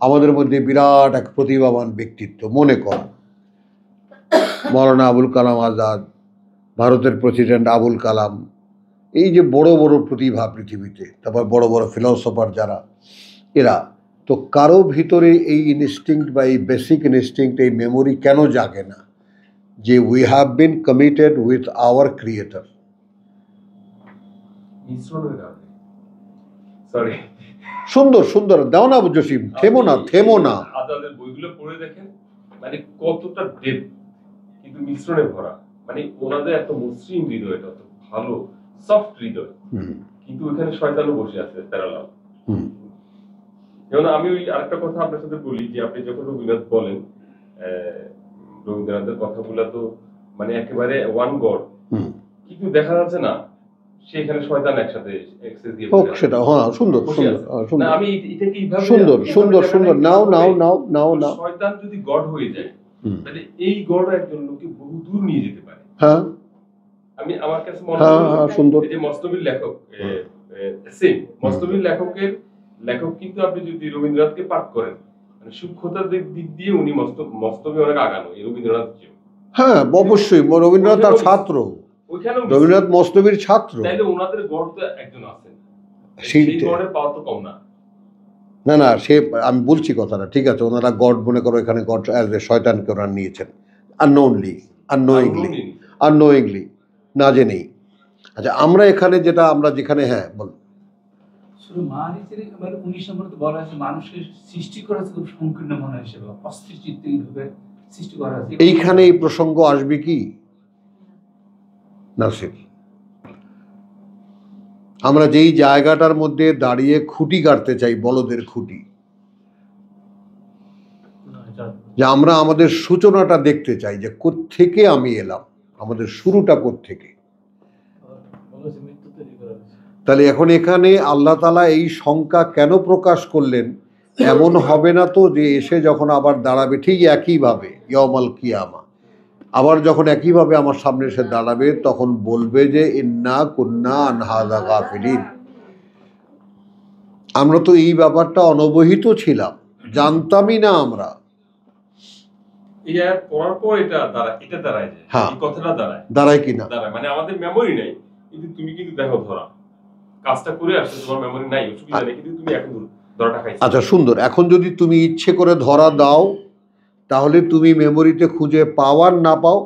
আমাদের মধ্যে বিরাট এক প্রতিভাবান ব্যক্তিত্ব, মনে কর মৌলানা আবুল কালাম আজাদ, ভারতের প্রেসিডেন্ট আবুল কালাম, এই যে বড় বড় প্রতিভা পৃথিবীতে, তারপর বড় বড় ফিলোসফার যারা, এরা তো কারো ভিতরে এই ইনস্টিংক্ট বা এই বেসিক ইনস্টিংক্ট, এই মেমোরি কেন জাগে না যে we have been committed with our creator? মিশ্রণের কারণে, সরি সুন্দর সুন্দর, দাও না জসিম, থেমো না থেমো না। আজাদের বইগুলো পড়ে দেখেন, মানে কতটা ডেপ, কিন্তু মিশ্রণে ভরা, মানে ওনাদের এত মসৃণ হৃদয়, এত ভালো সফট হৃদয়, কিন্তু ওখানে শয়তানও বসে আছে প্যারালাল। যেমন আমি ওই আরেকটা কথা আপনার সাথে বলি যে আপনি যখন রবীন্দ্রনাথ বলেন, রবীন্দ্রনাথের কথাগুলো তো মানে একেবারে ওয়ান গড, কিন্তু দেখা যাচ্ছে না সেখানে শয়তান একসাথে এক্সেস দিয়ে হোক সেটা, হ্যাঁ সুন্দর সুন্দর সুন্দর, আমি এটাকে এইভাবে সুন্দর সুন্দর সুন্দর, নাও নাও নাও নাও নাও। শয়তান যদি গড হয়ে যায় তাহলে এই গড একজন লোককে বহু দূর নিয়ে যেতে পারে। হ্যাঁ আমি আমার কাছে মনে হ্যাঁ হয় হ্যাঁ সুন্দর। এই যে মস্তবির লেখক, সেম মস্তবির লেখক কিন্তু আপনি যদি রবীন্দ্রনাথকে পাঠ করেন, মানে সূক্ষ্মতার দিক দিয়ে উনি মস্তবি অনেক আগানো এই রবীন্দ্রনাথ চেয়ে। হ্যাঁ অবশ্যই, রবীন্দ্রনাথ তার ছাত্র, ওইখানেও রবীন্দ্রনাথ মস্তবির ছাত্র। তাইলে ওনাদের গড় তো একজন আছেন, সেই সেই গড়ের পাওয়া তো কম না। না না, সে আমি বলছি কথাটা ঠিক আছে, ওনারা গড মনে করো, এখানে গড অ্যাজ এ শয়তানকে ওনারা নিয়েছেন আননোয়িংলি, না জেনেই। আচ্ছা আমরা এখানে যেটা আমরা যেখানে, হ্যাঁ বল। শুধু মারিচের মানে 19 নম্বরে তো বলা আছে মানুষকে সৃষ্টি করা খুব সংকীর্ণ মনে হিসেবে অস্থির চিত্তে এইভাবে সৃষ্টি করা আছে। এইখানে এই প্রসঙ্গ আসবে কি নাসির? আমরা যেই জায়গাটার মধ্যে দাঁড়িয়ে খুঁটি গাড়তে চাই, বলদের খুঁটি, যে আমরা আমাদের সূচনাটা দেখতে চাই যে কোত্থেকে আমি এলাম, আমাদের শুরুটা কোত্থেকে। তাহলে এখন এখানে আল্লাহ তাআলা এই শঙ্কা কেন প্রকাশ করলেন? এমন হবে না তো যে এসে যখন আবার দাঁড়াবে ঠিক একইভাবে ইয়াউমাল কিয়ামা, আবার যখন একইভাবে আমার সামনে এসে দাঁড়াবে তখন বলবে যে ইন্না কুন্না আন হাযা গাফিলিন, আমরা তো এই ব্যাপারটা অনবহিত ছিলাম, জানতামই না আমরা। এই আয়াত পড়ার পর এটা দাঁড়ায় যায়, হ্যাঁ। এই কথাটা দাঁড়ায় কিনা, মানে আমাদের মেমোরি নাই, কিন্তু তুমি কিন্তু দেখো ধরা কাজটা করে আসছো, তোমার মেমোরি নাই অসুবিধা নেই, কিন্তু তুমি এখন ধরাটা খাইছো। আচ্ছা সুন্দর। এখন যদি তুমি ইচ্ছে করে ধরা দাও তাহলে তুমি মেমোরিতে খুঁজে পাওয়ার না পাও,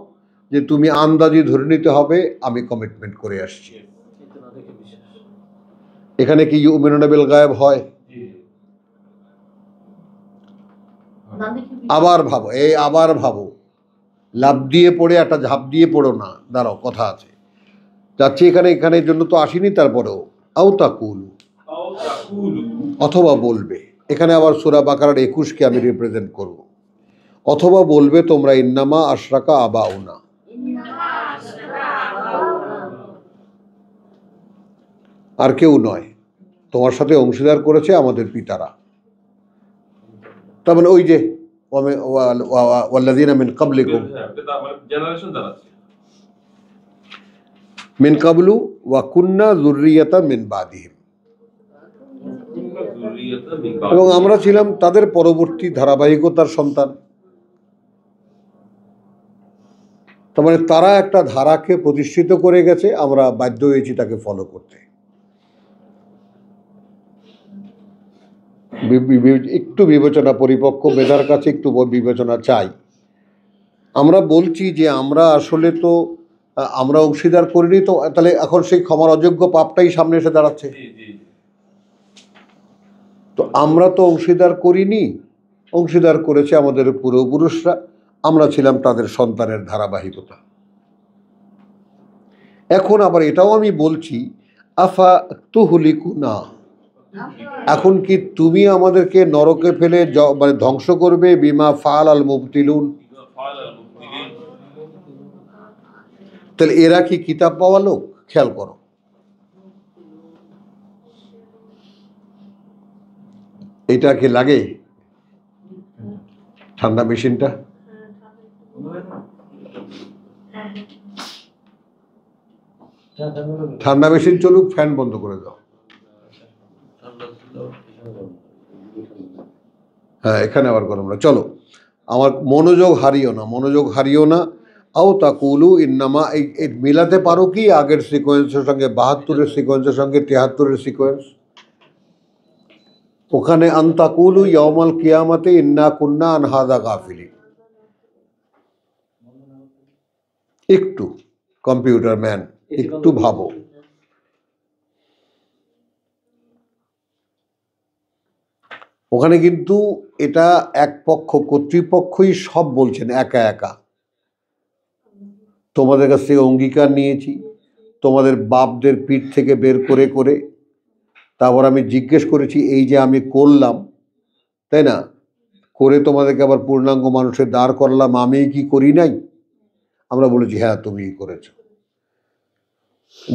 যে তুমি আন্দাজি ধরে নিতে হবে আমি কমিটমেন্ট করে আসছি। এখানে কি ইউমিনুনা বিল গায়েব হয়? আবার ভাবো, আবার ভাবো, লাভ দিয়ে পড়ে একটা ঝাঁপ দিয়ে পড়ো না, দাঁড়াও কথা আছে, যাচ্ছি এখানে জন্য তো আসিনি। তারপরেও আও তাকুলু, অথবা বলবে, এখানে আবার সূরা বাকারার 21কে আমি রিপ্রেজেন্ট করব, অথবা বলবে তোমরা ইন্নামা আশরাকা আবাউনা, আর কেউ নয়, তোমার সাথে অংশীদার করেছে আমাদের পিতারা। তার মানে ওই যে ওয়াল্লাযীনা মিন ক্বাবলিকুম জেনারেশন দাঁড়াচ্ছে মিন ক্বাবলু ওয়া কুন্না যুররিয়াতাম মিন বাদিহিম, এবং আমরা ছিলাম তাদের পরবর্তী ধারাবাহিকতার সন্তান। তার মানে তারা একটা ধারাকে প্রতিষ্ঠিত করে গেছে, আমরা বাধ্য হয়েছি তাকে ফলো করতে। একটু বিবেচনা, পরিপক্ক মেধার কাছে একটু বিবেচনা চাই। আমরা বলছি যে আমরা আসলে তো আমরা অংশীদার করিনি, তো তাহলে এখন সেই ক্ষমার অযোগ্য পাপটাই সামনে এসে দাঁড়াচ্ছে। তো আমরা তো অংশীদার করিনি, অংশীদার করেছে আমাদের পূর্বপুরুষরা, আমরা ছিলাম তাদের সন্তানের ধারাবাহিকতা। এখন আবার এটাও আমি বলছি, আফা তুহলিকু না, এখন কি তুমি আমাদেরকে নরকে ফেলে মানে ধ্বংস করবে, বিমা ফাল আল মুবতিলুন, তাহলে এরা কি কিতাব পাওয়া লোক? খেয়াল করো, এটা কি লাগে ঠান্ডা মেশিনটা? ঠান্ডা মেশিন চলুক, ফ্যান বন্ধ করে দাও। হ্যাঁ, এখানে আবার গরম না। চলো, আমার মনোযোগ হারিও না। আও তাকুলু ইন্নামা, এই মিলাতে পারো কি আগের সিকোয়েন্সের সঙ্গে, 72-এর সিকোয়েন্সের সঙ্গে 73-এর সিকোয়েন্স? ওখানে আন তাকুলু ইয়াউমাল কিয়ামাতে ইন্না কুন্না আন হাযা গাফিলিন। একটু কম্পিউটার ম্যান, একটু ভাবো। ওখানে কিন্তু এটা এক পক্ষ, কর্তৃপক্ষই সব বলছেন একা একা। তোমাদের কাছ থেকে অঙ্গীকার নিয়েছি, তোমাদের বাপদের পিঠ থেকে বের করে করে, তারপর আমি জিজ্ঞেস করেছি এই যে আমি করলাম, তাই না, করে তোমাদেরকে আবার পূর্ণাঙ্গ মানুষের দাঁড় করলাম, আমি কি করি নাই? আমরা বলেছি হ্যাঁ তুমিই করেছো।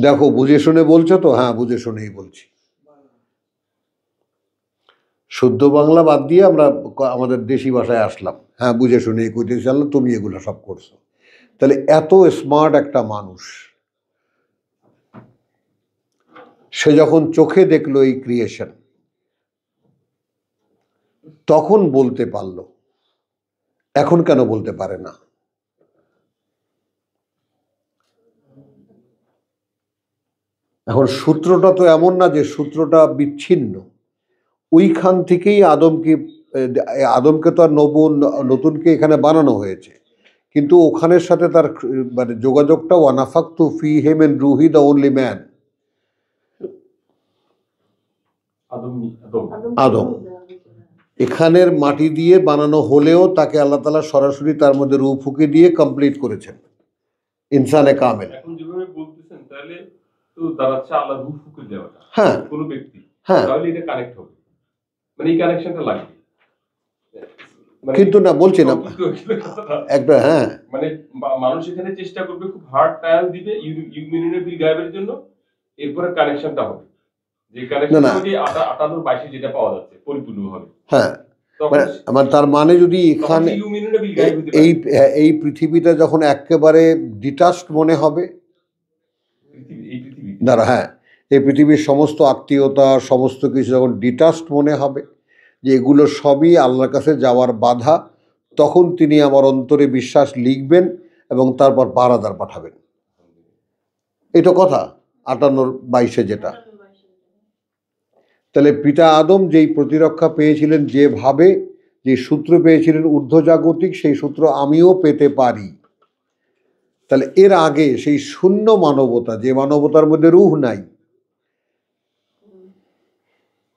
দেখো বুঝে শুনে বলছো তো? হ্যাঁ বুঝে শুনেই বলছি। শুদ্ধ বাংলা বাদ দিয়ে আমরা আমাদের দেশি ভাষায় আসলাম, হ্যাঁ বুঝে শুনেই কইতেছি আল্লাহ তুমি এগুলো সব করছো। তাহলে এত স্মার্ট একটা মানুষ, সে যখন চোখে দেখলো এই ক্রিয়েশন, তখন বলতে পারলো, এখন কেন বলতে পারে না? এখন সূত্রটা তো এমন না যে সূত্রটা বিচ্ছিন্ন, ওইখান থেকেই আদমকে তো আর নতুনকে এখানে বানানো হয়েছে, কিন্তু ওখানের সাথে তার মানে যোগাযোগটা ওয়ানাফাকতু ফীহি মিন রূহি, দ্য অনলি ম্যান, আদম। এখানের মাটি দিয়ে বানানো হলেও তাকে আল্লাহ তাআলা সরাসরি তার মধ্যে রূহ ফুঁকে দিয়ে কমপ্লিট করেছেন, ইনসানে কামেল। এখন যেভাবে বলতেছেন তাহলে তো দাঁড়াচ্ছে আল্লাহ রূহ ফুঁকে দেওয়াটা, হ্যাঁ কোনো ব্যক্তি, হ্যাঁ, তাহলে এটা কানেক্ট হবে, মানে এই কানেকশনটা লাগবে। কিন্তু না বলছি না একটা, হ্যাঁ মানে মানুষ এখানে চেষ্টা করবে, খুব হার্ড ট্রায়াল দিবে ইউমিউনিটি গায়েবের জন্য, এরপরে কানেকশনটা হবে, যে কানেকশন থেকে 58-22 যেটা পাওয়া যাচ্ছে পরিপূর্ণভাবে। হ্যাঁ, মানে তার মানে যদি এখানে এই পৃথিবীটা যখন একেবারে ডিটাচড মনে হবে, দাঁড়া, হ্যাঁ, এই পৃথিবীর সমস্ত আত্মীয়তা সমস্ত কিছু যখন ডিটাচড মনে হবে যে এগুলো সবই আল্লাহর কাছে যাওয়ার বাধা, তখন তিনি আমার অন্তরে বিশ্বাস লিখবেন এবং তারপর পাহারাদার পাঠাবেন। এটা কথা 58-22 যেটা। তাহলে পিতা আদম যেই প্রতিরক্ষা পেয়েছিলেন, যেভাবে যে সূত্র পেয়েছিলেন ঊর্ধ্বজাগতিক, সেই সূত্র আমিও পেতে পারি। তাহলে এর আগে সেই শূন্য মানবতা, যে মানবতার মধ্যে রূহ নাই,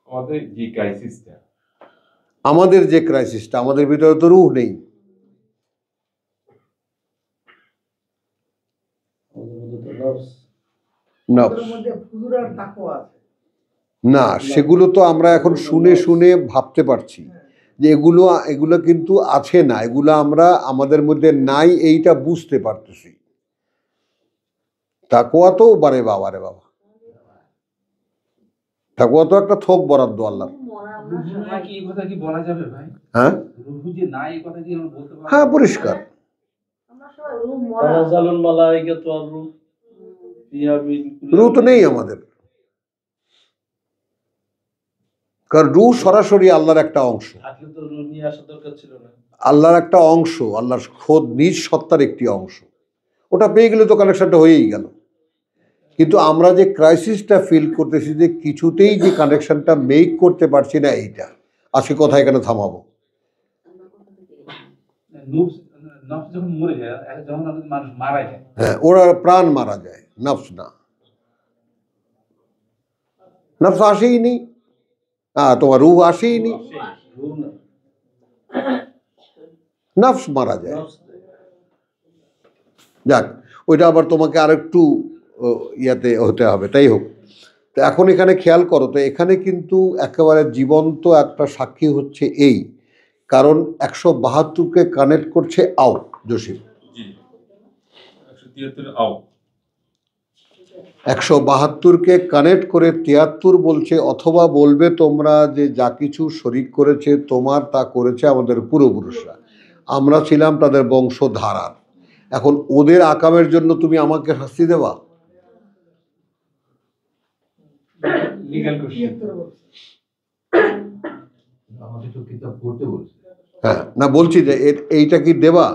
আমাদের যে ক্রাইসিসটা, আমাদের ভিতরে তো রূহ নেই। না, সেগুলো তো আমরা এখন শুনে শুনে ভাবতে পারছি যে এগুলো কিন্তু আছে না, এগুলো আমরা আমাদের মধ্যে নাই, এইটা বুঝতে পারতেছি। তাকওয়া তো রে বাবা, তাকওয়া তো একটা থোক বরাদ্দ আল্লাহ। হ্যাঁ হ্যাঁ, পরিষ্কার। রূহ তো নেই আমাদের, কারণ রূহ সরাসরি আল্লাহর একটা অংশ, আল্লাহর একটা অংশ, আল্লাহর খোদ নিজ সত্তার একটি অংশ। ওটা পেয়ে গেলে তো কানেকশনটা হয়েই গেল। কিন্তু আমরা যে ক্রাইসিসটা ফিল করতেছি, যে কিছুতেই যে কানেকশনটা মেক করতে পারছি না, এইটা আজকে কথা এখানে থামাবো। হ্যাঁ, ওরা প্রাণ মারা যায়, নফস না, নফস আসেই নি, তোমার রূহ আসেই নি, নফস মারা যায়। যাক, ওইটা আবার তোমাকে আরেকটু ইয়াতে হতে হবে। তাই হোক, তো এখন এখানে খেয়াল করো, তো এখানে কিন্তু একেবারে জীবন্ত একটা সাক্ষী হচ্ছে এই, কারণ 172কে কানেক্ট করছে আও জসিম, জি 173 আও 172কে কানেক্ট করে 73 বলছে, অথবা বলবে তোমরা যে যা কিছু শরিক করেছে তোমার তা করেছে আমাদের পূর্বপুরুষরা, আমরা ছিলাম তাদের বংশধারার। এখন ওদের আকামের জন্য তুমি আমাকে শাস্তি দেওয়া? Legal question. আমাদের তো কিতাব পড়তে বলছে। হ্যাঁ, না বলছি যে এইটা কি দেবা?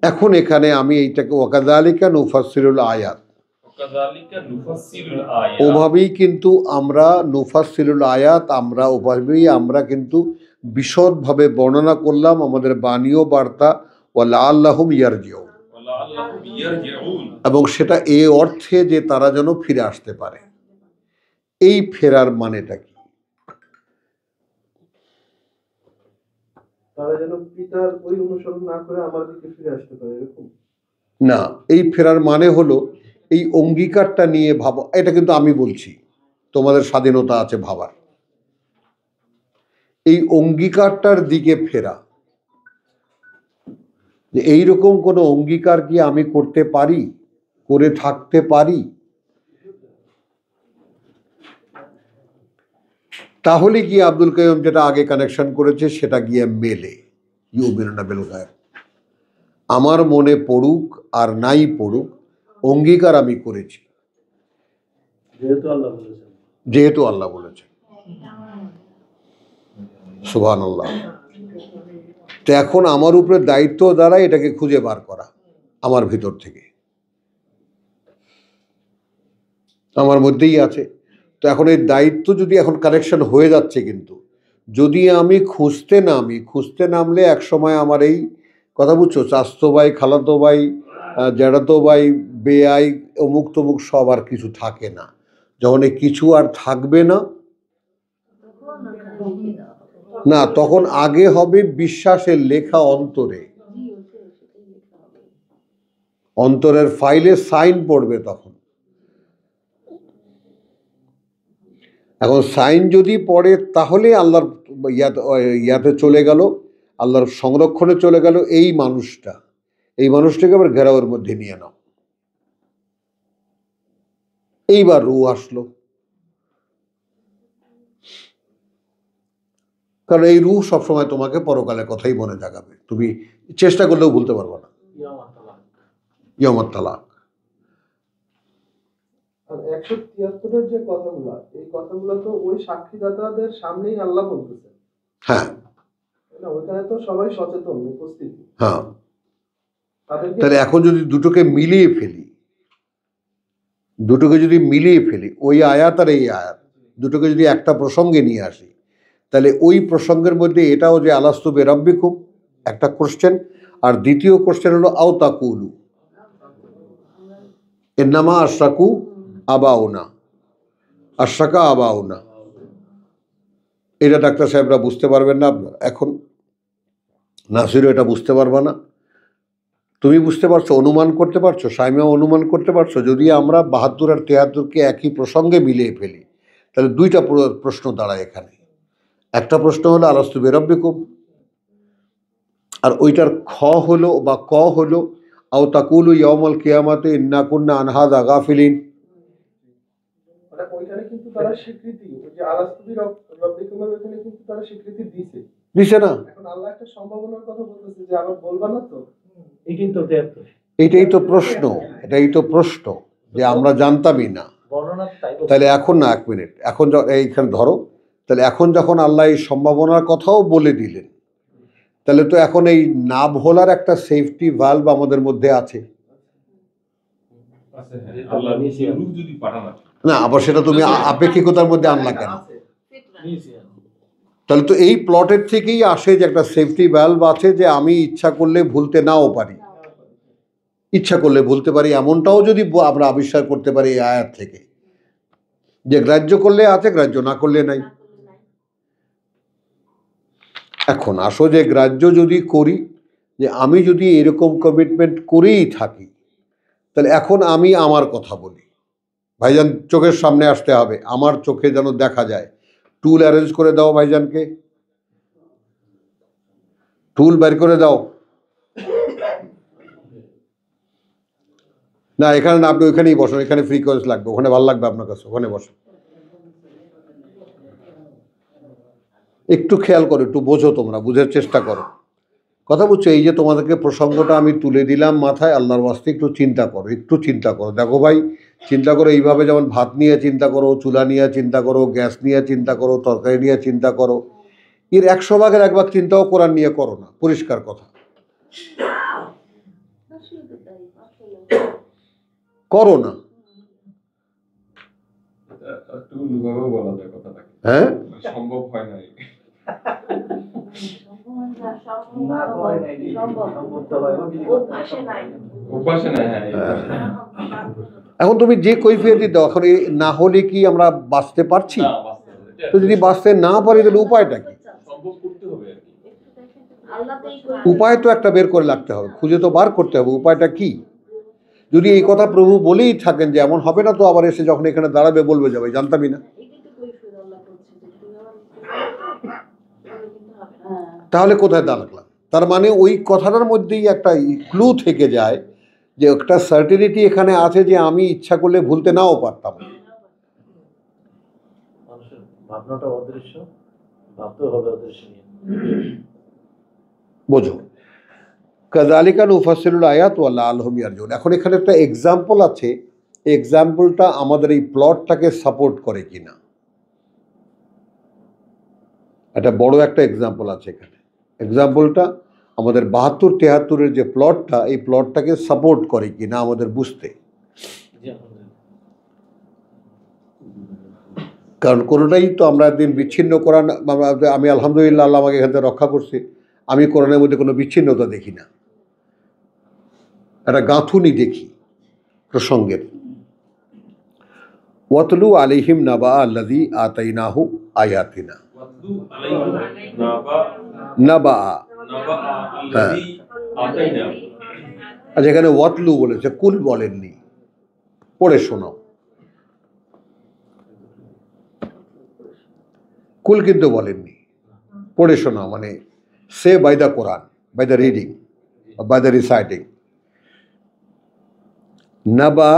এখন এখানে আমি এইটাকে ওয়াকাযালিকা নুফাসসিলুল আয়াত, ওয়াকাযালিকা নুফাসসিলুল আয়াত, ওভাবেই কিন্তু আমরা নুফাসসিলুল আয়াত, আমরা ওভাবেই আমরা কিন্তু বিশদভাবে বর্ণনা করলাম আমাদের বাণীয় বার্তা, ওয়ালাআল্লাহুম ইয়ারজিউন, ওয়ালাআল্লাহুম ইয়ারজিউন, এবং সেটা এই অর্থে যে তারা যেন ফিরে আসতে পারে। এই ফেরার মানেটা কি? তারা যেন পিতার ওই অনুসরণ না করে আমার দিকে ফিরে আসতে পারে, এরকম? না, এই ফেরার মানে হলো এই অঙ্গীকারটা নিয়ে ভাবা। এটা কিন্তু আমি বলছি, তোমাদের স্বাধীনতা আছে ভাবার। এই অঙ্গীকারটার দিকে ফেরা, যে এইরকম কোনো অঙ্গীকার কি আমি করতে পারি, করে থাকতে পারি, তাহলে গিয়ে আব্দুল কাইয়ুম যেটা আগে কানেকশন করেছে সেটা গিয়ে মেলে। ইউমিনুনা বিল গায়ব, আমার মনে পড়ুক আর নাই পড়ুক, অঙ্গীকার আমি করেছি, যেহেতু আল্লাহ বলেছেন। যেহেতু আল্লাহ বলেছে। সুবহানাল্লাহ। তো এখন আমার উপরে দায়িত্ব দ্বারা এটাকে খুঁজে বার করা আমার ভিতর থেকে, আমার মধ্যেই আছে। তো এখন এই দায়িত্ব যদি এখন কানেকশন হয়ে যাচ্ছে, কিন্তু যদি আমি খুঁজতে নামলে এক সময় আমার এই কথা বুঝছো, চাস্তো ভাই, খালাতো ভাই, জ্যাঠাতো ভাই, বেআই, অমুক তমুক সব আর কিছু থাকে না। যখন এই কিছু আর থাকবে না, না তখন আগে হবে বিশ্বাসের লেখা অন্তরে, অন্তরের ফাইলে সাইন পড়বে তখন। এখন সাইন যদি পড়ে তাহলে আল্লাহর ইয়াতে চলে গেল, আল্লাহর সংরক্ষণে চলে গেল এই মানুষটাকে আবার ঘেরাওয়ের মধ্যে নিয়ে নাও। এইবার রূহ আসলো, কারণ এই রূহ সবসময় তোমাকে পরকালের কথাই মনে জাগাবে, তুমি চেষ্টা করলেও ভুলতে পারবে না। ইয়ামাত তালাক। আর 173-এর যে কথাগুলো, এই কথাগুলো তো ওই সাক্ষীদাতাদের সামনেই আল্লাহ বলতেছেন। হ্যাঁ, না ওইখানে তো সবাই সচেতন, উপস্থিতি। হ্যাঁ। তাদেরকে তাহলে এখন যদি দুটোকে মিলিয়ে ফেলি, ওই আয়াত আর এই আয়াত দুটোকে যদি একটা প্রসঙ্গে নিয়ে আসি, তাহলে ওই প্রসঙ্গের মধ্যে এটাও যে আলাস্তু বিরাব্বিকুম একটা কোশ্চেন, আর দ্বিতীয় কোশ্চেন হলো আও তাকুলু ইন্নামা আশরাকু আবাউনা, আশরাকা আবাউনা। এটা ডাক্তার সাহেবরা বুঝতে পারবেন না, আপনারা এখন নাসিরও এটা বুঝতে পারবা না। তুমি বুঝতে পারছো, অনুমান করতে পারছো, সাইমাও অনুমান করতে পারছো। যদি আমরা 72 আর 73কে একই প্রসঙ্গে মিলিয়ে ফেলি, তাহলে দুইটা প্রশ্ন দাঁড়ায় এখানে। একটা প্রশ্ন হলো আলাস্তু বিরাব্বিকুম, আর ওইটার খ হলো বা ক হলো আও তাকুলু ইয়াউমাল কিয়ামাতি ইন্না কুন্না আন হাযা গাফিলিন। মানে ওইখানে কিন্তু তারা স্বীকৃতি, ওই যে আলাস্তুবি রব্বিকুমের ওইখানে কিন্তু তারা স্বীকৃতি দিছে না। এখন আল্লাহ একটা সম্ভাবনার কথা বলতেছে যে আবার বলবা না তো, এটাই তো 73। এটাই তো প্রশ্ন যে আমরা জানতামই না। বর্ণনা তাই বলছে। তাহলে এখন না, এক মিনিট, এখন এইখানে ধরো, তাহলে এখন যখন আল্লাহ এই সম্ভাবনার কথাও বলে দিলেন, তাহলে তো এখন এই না ভোলার একটা সেফটি ভালভ আমাদের মধ্যে আছে আল্লাহ নিজে রূহ যদি পাঠান না। আবার সেটা তুমি আপেক্ষিকতার মধ্যে আনলা কেন? নিয়েছি। তাহলে তো এই প্লটের থেকেই আসে যে একটা সেফটি ভ্যালভ আছে, যে আমি ইচ্ছা করলে ভুলতে নাও পারি, ইচ্ছা করলে ভুলতে পারি, এমনটাও যদি আমরা আবিষ্কার করতে পারি এই আয়াত থেকে, যে গ্রাহ্য করলে আছে, গ্রাহ্য না করলে নাই। এখন আসো যে গ্রাহ্য যদি করি, যে আমি যদি এরকম কমিটমেন্ট করেই থাকি, তাহলে এখন আমি আমার কথা বলি, ভাইজান চোখের সামনে আসতে হবে, আমার চোখে যেন দেখা যায়। টুল অ্যারেঞ্জ করে দাও ভাইজানকে, টুল বের করে দাও। না এখানে না, আপনি ওইখানেই বসুন, এখানে ফ্রিকোয়েন্সি লাগবে, ওখানে ভালো লাগবে আপনার কাছে, ওখানে বসুন। একটু খেয়াল করো, একটু বোঝো, তোমরা বুঝার চেষ্টা করো, কথা বুঝছো? এই যে তোমাদেরকে প্রসঙ্গটা আমি তুলে দিলাম মাথায়, আল্লাহর ওয়াস্তে একটু চিন্তা করো, একটু চিন্তা করো। দেখো ভাই, চিন্তা করো এইভাবে, যেমন ভাত নিয়ে চিন্তা করো, চুলা নিয়ে চিন্তা করো, গ্যাস নিয়ে চিন্তা করো, তরকারি নিয়ে চিন্তা করো, এর 100 ভাগের 1 ভাগ চিন্তাও কোরআন নিয়ে করো না, পরিষ্কার কথা, করো না। একটু অন্যভাবেও বলা যায় কথাটাকে, হ্যাঁ সম্ভব হয় না। এখন তুমি যে কৈফিয়তই দাও, এখন না হলে কি আমরা বাঁচতে পারছি? তো যদি বাঁচতে না পারি তাহলে উপায়টা কি? উপায় তো একটা বের করে লাগতে হবে, খুঁজে তো বার করতে হবে উপায়টা কি। যদি এই কথা প্রভু বলেই থাকেন যে এমন হবে না, তো আবার এসে যখন এখানে দাঁড়াবে বলবে যাবে জানতামই না, তাহলে কোথায় দাঁড়ালাম? তার মানে ওই কথাটার মধ্যেই একটা ক্লু থেকে যায় যে একটা সার্টেনিটি এখানে আছে যে আমি ইচ্ছা করলে ভুলতে নাও পারতাম। মানুষের ভাবনাটা অদৃশ্য, ভাবতেও হবে অদৃশ্য নিয়ে। বোঝো, কাযালিকা নুফাসসিলুল আয়াত ওয়া লাআল্লাহুম ইয়ারজিউন। এখন এখানে একটা এক্সাম্পল আছে, এক্সাম্পলটা আমাদের এই প্লটটাকে সাপোর্ট করে কিনা, একটা বড় একটা এক্সাম্পল আছে এখানে। এক্সাম্পলটা আমাদের ৭২-৭৩-এর যে প্লটটা, এই প্লটটাকে সাপোর্ট করে কিনা আমাদের বুঝতে। কারণ কোনোটাই তো আমরা একদিন বিচ্ছিন্ন করার, আমি আলহামদুলিল্লাহ আল্লাহ আমাকে এখান থেকে রক্ষা করছি, আমি কোরআনের মধ্যে কোনো বিচ্ছিন্নতা দেখি না, একটা গাঁথুনি দেখি প্রসঙ্গের। ওয়াতলু আলাইহিম নাবা আল্লাযী আতাইনাহু আয়াতিনা, নাবা, হ্যাঁ আচ্ছা, এখানে ওয়াতলু বলেছে, কুল বলেননি, পড়ে শোনাও। কুল কিন্তু বলেননি, পড়ে শোনাও, মানে সে by the Quran, by the reading, by the reciting. নাবা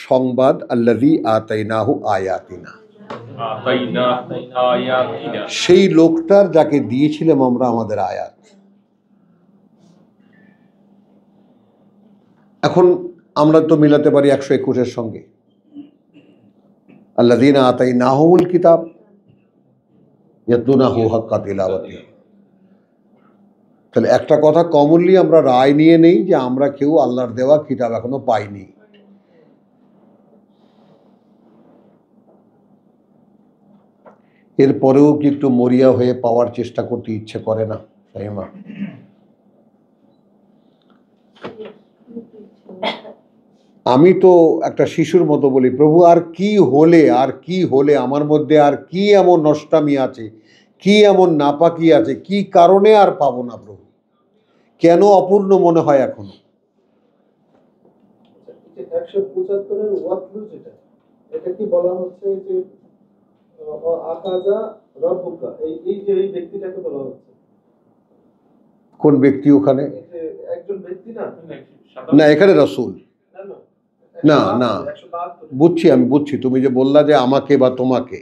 সংবাদ, আল্লাযী আতাইনাহু আয়াতিনা, সেই লোকটার যাকে দিয়েছিলাম আমরা আমাদের আয়াত। এখন আমরা তো মিলাতে পারি 121-এর সঙ্গে, আল্লাযীনা আতাইনাহুমুল কিতাব ইয়াতলুনাহু হাক্কা তিলাওয়াতিহি। তাহলে একটা কথা কমনলি আমরা রায় নিয়ে নেই যে আমরা কেউ আল্লাহর দেওয়া কিতাব এখনো পাইনি। এরপরেও কি একটু মরিয়া হয়ে পাওয়ার চেষ্টা করতে ইচ্ছে করে না সাইমা? আমি তো একটা শিশুর মতো বলি, প্রভু আর কি হলে, আর কি হলে, আমার মধ্যে আর কি এমন নষ্টামি আছে, কি এমন নাপাকি আছে, কি কারণে আর পাবো না প্রভু, কেন অপূর্ণ মনে হয় এখনো? 175-এর ওয়াতলু যেটা, এটা কি বলা হচ্ছে যে আকাজা রব্বুকা, এই যে এই ব্যক্তিটাকে বলা হচ্ছে? কোন ব্যক্তি ওখানে? একজন ব্যক্তি না, না এখানে রাসূল, না না বুঝছি, আমি বুঝছি, তুমি যে বললা যে আমাকে বা তোমাকে,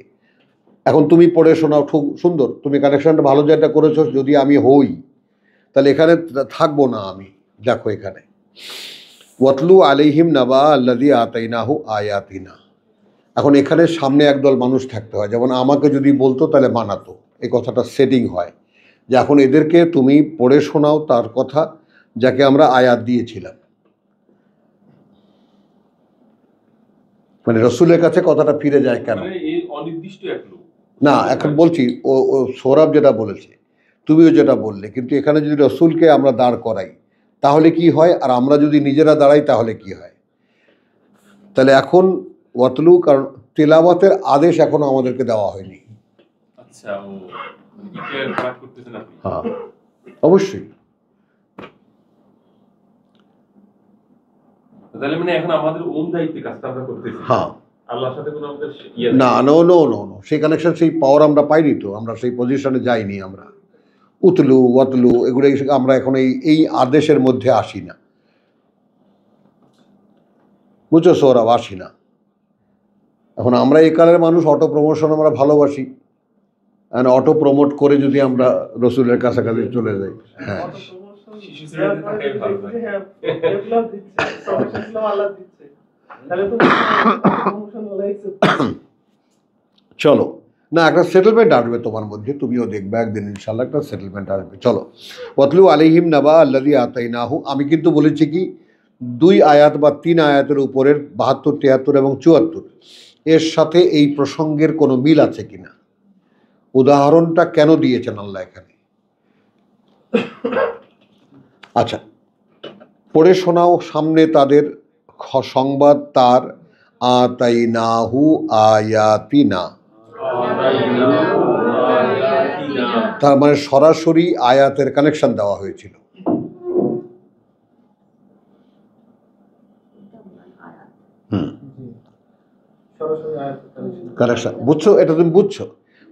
এখন তুমি পড়ে শোনাও, খুব সুন্দর, তুমি কানেকশনটা ভালো যেটা করেছো। যদি আমি হই তাহলে এখানে থাকবো না আমি। দেখো এখানে ওয়াতলু আলাইহিম নাবা আল্লাযী আতাইনাহু আয়াতিনা, এখন এখানে সামনে একদল মানুষ থাকতে হয়, যেমন আমাকে যদি বলতো তাহলে মানাতো, এই কথাটা সেটিং হয় যে এখন এদেরকে তুমি পড়ে শোনাও তার কথা যাকে আমরা আয়াত দিয়েছিলাম। মানে রসুলের কাছে কথাটা ফিরে যায় কেন? না এখন বলছি, ও সৌরভ যেটা বলেছে, তুমিও যেটা বললে, কিন্তু এখানে যদি রসুলকে আমরা দাঁড় করাই তাহলে কি হয়, আর আমরা যদি নিজেরা দাঁড়াই তাহলে কি হয়? তাহলে এখন ওয়াতলু, কারণ তেলাওয়াতের আদেশ এখনো আমাদেরকে দেওয়া হয়নি। আচ্ছা, তাহলে মানে এখন আমাদের ওন দায়িত্বে কাজটা আমরা করতেছি, হ্যাঁ, আল্লাহর সাথে কোনো আমাদের না, নো নো নো নো, সেই কানেকশন, সেই পাওয়ার আমরা পাইনি তো, আমরা সেই পজিশনে যাইনি। আমরা উতলু ওয়াতলু এগুলো আমরা এখন এই আদেশের মধ্যে আসি না, বুঝছো সৌরভ, আসি না। এখন আমরা এই কালের মানুষ, অটো প্রমোশন আমরা ভালোবাসি, অটো প্রমোট করে যদি আমরা রসুলের কাছাকাছি চলে যাই। হ্যাঁ, শিশু শ্রেণীতে থাকাই ভালো। হ্যাঁ, ডেভেলপ দিচ্ছে, প্রফেশনাল আল্লাহ দিচ্ছে, তাহলে তো প্রমোশনাল লাইসেন্স। চলো না, একটা সেটেলমেন্ট আসবে তোমার মধ্যে, তুমিও দেখবে একদিন ইনশাল্লাহ একটা সেটেলমেন্ট আসবে। চলো, ওয়াতলু আলাইহিম নাবা আল্লাযী আতাইনাহু, আমি কিন্তু বলেছি কি 2 আয়াত বা 3 আয়াতের উপরের 72, 73 এবং 74 এর সাথে এই প্রসঙ্গের কোনো মিল আছে কিনা, উদাহরণটা কেন দিয়েছেন আল্লাহ এখানে। আচ্ছা, পড়ে শোনাও সামনে তাদের সংবাদ তার আতাইনাহু আয়াতিনা, তার মানে সরাসরি আয়াতের কানেকশন দেওয়া হয়েছিল। সরাসরি আয়াত কানেকশন, বুঝছো? এটা তুমি বুঝছো?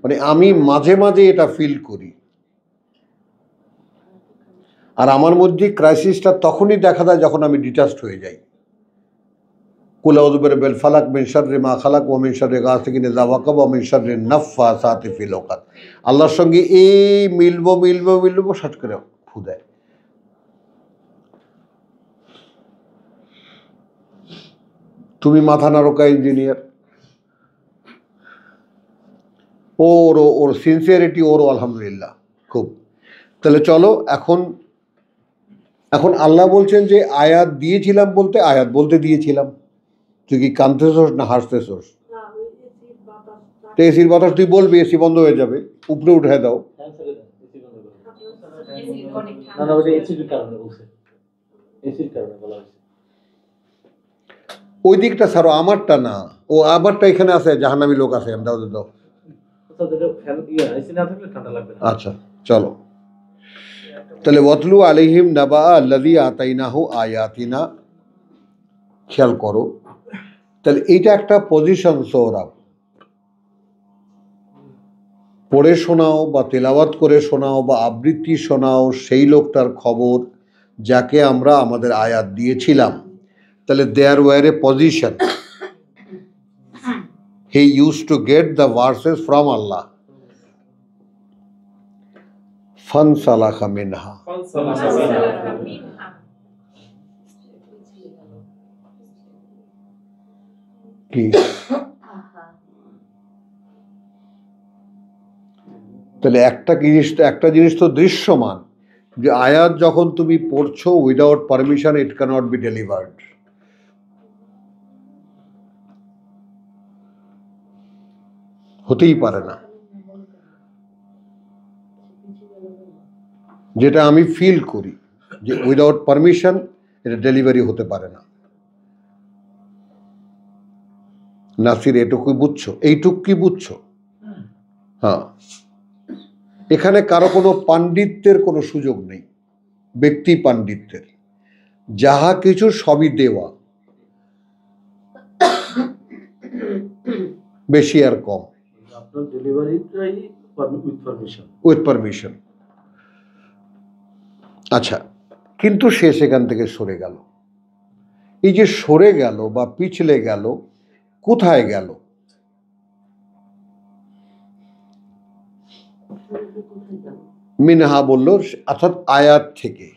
মানে আমি মাঝে মাঝে এটা ফিল করি, আর আমার মধ্যে ক্রাইসিসটা তখনই দেখা দেয় যখন আমি ডিটাচড হয়ে যাই। কুল আউযু বিরাব্বিল ফালাক মিন শাররি মা খালাক ওয়া মিন শাররি গাসিকিন ইযা ওয়াকাব ওয়া মিন শাররি নাফফাসাতি ফিল উকাদ। আল্লাহর সঙ্গে এই মিলবো সাট করে ফু দেয়। তুমি মাথা নাড়োকা ইঞ্জিনিয়ার, ওর সিনসিয়ারিটি ওরও আলহামদুলিল্লাহ খুব। তাহলে চলো, এখন আল্লাহ বলছেন যে আয়াত দিয়েছিলাম বলতে, আয়াত বলতে দিয়েছিলাম। তুই কি কাঁদতেছোস না হাসতেছোস? তো এসির বাতাস তুই বলবি, এসি বন্ধ হয়ে যাবে, উপরে উঠে দাও। ওই দিকটা ছাড়ো, আমারটা না, ও আমারটা এখানে আছে, জাহান্নামী লোক আছে, দাও দাও। আচ্ছা চলো, তাহলে ওয়াতলু আলাইহিম নাবা আল্লাযী আতাইনাহু আয়াতিনা, খেয়াল করো। তাহলে এইটা একটা পজিশন সৌরভ, পড়ে শোনাও বা তেলাওয়াত করে শোনাও বা আবৃত্তি শোনাও সেই লোকটার খবর যাকে আমরা আমাদের আয়াত দিয়েছিলাম। তাহলে there were a position, he use to get the verses from Allah. ফানসালাখা মিনহা, কি তাহলে একটা জিনিস তো দৃশ্যমান, যে আয়াত যখন তুমি পড়ছো without permission it cannot be delivered. হতেই পারে না, যেটা আমি ফিল করি যে উইদাউট পারমিশন এটা ডেলিভারি হতে পারে না। নাসির এটুকুই বুঝছো? এইটুক কি বুঝছো? হ্যাঁ, এখানে কারো কোনো পাণ্ডিত্যের কোনো সুযোগ নেই, ব্যক্তি পাণ্ডিত্যের। যাহা কিছু সবই দেওয়া, বেশি আর কম, উইথ পারমিশন। আচ্ছা, কিন্তু সে সেখান থেকে সরে গেল। এই যে সরে গেল বা পিছলে গেল, কোথায় গেল? মিনহা বলল, অর্থাৎ আয়াত থেকে।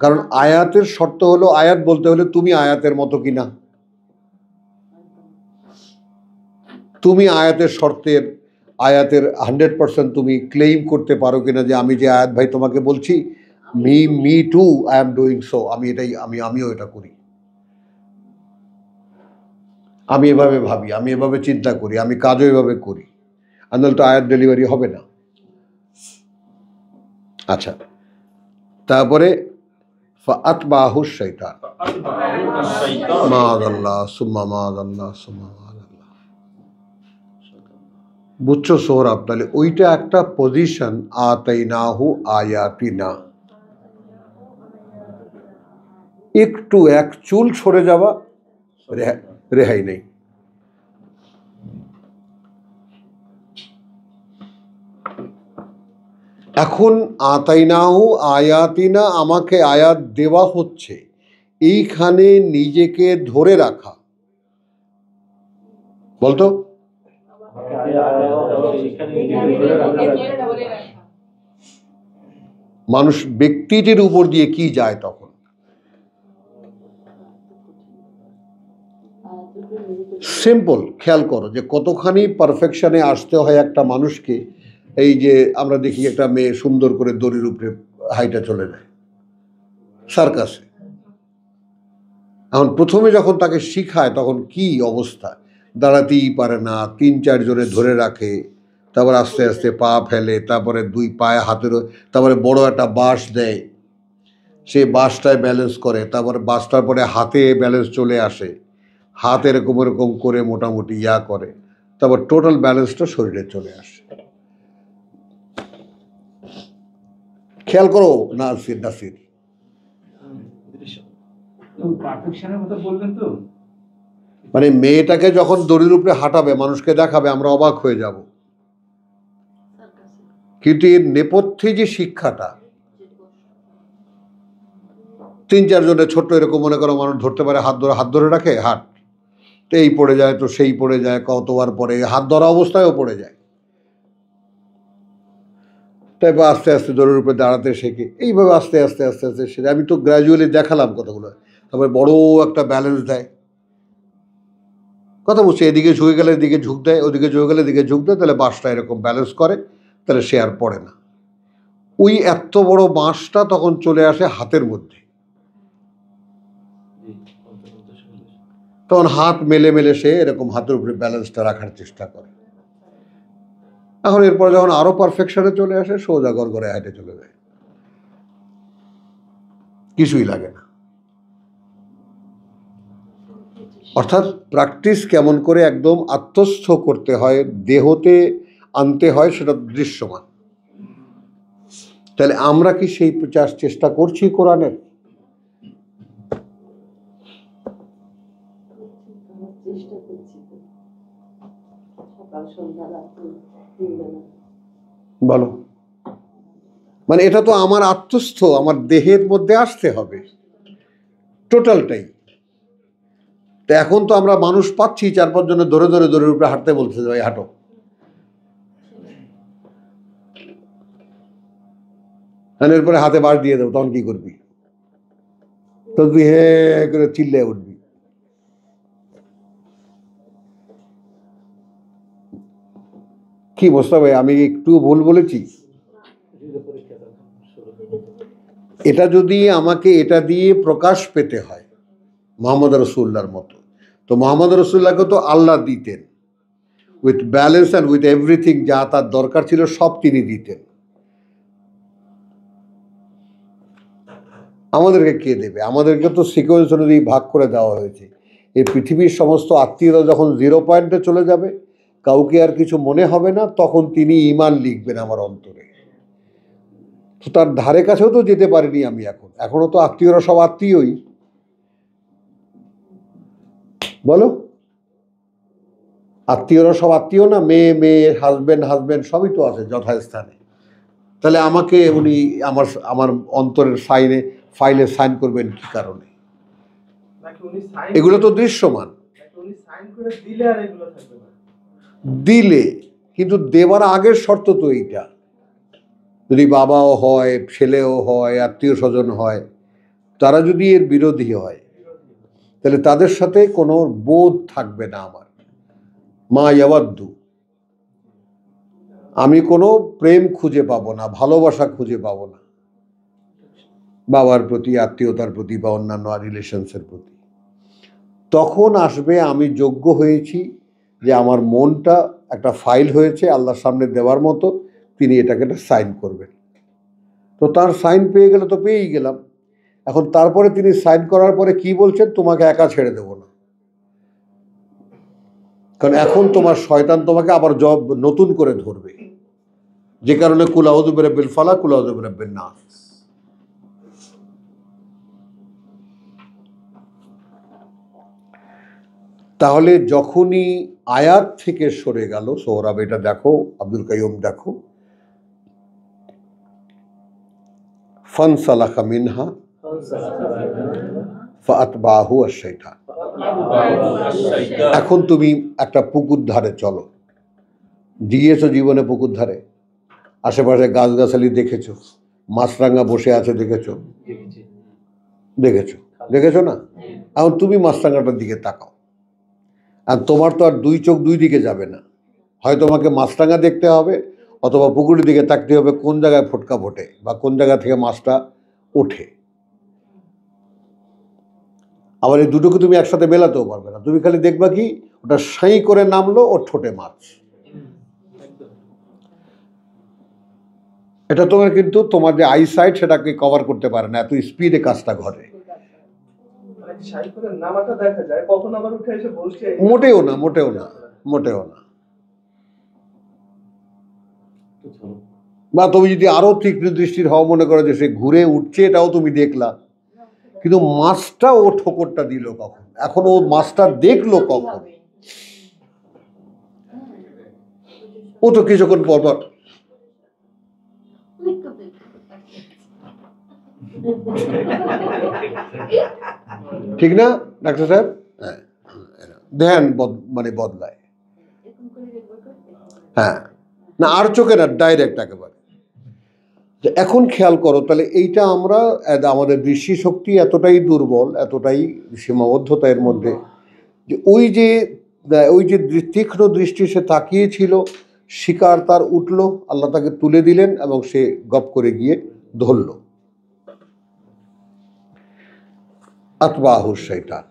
কারণ আয়াতের শর্ত হলো, আয়াত বলতে হলে তুমি আয়াতের মতো কিনা, তুমি আয়াতের শর্তের, আয়াতের 100% তুমি ক্লেইম করতে পারো কিনা যে আমি যে আয়াত ভাই তোমাকে বলছি, me two I am doing so, আমিও এটা করি, আমি এভাবে ভাবি, আমি এভাবে চিন্তা করি, আমি কাজও এভাবে করি, আন্দোলন তো আয়াত ডেলিভারি হবে না। আচ্ছা, তারপরে ফাআতবাহু শাইতান, মাআযাল্লাহ সুম্মা মাআযাল্লাহ সুম্মা মাআযাল্লাহ। বুঝছো সৌরভ? তাহলে ওইটা একটা পজিশন, আতাইনাহু আয়াতিনা। একটু এক চুল সরে যাওয়া রেহাই নেই। এখন আতাইনাহু আয়াতিনা, আমাকে আয়াত দেওয়া হচ্ছে, এইখানে নিজেকে ধরে রাখা। বলতো মানুষ ব্যক্তিটির উপর দিয়ে কি যায় তখন? সিম্পল, খেয়াল করো যে কতখানি পারফেকশনে আসতে হয় একটা মানুষকে। এই যে আমরা দেখি একটা মেয়ে সুন্দর করে দড়ির উপরে হাইটা চলে যায় সার্কাসে। এখন প্রথমে যখন তাকে শিখায় তখন কি অবস্থা, দাঁড়াতেই পারে না, 3-4 জনে ধরে রাখে, তারপর আস্তে আস্তে পা ফেলে, তারপরে 2 পায়ে হাতের, তারপরে বড় একটা বাঁশ দেয়, সে বাঁশটায় ব্যালেন্স করে, তারপরে বাঁশটার পরে হাতে ব্যালেন্স চলে আসে, হাত এরকম এরকম করে মোটামুটি করে, তারপর টোটাল ব্যালেন্সটা শরীরে চলে আসে। খেয়াল করো নাসির। পারফেকশনের কথা বললেন তো, মানে মেয়েটাকে যখন দড়ির উপরে হাঁটাবে, মানুষকে দেখাবে, আমরা অবাক হয়ে যাব, কিন্তু এর নেপথ্যে যে শিক্ষাটা, 3-4 জনের ছোট্ট এরকম মনে করো মানুষ ধরতে পারে, হাত ধরে রাখে, হাত তো এই পড়ে যায়, তো সেই পড়ে যায়, কতবার পরে হাত ধরা অবস্থায়ও পড়ে যায়, তারপর আস্তে আস্তে দড়ির উপরে দাঁড়াতে শেখে, এইভাবে আস্তে আস্তে আস্তে আস্তে শেখে। আমি তো গ্র্যাজুয়ালি দেখালাম কতগুলো। তারপরে বড় একটা ব্যালেন্স দেয়, কথা বলছে, এদিকে ঝুঁকে গেলে এদিকে ঝুঁক দেয়, ওদিকে ঝুঁকে গেলে এদিকে ঝুঁক দেয়, তাহলে বাঁশটা এরকম ব্যালেন্স করে, তাহলে সে আর পড়ে না। ওই এত বড় বাঁশটা তখন চলে আসে হাতের মধ্যে, তখন হাত মেলে মেলে সে এরকম হাতের উপরে ব্যালেন্সটা রাখার চেষ্টা করে। এখন এরপর যখন আরো পারফেকশনে চলে আসে, সোজা গড়গড়ে হাঁটে চলে যায়, কিছুই লাগে না। অর্থাৎ প্র্যাকটিস কেমন করে একদম আত্মস্থ করতে হয়, দেহতে আনতে হয়, সেটা দৃশ্যমান। তাহলে আমরা কি সেই চেষ্টা করছি কোরআনের? বলো, মানে এটা তো আমার আত্মস্থ, আমার দেহের মধ্যে আসতে হবে টোটালটাই। তো এখন তো আমরা মানুষ পাচ্ছি 4-5 জনে ধরে ধরে দড়ির উপরে হাঁটতে বলছে, ভাই হাঁটো, এরপরে হাতে বাঁশ দিয়ে দেবো, তখন কি করবি? তো তুই হে করে চিল্লে উঠবি। কি মোস্তাফা, আমি একটু ভুল বলেছি? এটা যদি আমাকে এটা দিয়ে প্রকাশ পেতে হয় মোহাম্মদ রসুল্লাহর মতো, তো মোহাম্মদ রসুল্লাহকে তো আল্লাহ দিতেন with balance and with everything, যা তার দরকার ছিল সব তিনি দিতেন। আমাদেরকে কে দেবে? আমাদেরকে তো সিকোয়েন্স অনুযায়ী ভাগ করে দেওয়া হয়েছে। এই পৃথিবীর সমস্ত আত্মীয়রা যখন 0 পয়েন্টে চলে যাবে, কাউকে আর কিছু মনে হবে না, তখন তিনি ঈমান লিখবেন আমার অন্তরে। তো তার ধারে কাছেও তো যেতে পারিনি আমি, এখনো তো আত্মীয়রা সব আত্মীয়ই। বলো, আত্মীয়রা সব আত্মীয় না? মেয়ে হাজবেন্ড সবই তো আছে যথাস্থানে। তাহলে আমাকে উনি আমার অন্তরের ফাইলে সাইন করবেন কি কারণে? এগুলো তো দৃশ্যমান। দিলে, কিন্তু দেওয়ার আগের শর্ত তো এইটা, যদি বাবাও হয়, ছেলেও হয়, আত্মীয় স্বজন হয়, তারা যদি এর বিরোধী হয়, তাহলে তাদের সাথে কোনো বোধ থাকবে না আমার। মা ইয়াওয়াদ্দু, আমি কোনো প্রেম খুঁজে পাবো না, ভালোবাসা খুঁজে পাবো না বাবার প্রতি, আত্মীয়তার প্রতি, বা অন্যান্য রিলেশনসের প্রতি। তখন আসবে আমি যোগ্য হয়েছি, যে আমার মনটা একটা ফাইল হয়েছে আল্লাহর সামনে দেওয়ার মতো, তিনি এটাকে একটা সাইন করবেন। তো তার সাইন পেয়ে গেলে তো পেয়েই গেলাম। এখন তারপরে তিনি সাইন করার পরে কি বলছেন? তোমাকে একা ছেড়ে দেব না, কারণ এখন তোমার শয়তান তোমাকে আবার নতুন করে ধরবে, যে কারণে কুল আউযু বিরাব্বিল ফালাক, কুল আউযু বিরাব্বিন নাস। তাহলে যখনই আয়াত থেকে সরে গেল, সোহরাব এটা দেখো, আব্দুল কাইয়ুম দেখো, ফানসালাখা মিনহা ফাআতবাহু আশ-শাইতান। এখন তুমি একটা পুকুর ধারে চলো, গিয়েছো জীবনে পুকুর ধারে, আশেপাশে গাছগাছালি দেখেছো, মাছরাঙা বসে আছে দেখেছো, দেখেছো না? এখন তুমি মাছরাঙাটার দিকে তাকাও, আর তোমার তো আর দুই চোখ দুই দিকে যাবে না, হয় তোমাকে মাছরাঙা দেখতে হবে অথবা পুকুরের দিকে তাকতে হবে কোন জায়গায় ফোটকা ফোটে বা কোন জায়গা থেকে মাছটা ওঠে। আবার এই দুটোকে তুমি একসাথে মেলাতেও পারবে না, তুমি খালি দেখবা কি ওটা সাই করে নামলো ওর ঠোঁটে মাছ। এটা তোমার কিন্তু তোমার যে আইসাইট সেটাকে কভার করতে পারে না, এত স্পিডে কাজটা ঘটে। নামাটা দেখা যায়, কখন আবার উঠে এসে বসছে, মোটেও না, মোটেও না, মোটেও না। বা তুমি যদি আরো তীক্ষ্ণ দৃষ্টির হওয়া মনে করো যে সে ঘুরে উঠছে, এটাও তুমি দেখলা, কিন্তু মাছটা ও ঠোকরটা দিল কখন, এখন ও মাছটা দেখলো কখন? ও তো কিছুক্ষণ পর পর ঠিক না ডাক্তার সাহেব? হ্যাঁ, ধ্যান মানে বদলায়। হ্যাঁ, না আর চোখে না, ডাইরেক্ট একেবারে। এখন খেয়াল করো, তাহলে এইটা আমরা আমাদের দৃষ্টিশক্তি এতটাই দুর্বল, এতটাই সীমাবদ্ধতা এর মধ্যে, যে ওই যে তীক্ষ্ণ দৃষ্টি সে তাকিয়েছিল, শিকার তার উঠলো, আল্লাহ তাকে তুলে দিলেন এবং সে গপ করে গিয়ে ধরল। আতবাহু শাইতান।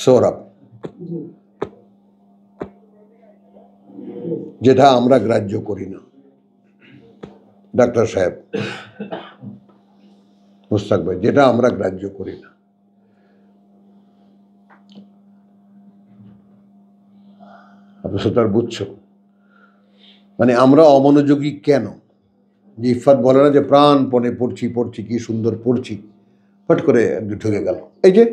সৌরভ, যেটা আমরা গ্রাহ্য করি না ডাক্তার সাহেব, মুস্তাক ভাই, যেটা আমরা গ্রাহ্য করি না, আপনি সেটা বুঝছো? মানে আমরা অমনোযোগী কেন? যে ইফাত বলে না যে প্রাণপণে পড়ছি কি সুন্দর পড়ছি, ফট করে ঢুকে গেল। এই যে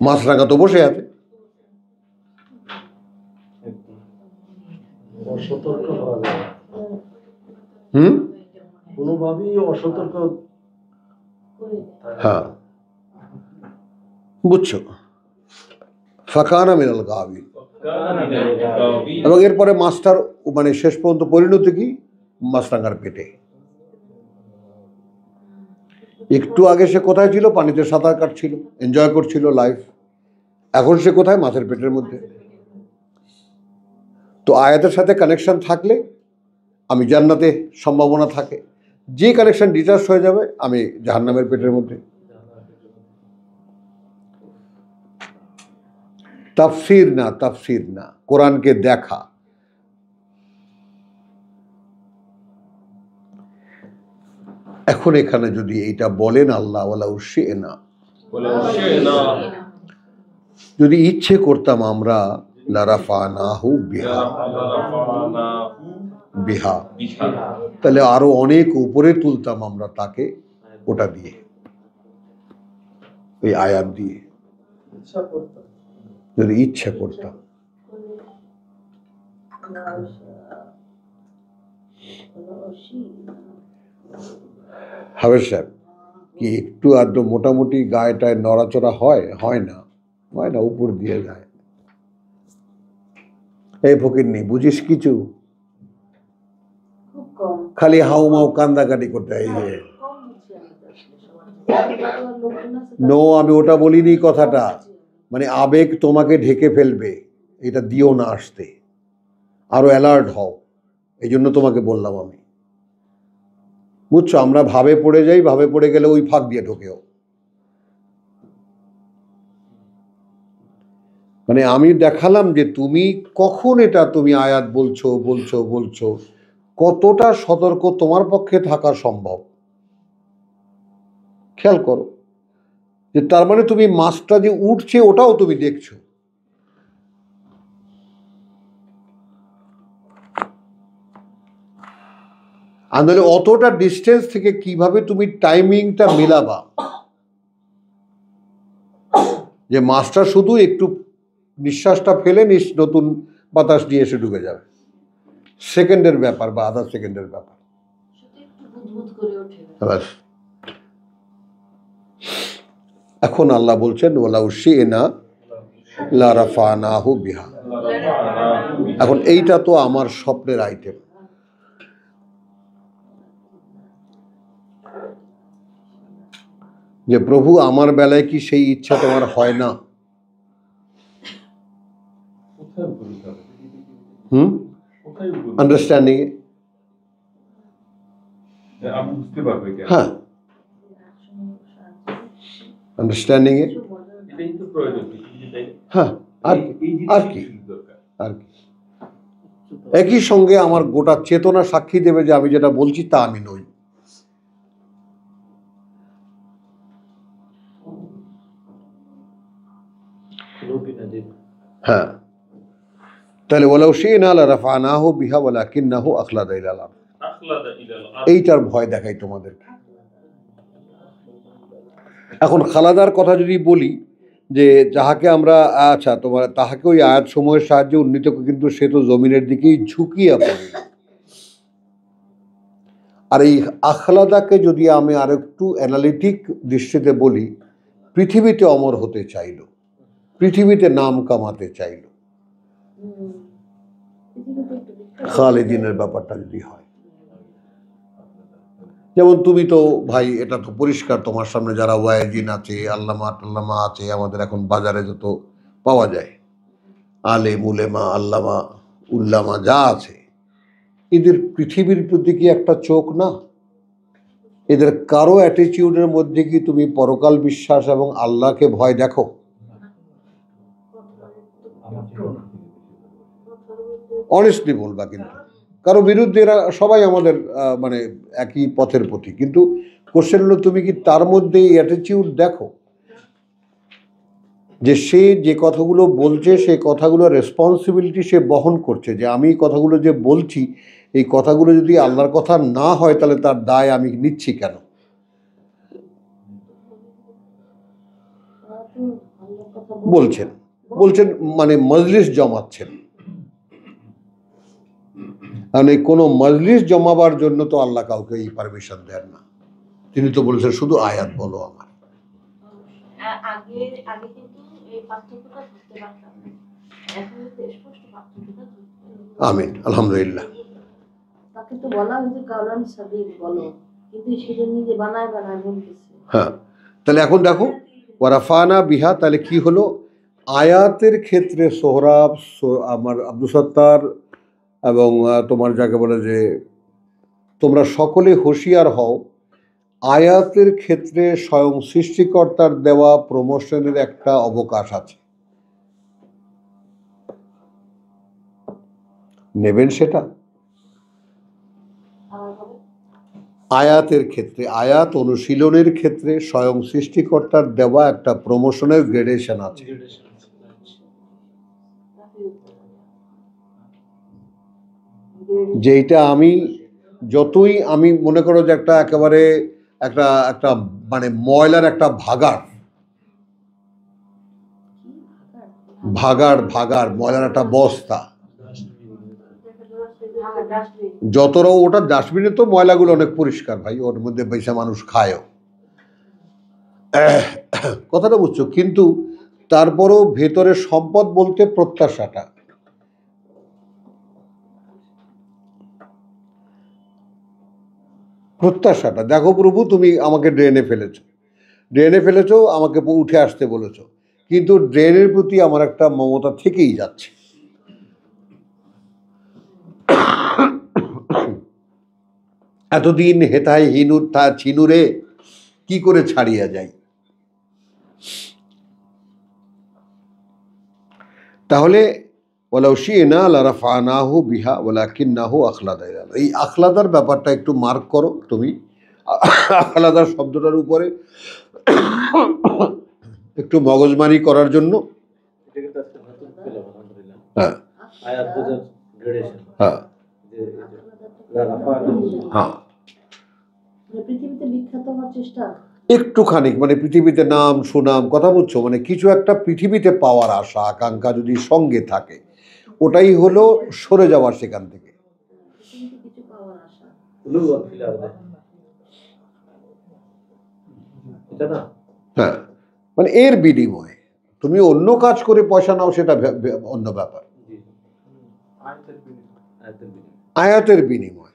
মাছরাঙা তো বসে আছে, অসতর্ক হওয়া যায়, কোনোভাবেই অসতর্ক। হ্যাঁ, বুঝছো? ফাকানা মিনাল গাবিন। এবং এরপরে মাছটার মানে শেষ পর্যন্ত পরিণতি কি? মাছরাঙার পেটে। একটু আগে সে কোথায় ছিল? পানিতে সাঁতার কাটছিল, এনজয় করছিল লাইফ। এখন সে কোথায়? মাছের পেটের মধ্যে। তো আয়াতের সাথে কানেকশন থাকলে আমি জান্নাতে সম্ভাবনা থাকে, যে কানেকশন ডিটাচ হয়ে যাবে আমি জাহান্নামের পেটের মধ্যে। তাফসির না, কোরআনকে দেখা। এখন এখানে যদি এইটা বলেন আল্লাহ ওয়ালা উশিনা, যদি ইচ্ছে করতাম আমরা লারাফানাহু বিহা, তাহলে আরো অনেক উপরে তুলতাম আমরা তাকে, ওটা দিয়ে, ওই আয়াত দিয়ে, যদি ইচ্ছা করতাম। হাবের সাহেব, কি একটু আধটু মোটামুটি গায়েটায় নড়াচড়া হয় না, উপর দিয়ে যায়। এই ফকির নেই, বুঝিস কিছু? খালি হাউমাউ কান্দাকাটি করতে হয়। নো, আমি ওটা বলিনি কথাটা, মানে আবেগ তোমাকে ঢেকে ফেলবে, এটা দিও না আসতে, আরো অ্যালার্ট হও, এই জন্য তোমাকে বললাম আমি। বুঝছো? আমরা ভাবে পড়ে যাই, ভাবে পড়ে গেলে ওই ফাঁক দিয়ে ঢোকেও। মানে আমি দেখালাম যে তুমি কখন এটা তুমি আয়াত বলছো, কতটা সতর্ক তোমার পক্ষে থাকা সম্ভব খেয়াল করো। যে তার মানে তুমি মাছটা যে উঠছে ওটাও তুমি দেখছো। আর নাহলে অতটা ডিস্টেন্স থেকে কিভাবে তুমি টাইমিংটা মেলাবা, যে মাছটা শুধু একটু নিঃশ্বাসটা ফেলে নতুন বাতাস দিয়ে এসে ঢুকে যাবে। সেকেন্ডের ব্যাপার বা আধা সেকেন্ডের ব্যাপার। ব্যাস। এখন আল্লাহ বলছেন ওয়ালাউ শি'না লারাফানাহু বিহা। এখন এইটা তো আমার স্বপ্নের আইটেম। যে প্রভু আমার বেলায় কি সেই ইচ্ছা তোমার হয় না? আন্ডারস্ট্যান্ডিং এ, হ্যাঁ, আন্ডারস্ট্যান্ডিং এ, হ্যাঁ। আর কি আর কি একই সঙ্গে আমার গোটা চেতনা সাক্ষী দেবে যে আমি যেটা বলছি তা আমি নই। হ্যাঁ, তাহলে ওয়ালাউ শি'না লারাফানাহু বিহা ওয়ালাকিন্নাহু আখলাদা ইলাল আরদ। এইটার ভয় দেখাই তোমাদেরকে। এখন খালাদার কথা যদি বলি, যে যাহাকে আমরা আচ্ছা তোমার তাহাকে ওই আয়াত সময়ের সাহায্যে উন্নীত, কিন্তু সে তো জমিনের দিকেই ঝুঁকিয়া পড়ে। আর এই আখলাদাকে যদি আমি আরেকটু অ্যানালিটিক দৃষ্টিতে বলি, পৃথিবীতে অমর হতে চাইল, পৃথিবীতে নাম কামাতে চাইল, খালিদিনের ব্যাপারটা যদি হয়। যেমন তুমি তো ভাই, এটা তো পরিষ্কার তোমার সামনে, যারা ওয়াইজিন আছে, আল্লামা টাল্লামা আছে, আমাদের এখন বাজারে যত পাওয়া যায়, আলেম উলেমা আল্লামা উল্লামা যা আছে, এদের পৃথিবীর প্রতি কি একটা চোখ না? এদের কারো অ্যাটিটিউডের মধ্যে কি তুমি পরকাল বিশ্বাস এবং আল্লাহকে ভয় দেখো? অনেস্টলি বলবা, কিন্তু কারো বিরুদ্ধে এরা সবাই আমাদের মানে একই পথের প্রতি, কিন্তু কোশ্চেন হলো তুমি কি তার মধ্যে এই অ্যাটিটিউড দেখো যে সে যে কথাগুলো বলছে সেই কথাগুলো রেসপন্সিবিলিটি সে বহন করছে, যে আমি এই কথাগুলো যে বলছি, এই কথাগুলো যদি আল্লাহর কথা না হয় তাহলে তার দায় আমি নিচ্ছি কেন? বলছেন মানে মজলিস জমাচ্ছেন। কারণ এই কোনো মজলিস জমাবার জন্য তো আল্লাহ কাউকে এই পারমিশন দেন না। তিনি তো বলেছেন শুধু আয়াত বলো আমার। আগে কিন্তু এই পার্থক্যটা বুঝতে পারতাম না, এখন তো স্পষ্ট পার্থক্যটা বুঝতে। আমিন, আলহামদুলিল্লাহ। তাকে তো বলা হয়েছে কালাম সাদিক বলো, কিন্তু সেটা নিজে বানায় বলতেছে। হ্যাঁ, তাহলে এখন দেখো ওয়ারাফানা বিহা, তাহলে কি হলো? আয়াতের ক্ষেত্রে সোহরাব, আমার আব্দুল সত্তার এবং তোমার যাকে বলে যে তোমরা সকলে হুঁশিয়ার হও, আয়াতের ক্ষেত্রে স্বয়ং সৃষ্টিকর্তার দেওয়া প্রমোশনের একটা অবকাশ আছে। নেবেন সেটা? আয়াতের ক্ষেত্রে, আয়াত অনুশীলনের ক্ষেত্রে স্বয়ং সৃষ্টিকর্তার দেওয়া একটা প্রমোশনের গ্রেডেশন আছে। যেটা আমি যতই আমি মনে করো যে একটা একেবারে একটা মানে ময়লার একটা ভাগাড় ময়লার একটা বস্তা, যতটা ওটা ডাস্টবিনে তো ময়লাগুলো অনেক পরিষ্কার ভাই, ওর মধ্যে পয়সা মানুষ খায়ও, কথাটা বুঝছো? কিন্তু তারপরও ভেতরে সম্পদ বলতে প্রত্যাশাটা। দেখো প্রভু, তুমি আমাকে ড্রেনে ফেলেছো, আমাকে উঠে আসতে বলেছো, কিন্তু ড্রেনের প্রতি আমার একটা মমতা থেকেই যাচ্ছে। এতদিন হেথায় ছিনুরে কি করে ছাড়িয়া যাই? তাহলে ওয়ালাউ শি'না লারাফানাহু বিহা ওয়ালাকিন্নাহু আখলাদা ইলাল আরদ। এই আখলাদার ব্যাপারটা একটু মার্ক করো তুমি। আখলাদার শব্দটার উপরে একটু মগজমারি করার জন্য। হ্যাঁ, হ্যাঁ, পৃথিবীতে বিখ্যাত হওয়ার চেষ্টা। একটুখানি মানে পৃথিবীতে নাম সুনাম, কথা বলছো, মানে কিছু একটা পৃথিবীতে পাওয়ার আশা আকাঙ্ক্ষা যদি সঙ্গে থাকে, ওটাই হলো সরে যাওয়ার সেখান থেকে। পৃথিবীতে কিছু পাওয়ার আশা। এটা না, হ্যাঁ, মানে এর বিনিময়ে তুমি অন্য কাজ করে পয়সা নাও, সেটা অন্য ব্যাপার। আয়াতের বিনিময়।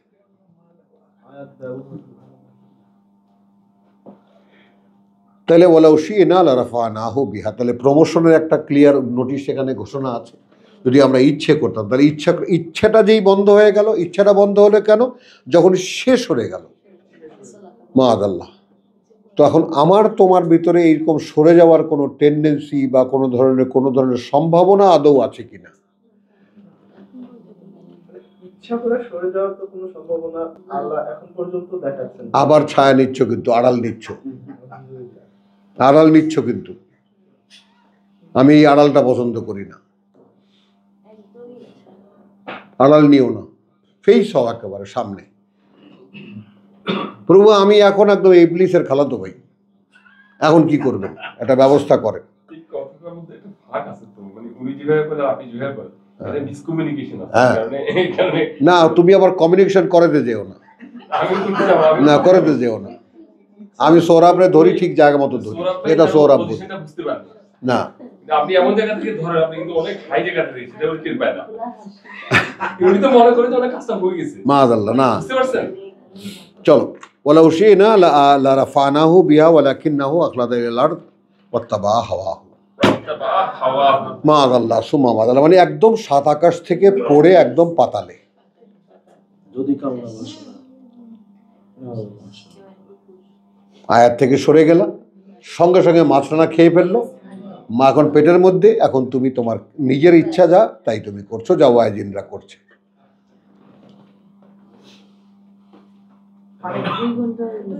তাহলে ওয়ালাউ শি'না লারাফা'নাহু বিহা, তাহলে প্রমোশনের একটা ক্লিয়ার নোটিশ সেখানে ঘোষণা আছে। যদি আমরা ইচ্ছে করতাম, তাহলে ইচ্ছাটা যেই বন্ধ হয়ে গেল, ইচ্ছাটা বন্ধ হলো কেন? যখন শেষ হয়ে গেল মাআদাল্লাহ, তখন আমার তোমার ভিতরে এইরকম সরে যাওয়ার কোনো টেন্ডেন্সি বা কোনো ধরনের সম্ভাবনা আদৌ আছে কিনা? ইচ্ছা করে সরে যাওয়ার তো কোনো সম্ভাবনা আল্লাহ এখন পর্যন্ত দেখাচ্ছেন। আবার ছায়া নিচ্ছ, কিন্তু আড়াল নিচ্ছ, আড়াল নিচ্ছ। কিন্তু আমি এই আড়ালটা পছন্দ করি না। আড়াল নিও না, ফেস হও একেবারে সামনে। প্রভু আমি এখন একদম ইবলিসের খালাতো ভাই, এখন কি করবেন? একটা ব্যবস্থা করেন। এই কথাটার মধ্যে একটা ভাগ আছে তো, মানে উনি যেভাবে বলে আপনি যেভাবে বলেন, এটা মিসকমিউনিকেশন আছে। হ্যাঁ। এই কারণে না, তুমি আবার কমিউনিকেশন করাতে যেও না, আমি করতে যাব, আমি না করাতে যেও না। আমি সৌরভরে ধরি, ঠিক জায়গা মতো ধরি, এটা সৌরভ বলি পজিশনটা বুঝতে পারেন না। কিন্তু আপনি এমন জায়গা থেকে ধরেন, আপনি কিন্তু অনেক হাই জায়গা থেকে সেটা ওর টের পায় না। উনি তো মনে করে যে অনেক কাজটা হয়ে গেছে, মাআদাল্লাহ। না, বুঝতে পারছেন? চলো, ওয়ালাউ শি'না লারাফা'নাহু বিহা ওয়ালাকিন্নাহু আখলাদা ইলাল আরদ ওয়াত্তাবা হাওয়াহু। মাআদাল্লাহ সুম্মা মাআদাল্লাহ, মানে একদম সাত আকাশ থেকে পড়ে একদম পাতালে। যদি কামনা বসে আয়াত থেকে সরে গেল, সঙ্গে সঙ্গে মাছরানা খেয়ে ফেললো, মা এখন পেটের মধ্যে। এখন তুমি তোমার নিজের ইচ্ছা যা তাই তুমি করছো, যা ওয়াইজিনরা করছে।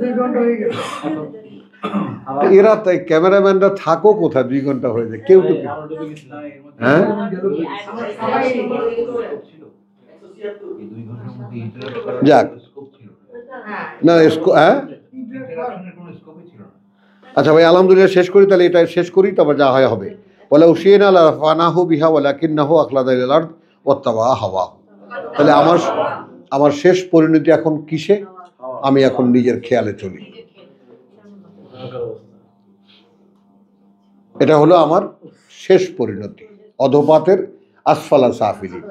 2 ঘন্টা হয়ে গেছে। এরা তাই ক্যামেরাম্যানরা থাকো কোথায়, 2 ঘন্টা হয়ে যায়, কেউ তো হ্যাঁ যাক না হ্যাঁ। আচ্ছা ভাই, আলহামদুলিল্লাহ শেষ করি, তাহলে এটা শেষ করি, তারপর যা হয় হবে। ওয়ালাউ শি'না লারাফা'নাহু বিহা ওয়ালাকিন্নাহু আখলাদা ইলাল আরদ ওয়াত্তাবা হাওয়াহু। তাহলে আমার শেষ পরিণতি এখন কিসে? আমি এখন নিজের খেয়ালে চলি। এটা হলো আমার শেষ পরিণতি, অধপাতের আসফালা সাফিলিন।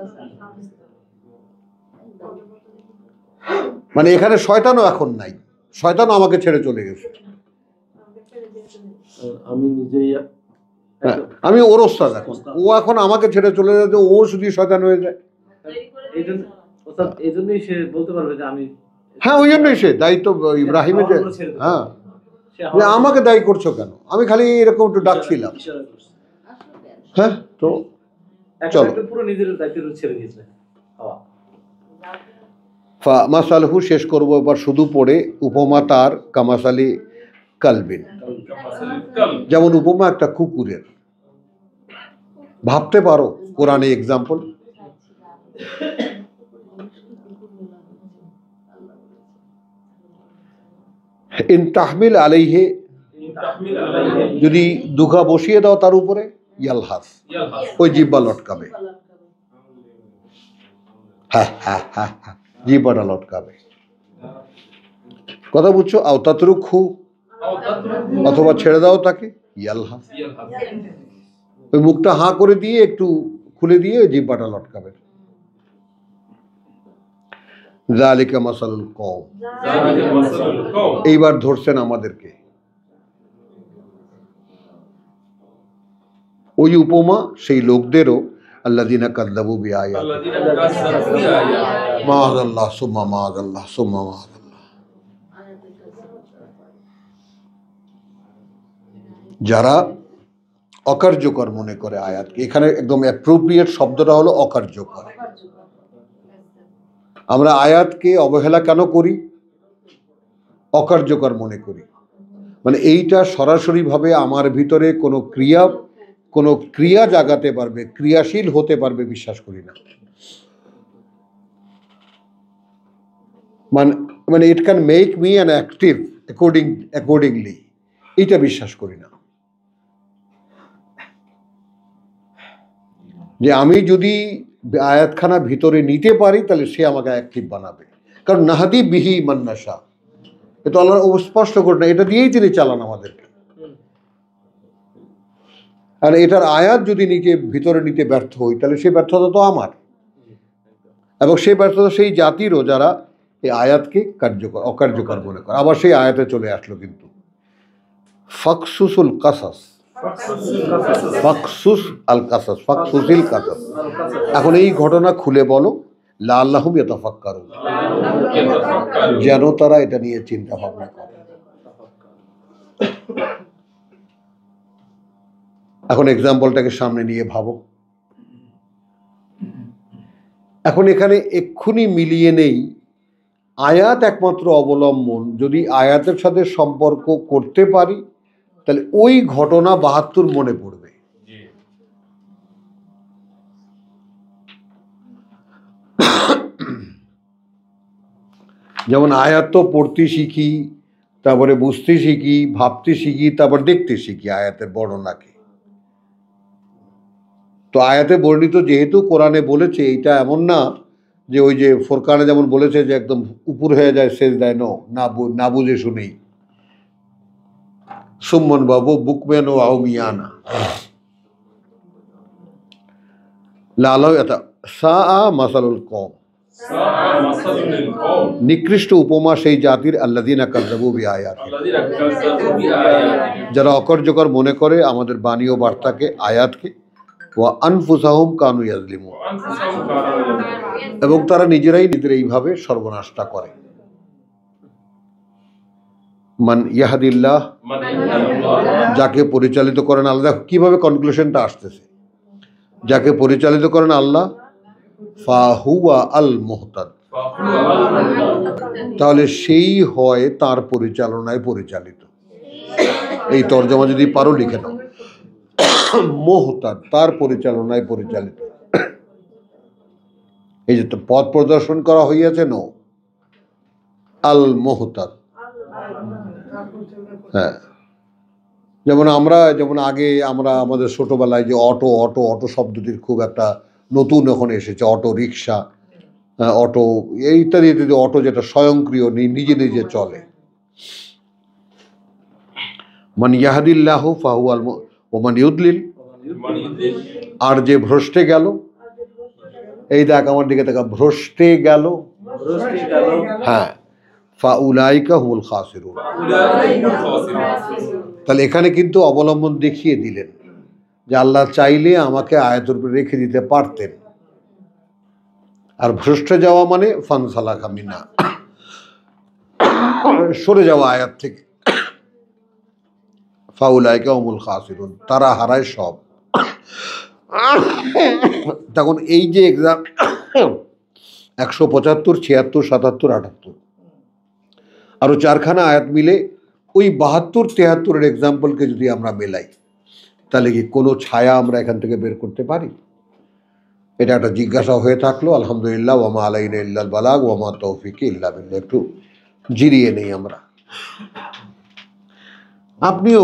মানে এখানে শয়তানও এখন নাই, শয়তানও আমাকে ছেড়ে চলে গেছে। আমি নিজেই হ্যাঁ, আমি ওর ওস্তাদ এখন, ও এখন আমাকে ছেড়ে চলে যাচ্ছে, ও শুধু শয়তান হয়ে যায়। এই জন্যই সে বলতে পারবে যে আমি, হ্যাঁ ওই জন্যই সে দায়িত্ব ইব্রাহিমের যে, হ্যাঁ যে আমাকে দায়ী করছো কেন, আমি খালি এরকম একটু ডাকছিলাম। হ্যাঁ, তো চলো, পুরো নিজের দায়িত্ব ছেড়ে দিয়েছে। মাসালহু শেষ করবো এবার শুধু পড়ে। উপমা তার কামাসালি কালবিন, যেমন উপমা একটা কুকুরের। ভাবতে পারো কোরআনে এক্সাম্পল। ইন তাহমিল আলাইহে, যদি দুঘা বসিয়ে দাও তার উপরে, ইয়ালহাস, ওই জিব্বা লটকাবে। হ্যাঁ হ্যাঁ হ্যাঁ হ্যাঁ, জিব্বাটা লটকাবে। কথা বুঝছো? আওতাতরুখু, অথবা ছেড়ে দাও তাকে, ইয়ালহাস, ওই মুখটা হাঁ করে দিয়ে একটু খুলে দিয়ে ওই জিব্বাটা লটকাবে। যালিকা মাসালুল কওম, এইবার ধরছেন আমাদেরকে। ওই উপমা সেই লোকদেরও, আল্লাযিনা কাযযাবু বিআয়াতিনা, মাআযাল্লাহ সুম্মা মাআযাল্লাহ সুম্মা মাআযাল্লাহ, যারা অকার্যকর মনে করে আয়াতকে। এখানে একদম অ্যাপ্রোপ্রিয়েট শব্দটা হলো অকার্যকর। আমরা আয়াতকে অবহেলা কেন করি? অকার্যকর মনে করি। মানে এইটা সরাসরিভাবে আমার ভিতরে কোনো ক্রিয়া জাগাতে পারবে, ক্রিয়াশীল হতে পারবে বিশ্বাস করি না। মানে মানে it can make me an active accordingly, এইটা বিশ্বাস করি না। যে আমি যদি আয়াতখানা ভিতরে নিতে পারি তাহলে সে আমাকে অ্যাক্টিভ বানাবে, কারণ নাহাদি বিহি মান্নাসা, এটা আল্লাহ স্পষ্ট করে না, এটা দিয়েই তিনি চালান আমাদেরকে। আর এটার আয়াত যদি ভিতরে নিতে ব্যর্থ হই তাহলে সেই ব্যর্থতা তো আমার, এবং সেই ব্যর্থতা সেই জাতিরও যারা এই আয়াতকে অকার্যকর মনে করে। আবার সেই আয়াতে চলে আসলো কিন্তু ফাকসুসুল কাসাস, ফাকসুস আল কাসাস, ফাকসুসিল কাসাস। এখন এই ঘটনা খুলে বলো, লাআল্লাহুম ইয়াতাফাক্কারুন, যেন তারা এটা নিয়ে চিন্তা ভাবনা করে। এখন এক্সাম্পলটাকে সামনে নিয়ে ভাবো। এখন এখানে এক্ষুনি মিলিয়ে নেই আয়াত একমাত্র অবলম্বন। যদি আয়াতের সাথে সম্পর্ক করতে পারি তাহলে ওই ঘটনা ৭২ মনে পড়বে। যেমন আয়াত তো পড়তে শিখি, তারপরে বুঝতে শিখি, ভাবতে শিখি, তারপর দেখতে শিখি আয়াতের বর্ণনাকে। তো আয়াতে বর্ণিত যেহেতু কোরআনে বলেছে, এইটা এমন না যে ওই যে ফোরকানে যেমন বলেছে যে একদম উপর হয়ে যায় সেজদায়, না বুঝে শুনেই। সুম্মন বাবু বুকমেন ও আউমিয়ানা লালাও এটা সাআ মাসালুল কওম, নিকৃষ্ট উপমা সেই জাতির আল্লাযীনা কাযযাবু বিআয়াতিনা, যারা অকার্যকর মনে করে আমাদের বাণী ও বার্তাকে, আয়াতকে। ওয়া আনফুসাহুম কানু ইয়াজলিমুন, এবং তারা নিজেরাই নিজের এইভাবে সর্বনাশটা করে। মান ইয়াহদিল্লাহ, যাকে পরিচালিত করেন আল্লাহ। কিভাবে কনক্লুশনটা আসতেছে? যাকে পরিচালিত করেন আল্লাহ, ফাহুয়া আল মুহতাদ, তাহলে সেই হয় তার পরিচালনায় পরিচালিত। এই তর্জমা যদি পারো লিখে নাও, মুহতাদ, তার পরিচালনায় পরিচালিত। এই যে পথ প্রদর্শন করা হইয়াছে, নো আল মুহতাদ। হ্যাঁ, যেমন আগে আমরা আমাদের ছোটবেলায় যে অটো অটো অটো শব্দটির খুব একটা নতুন এখন এসেছে, অটো রিক্সা, অটো ইত্যাদি ইত্যাদি। অটো যেটা স্বয়ংক্রিয়, নিজে নিজে চলে। মান ইয়াহদিল্লাহু ফাহুয়াল ওমান ইউদলিল, আর যে ভ্রষ্টে গেল, এই দেখ আমার দিকে দেখা, ভ্রষ্টে গেল, হ্যাঁ, ফাউলাইকা হুমুল খাসিরুন। তাহলে এখানে কিন্তু অবলম্বন দেখিয়ে দিলেন যে আল্লাহ চাইলে আমাকে আয়াতের উপরে রেখে দিতে পারতেন। আর ভ্রষ্ট যাওয়া মানে ফানসালাকা মিনা, সরে যাওয়া আয়াত থেকে। ফাউলাইকা হুমুল খাসিরুন, তারা হারায় সব। তখন এই যে এক্সাম 175, 76, 77, 78, আরো 4খানা আয়াত মিলে ওই 72, 73-এর এক্সাম্পলকে যদি আমরা মেলাই তাহলে কি কোনো ছায়া আমরা এখান থেকে বের করতে পারি? এটা একটা জিজ্ঞাসা হয়ে থাকলো। আলহামদুলিল্লাহ, ওয়ামা আলাইনা ইল্লাল বালাগ ওয়ামা তৌফিকি ইল্লা বিল্লাহ। একটু জিরিয়ে নেই আমরা। আপনিও